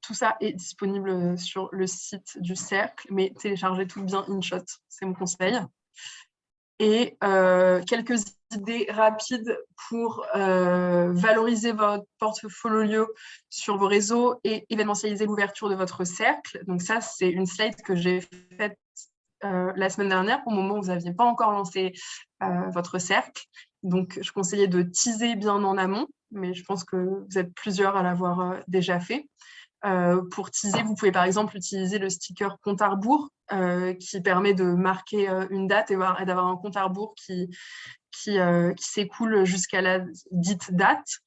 Tout ça est disponible sur le site du Cercle, mais téléchargez tout bien InShot, c'est mon conseil. Et quelques idées rapides pour valoriser votre portfolio sur vos réseaux et événementialiser l'ouverture de votre cercle. Donc ça, c'est une slide que j'ai faite la semaine dernière, au moment où vous n'aviez pas encore lancé votre cercle. Donc, je conseillais de teaser bien en amont, mais je pense que vous êtes plusieurs à l'avoir déjà fait. Pour teaser, vous pouvez par exemple utiliser le sticker compte à rebours qui permet de marquer une date et d'avoir un compte à rebours qui s'écoule jusqu'à la dite date.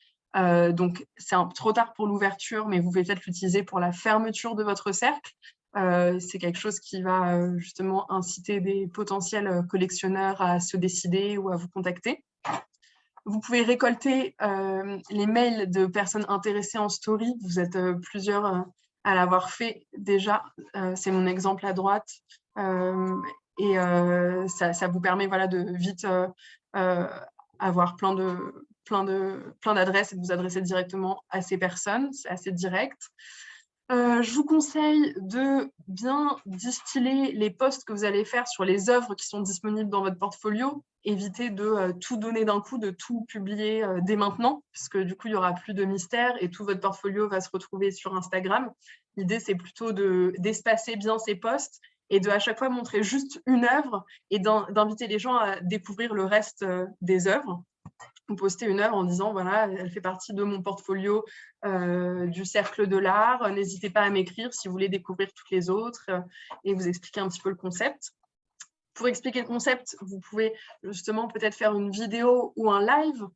Donc, c'est trop tard pour l'ouverture, mais vous pouvez peut-être l'utiliser pour la fermeture de votre cercle. C'est quelque chose qui va justement inciter des potentiels collectionneurs à se décider ou à vous contacter. Vous pouvez récolter les mails de personnes intéressées en story. Vous êtes plusieurs à l'avoir fait déjà. C'est mon exemple à droite. Et ça vous permet voilà, de vite avoir plein d'adresses et de vous adresser directement à ces personnes. C'est assez direct. Je vous conseille de bien distiller les posts que vous allez faire sur les œuvres qui sont disponibles dans votre portfolio. Évitez de tout donner d'un coup, de tout publier dès maintenant, puisque du coup, il n'y aura plus de mystère et tout votre portfolio va se retrouver sur Instagram. L'idée, c'est plutôt d'espacer bien ces posts et de à chaque fois montrer juste une œuvre et d'inviter les gens à découvrir le reste des œuvres. vous postez une œuvre en disant, voilà, elle fait partie de mon portfolio du cercle de l'art. N'hésitez pas à m'écrire si vous voulez découvrir toutes les autres et vous expliquer un petit peu le concept. Pour expliquer le concept, vous pouvez justement peut-être faire une vidéo ou un live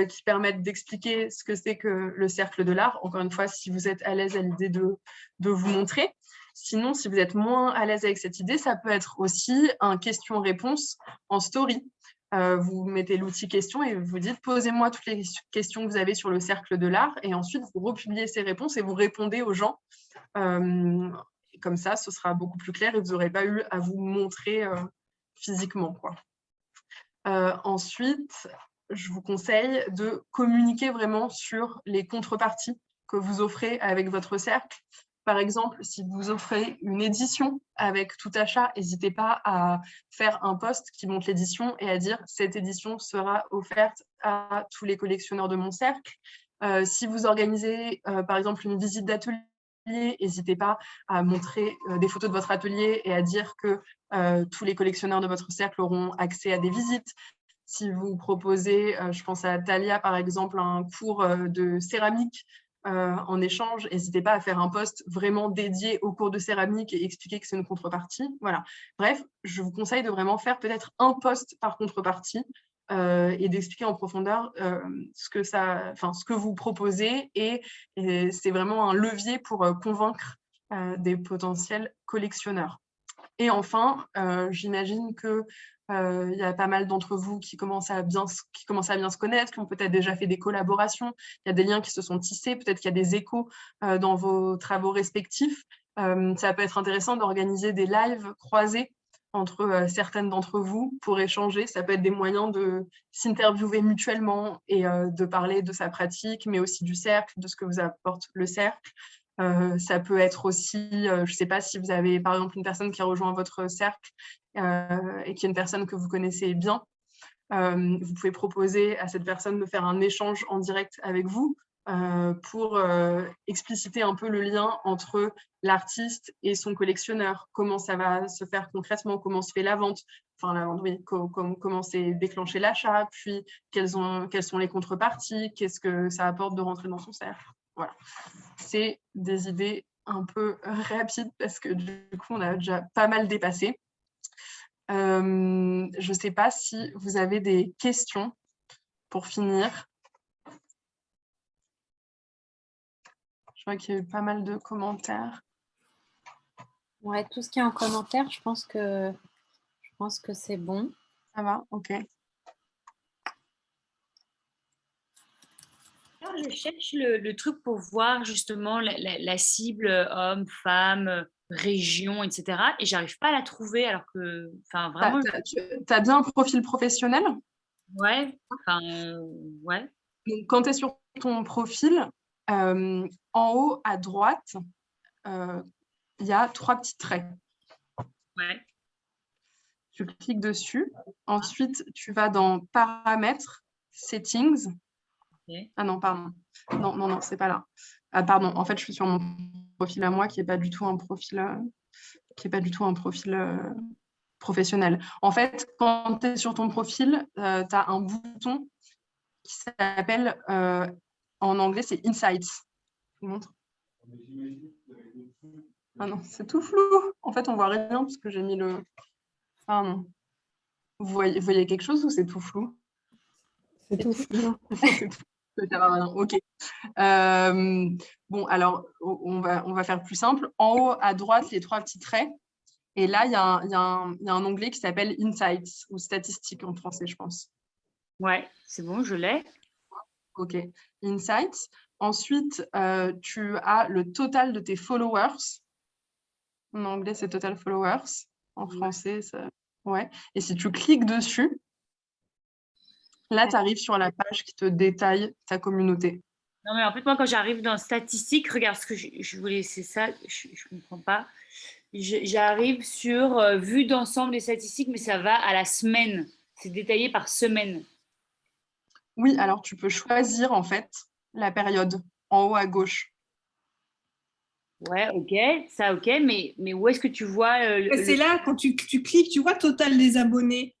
qui permettent d'expliquer ce que c'est que le cercle de l'art. Encore une fois, si vous êtes à l'aise à l'idée de vous montrer. Sinon, si vous êtes moins à l'aise avec cette idée, ça peut être aussi un question-réponse en story. Vous mettez l'outil question et vous dites « Posez-moi toutes les questions que vous avez sur le cercle de l'art » et ensuite, vous republiez ces réponses et vous répondez aux gens. Comme ça, ce sera beaucoup plus clair et vous n'aurez pas eu à vous montrer physiquement, quoi. Ensuite, je vous conseille de communiquer vraiment sur les contreparties que vous offrez avec votre cercle. Par exemple, si vous offrez une édition avec tout achat, n'hésitez pas à faire un post qui montre l'édition et à dire « cette édition sera offerte à tous les collectionneurs de mon cercle ». Si vous organisez, par exemple, une visite d'atelier, n'hésitez pas à montrer des photos de votre atelier et à dire que tous les collectionneurs de votre cercle auront accès à des visites. Si vous proposez, je pense à Talia par exemple, un cours de céramique en échange, n'hésitez pas à faire un post vraiment dédié au cours de céramique et expliquer que c'est une contrepartie. Voilà. Bref, je vous conseille de vraiment faire peut-être un post par contrepartie et d'expliquer en profondeur ce que vous proposez et c'est vraiment un levier pour convaincre des potentiels collectionneurs. Et enfin, j'imagine que il y a pas mal d'entre vous qui commencent à bien se connaître, qui ont peut-être déjà fait des collaborations, il y a des liens qui se sont tissés, peut-être qu'il y a des échos dans vos travaux respectifs. Ça peut être intéressant d'organiser des lives croisés entre certaines d'entre vous pour échanger. Ça peut être des moyens de s'interviewer mutuellement et de parler de sa pratique, mais aussi du cercle, de ce que vous apporte le cercle. Ça peut être aussi, je ne sais pas si vous avez par exemple une personne qui a rejoint votre cercle et qui est une personne que vous connaissez bien, vous pouvez proposer à cette personne de faire un échange en direct avec vous pour expliciter un peu le lien entre l'artiste et son collectionneur, comment ça va se faire concrètement, comment se fait la vente, enfin la vente, oui, comment c'est déclenché l'achat, puis quelles sont les contreparties, qu'est-ce que ça apporte de rentrer dans son cercle. Voilà, c'est des idées un peu rapides parce que du coup, on a déjà pas mal dépassé. Je ne sais pas si vous avez des questions pour finir. Je vois qu'il y a eu pas mal de commentaires. Ouais, tout ce qui est en commentaire, je pense que c'est bon. Ça va, ok. Je cherche le truc pour voir justement la cible homme, femme, région, etc. Et j'arrive pas à la trouver alors que, enfin vraiment. Tu as bien un profil professionnel? Ouais, ouais. Donc, quand tu es sur ton profil, en haut à droite, il y a 3 petits traits. Ouais. Tu cliques dessus. Ensuite, tu vas dans Paramètres, Settings. Okay. Ah non, pardon. Non, c'est pas là. Ah pardon, en fait, je suis sur mon profil à moi qui n'est pas du tout un profil, professionnel. En fait, quand tu es sur ton profil, tu as un bouton qui s'appelle, en anglais, c'est Insights. Je vous montre. Ah non, c'est tout flou. En fait, on voit rien parce que j'ai mis le... Ah non. Vous voyez quelque chose ou c'est tout flou? C'est tout flou. Ok. Bon, alors, on va faire plus simple. En haut, à droite, les 3 petits traits. Et là, il y a un onglet qui s'appelle Insights, ou Statistiques en français, je pense. Ouais, c'est bon, je l'ai. Ok. Insights. Ensuite, tu as le total de tes followers. En anglais, c'est Total Followers. En français, ça... Ouais. Et si tu cliques dessus, là, tu arrives sur la page qui te détaille ta communauté. Non, mais en fait, moi, quand j'arrive dans statistiques, regarde ce que je voulais, c'est ça, je ne comprends pas. J'arrive sur vue d'ensemble des statistiques, mais ça va à la semaine. C'est détaillé par semaine. Oui, alors tu peux choisir, en fait, la période en haut à gauche. Ouais, ok, ça, ok, mais où est-ce que tu vois C'est là, quand tu cliques, tu vois total des abonnés.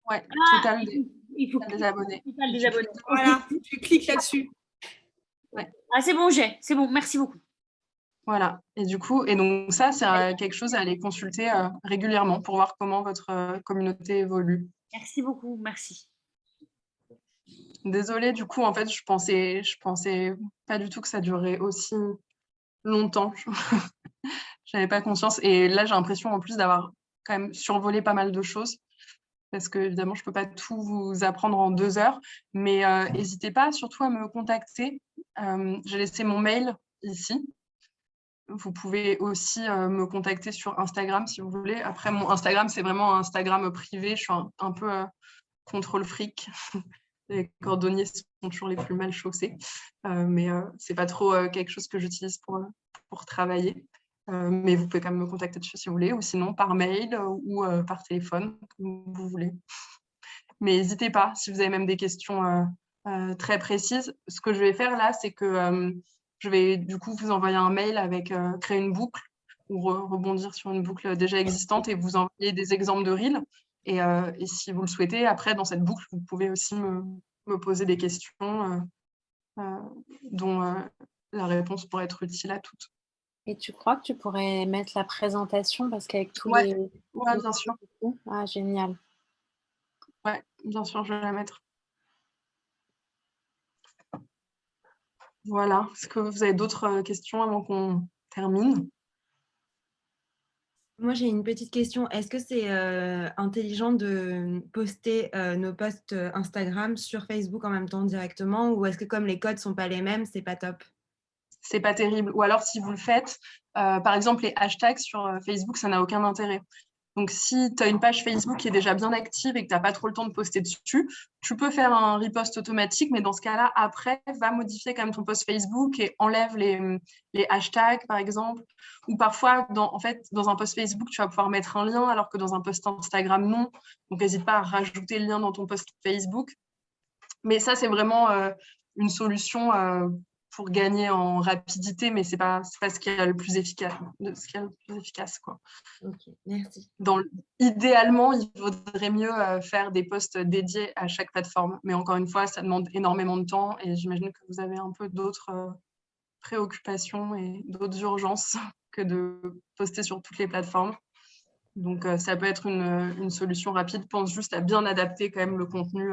Ouais, total des... Il faut les abonnés. des abonnés. Voilà, tu cliques là-dessus. Ouais. Ah, c'est bon, c'est bon, merci beaucoup. Voilà. Et du coup, et donc ça, c'est quelque chose à aller consulter régulièrement pour voir comment votre communauté évolue. Merci beaucoup, merci. Désolée, du coup, en fait, je pensais pas du tout que ça durerait aussi longtemps. J'avais pas conscience. Et là, j'ai l'impression en plus d'avoir quand même survolé pas mal de choses. Parce que évidemment, je peux pas tout vous apprendre en 2 heures. Mais n'hésitez pas surtout à me contacter. J'ai laissé mon mail ici. Vous pouvez aussi me contacter sur Instagram si vous voulez. Après, mon Instagram, c'est vraiment un Instagram privé. Je suis un peu contre le fric. Les cordonniers sont toujours les plus mal chaussés. Mais c'est pas trop quelque chose que j'utilise pour travailler. Mais vous pouvez quand même me contacter dessus si vous voulez, ou sinon par mail ou par téléphone, comme vous voulez. Mais n'hésitez pas, si vous avez même des questions très précises. Ce que je vais faire là, c'est que je vais du coup vous envoyer un mail avec créer une boucle ou rebondir sur une boucle déjà existante et vous envoyer des exemples de reels. Et si vous le souhaitez, après, dans cette boucle, vous pouvez aussi me poser des questions dont la réponse pourrait être utile à toutes. Et tu crois que tu pourrais mettre la présentation parce qu'avec tous Ouais, les... ouais, bien sûr. Ah, génial. Ouais, bien sûr, je vais la mettre. Voilà. Est-ce que vous avez d'autres questions avant qu'on termine? Moi, j'ai une petite question. Est-ce que c'est intelligent de poster nos posts Instagram sur Facebook en même temps directement, ou est-ce que comme les codes sont pas les mêmes, c'est pas top? C'est pas terrible. Ou alors, si vous le faites, par exemple, les hashtags sur Facebook, ça n'a aucun intérêt. Donc, si tu as une page Facebook qui est déjà bien active et que tu n'as pas trop le temps de poster dessus, tu peux faire un repost automatique, mais dans ce cas-là, après, va modifier quand même ton post Facebook et enlève les hashtags, par exemple. Ou parfois, en fait, dans un post Facebook, tu vas pouvoir mettre un lien, alors que dans un post Instagram, non. Donc, n'hésite pas à rajouter le lien dans ton post Facebook. Mais ça, c'est vraiment une solution pour gagner en rapidité, mais c'est pas ce qui est le plus efficace, quoi. Ok, merci. Idéalement, il vaudrait mieux faire des posts dédiés à chaque plateforme. Mais encore une fois, ça demande énormément de temps et j'imagine que vous avez un peu d'autres préoccupations et d'autres urgences que de poster sur toutes les plateformes. Donc, ça peut être une solution rapide. Pense juste à bien adapter quand même le contenu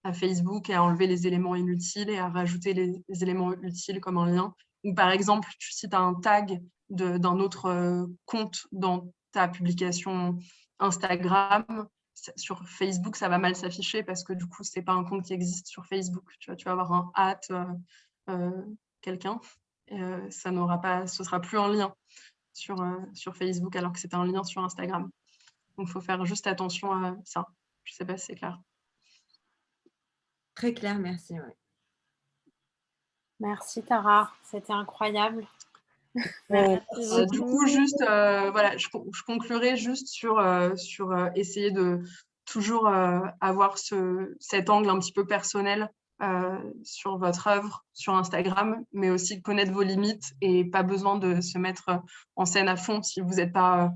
à Facebook et à enlever les éléments inutiles et à rajouter les éléments utiles comme un lien. Ou par exemple, si tu as un tag d'un autre compte dans ta publication Instagram, sur Facebook, ça va mal s'afficher parce que du coup, ce n'est pas un compte qui existe sur Facebook. Tu vas avoir un quelqu'un et ce sera plus un lien sur Facebook alors que c'est un lien sur Instagram. Donc, il faut faire juste attention à ça. Je ne sais pas si c'est clair. Très clair, merci. Ouais. Merci Tara, c'était incroyable. Du coup, juste, voilà, je conclurai juste sur essayer de toujours avoir cet angle un petit peu personnel sur votre œuvre, sur Instagram, mais aussi connaître vos limites et pas besoin de se mettre en scène à fond si vous n'êtes pas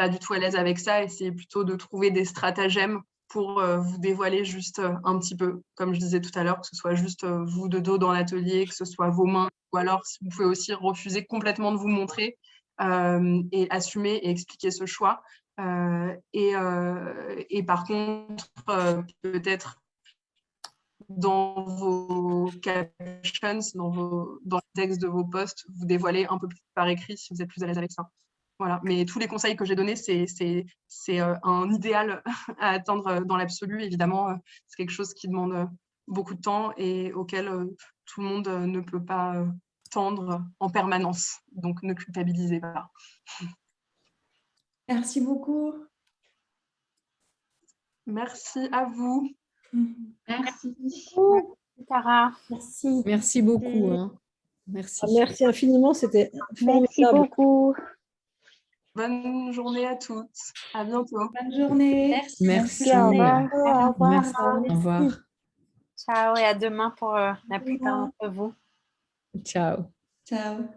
du tout à l'aise avec ça. Essayez plutôt de trouver des stratagèmes pour vous dévoiler juste un petit peu, comme je disais tout à l'heure, que ce soit juste vous de dos dans l'atelier, que ce soit vos mains, ou alors vous pouvez aussi refuser complètement de vous montrer et assumer et expliquer ce choix. Et par contre, peut-être dans vos captions, dans le texte de vos posts, vous dévoiler un peu plus par écrit si vous êtes plus à l'aise avec ça. Voilà. Mais tous les conseils que j'ai donnés, c'est un idéal à atteindre dans l'absolu. Évidemment, c'est quelque chose qui demande beaucoup de temps et auquel tout le monde ne peut pas tendre en permanence. Donc, ne culpabilisez pas. Merci beaucoup. Merci à vous. Merci. Tara. Merci. Merci beaucoup. Hein. Merci. Merci infiniment, c'était formidable. Merci beaucoup. Bonne journée à toutes. À bientôt. Bonne journée. Merci. Au revoir. Au revoir. Merci. Au revoir. Ciao et à demain pour la plupart d'entre vous. Ciao. Ciao.